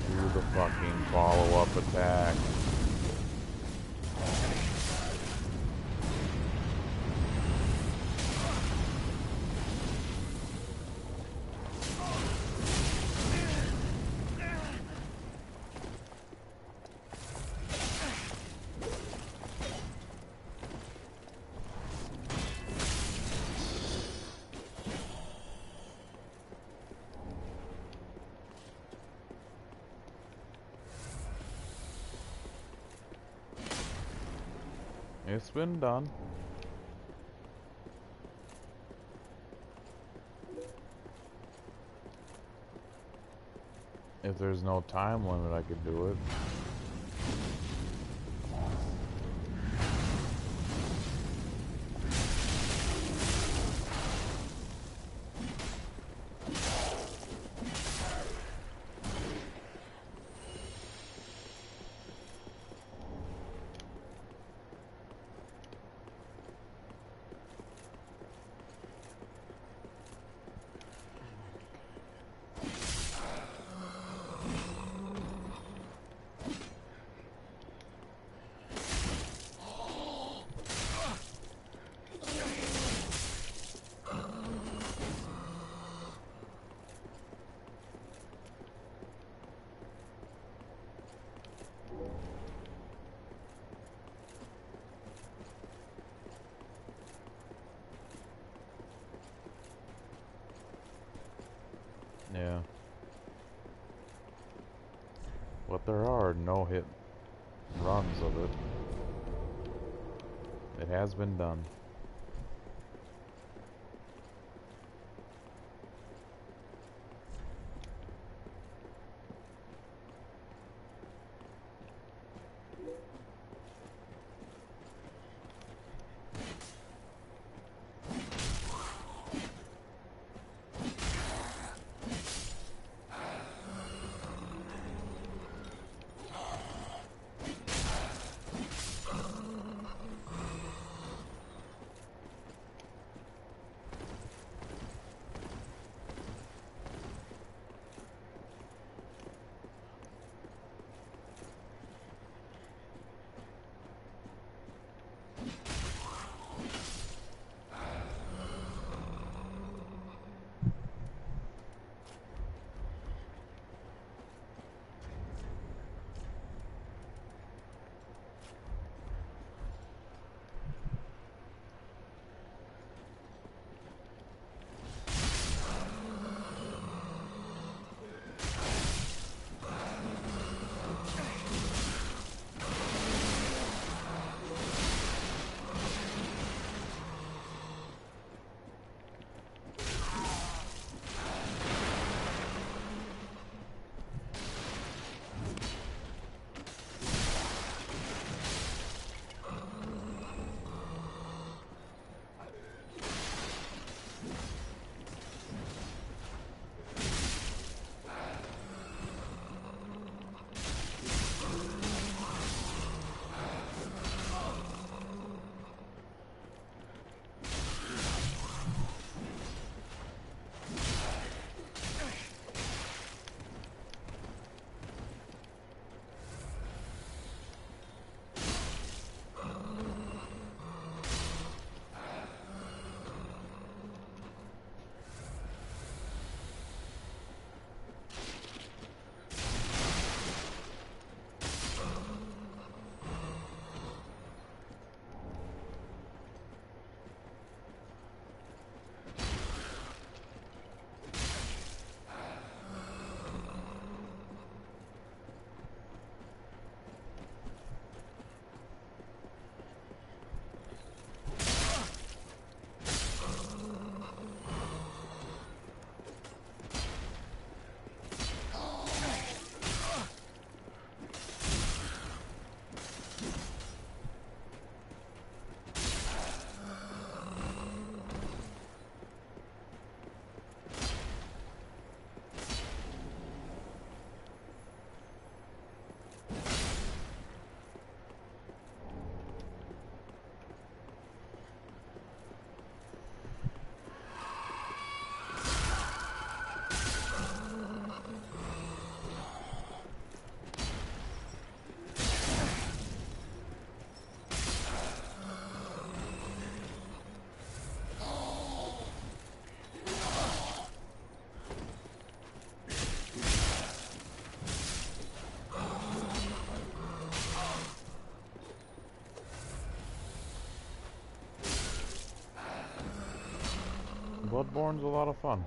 Do the fucking follow-up attack. It's been done. If there's no time limit, I could do it. Yeah. But there are no hit runs of it. It has been done. Bloodborne's a lot of fun.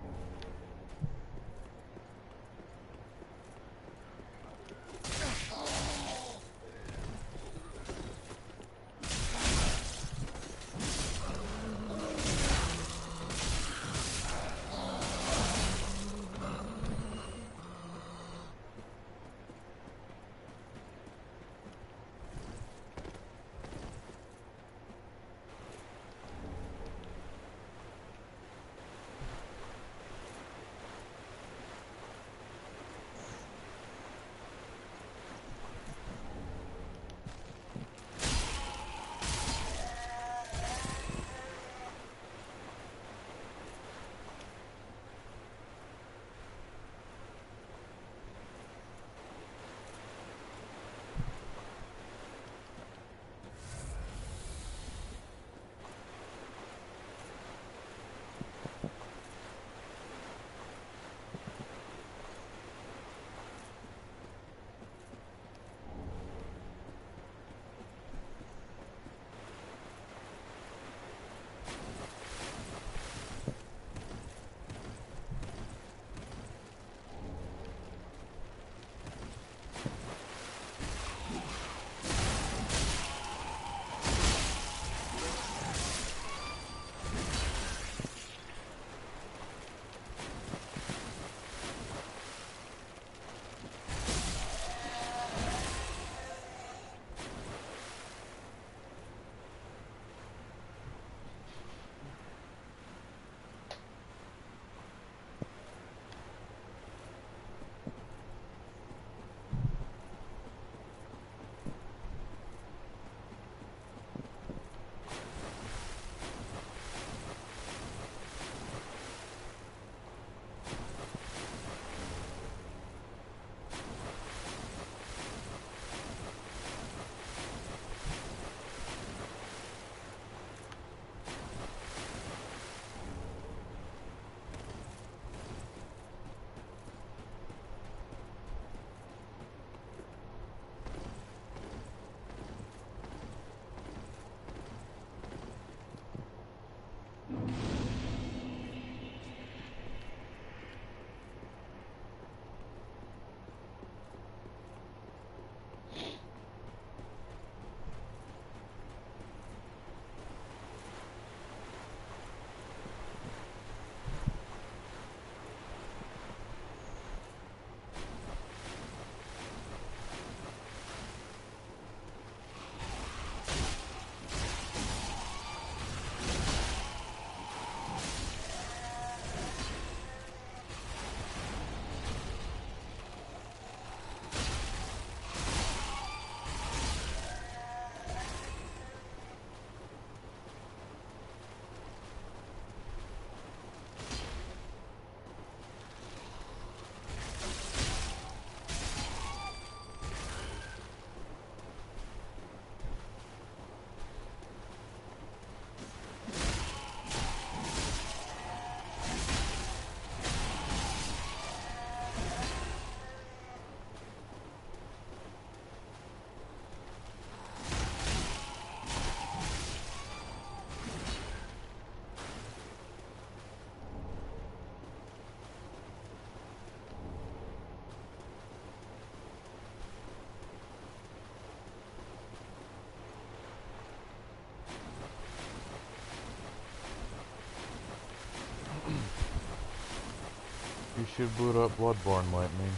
You should boot up Bloodborne, Lightning.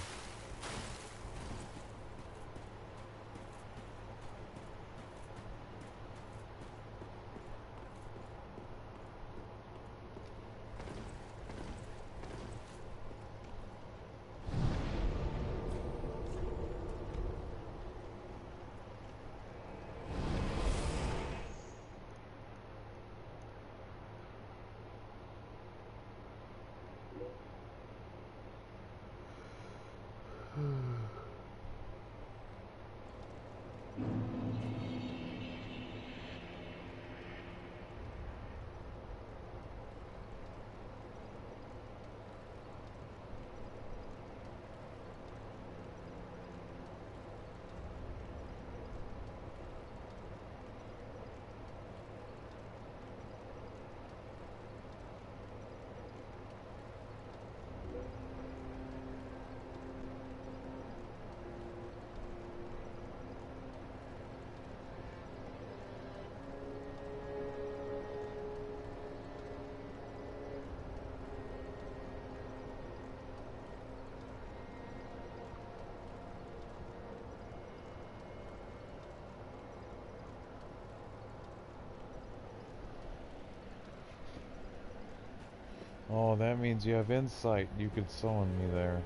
Oh, that means you have insight. You could summon me there.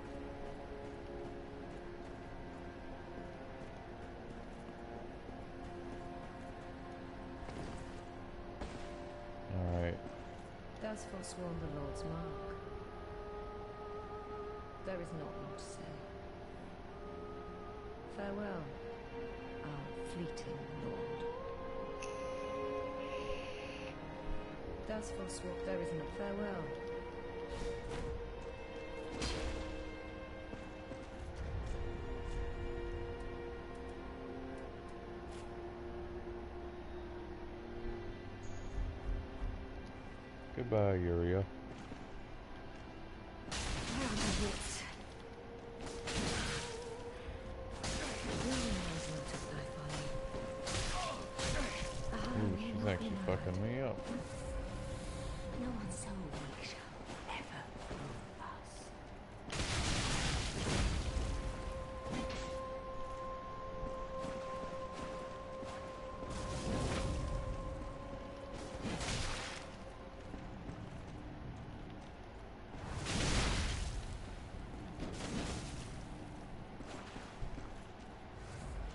Alright. Thus forsworn the Lord's mark. There is not more to say. Farewell, our fleeting Lord. Thus forsworn, there is no farewell. Goodbye, Yuria. Ooh, she's actually fucking me up. No one so weak shall ever rule us.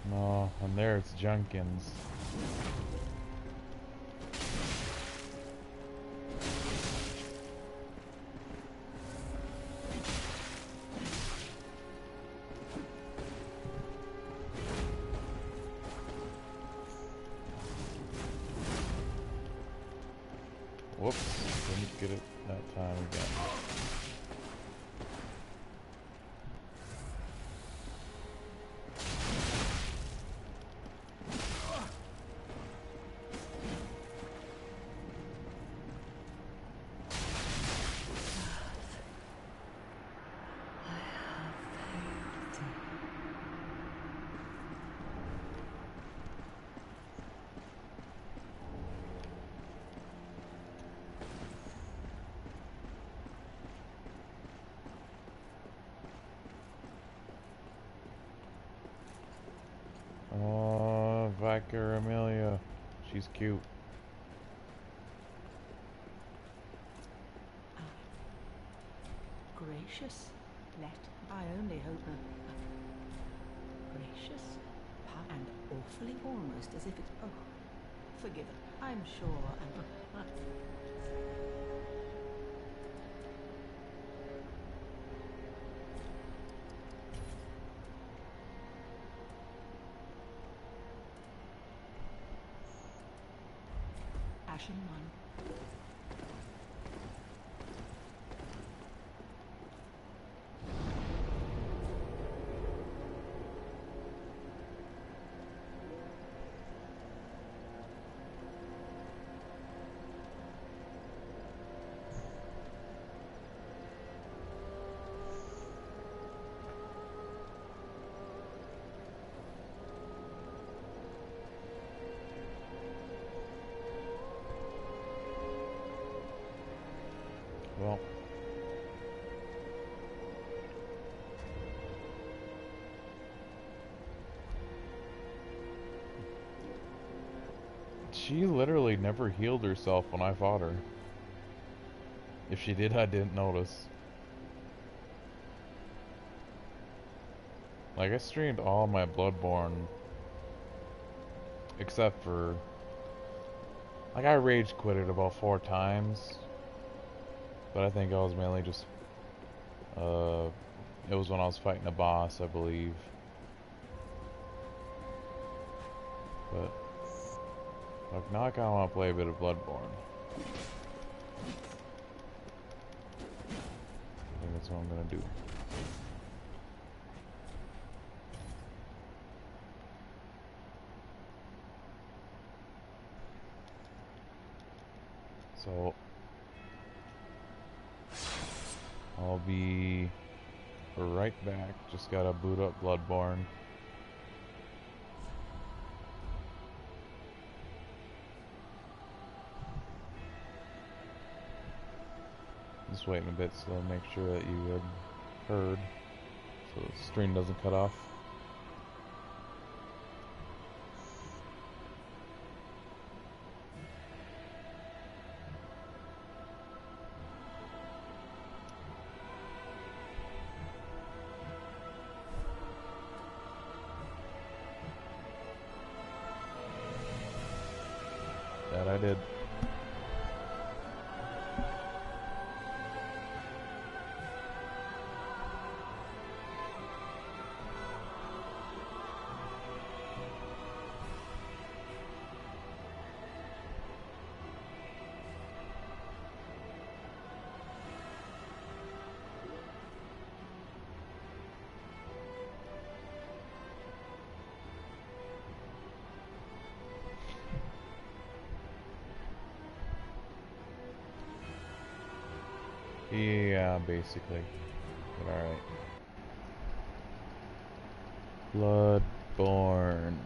No, and there it's Junkins. Whoops, didn't get it that time again. Oh, Vicar Amelia. She's cute. Gracious, let I only hope gracious, and awfully almost as if it's forgiven. I'm sure Ashen One. Well, she literally never healed herself when I fought her. If she did, I didn't notice. Like, I streamed all my Bloodborne, except for, like, I rage quitted about 4 times, but I think I was mainly just, it was when I was fighting a boss, I believe. But, like, now I kinda wanna play a bit of Bloodborne. I think that's what I'm gonna do. So, I'll be right back. Just gotta boot up Bloodborne. Just waiting a bit so I'll make sure that you had heard, so the stream doesn't cut off. Yeah, basically. But alright. Bloodborne.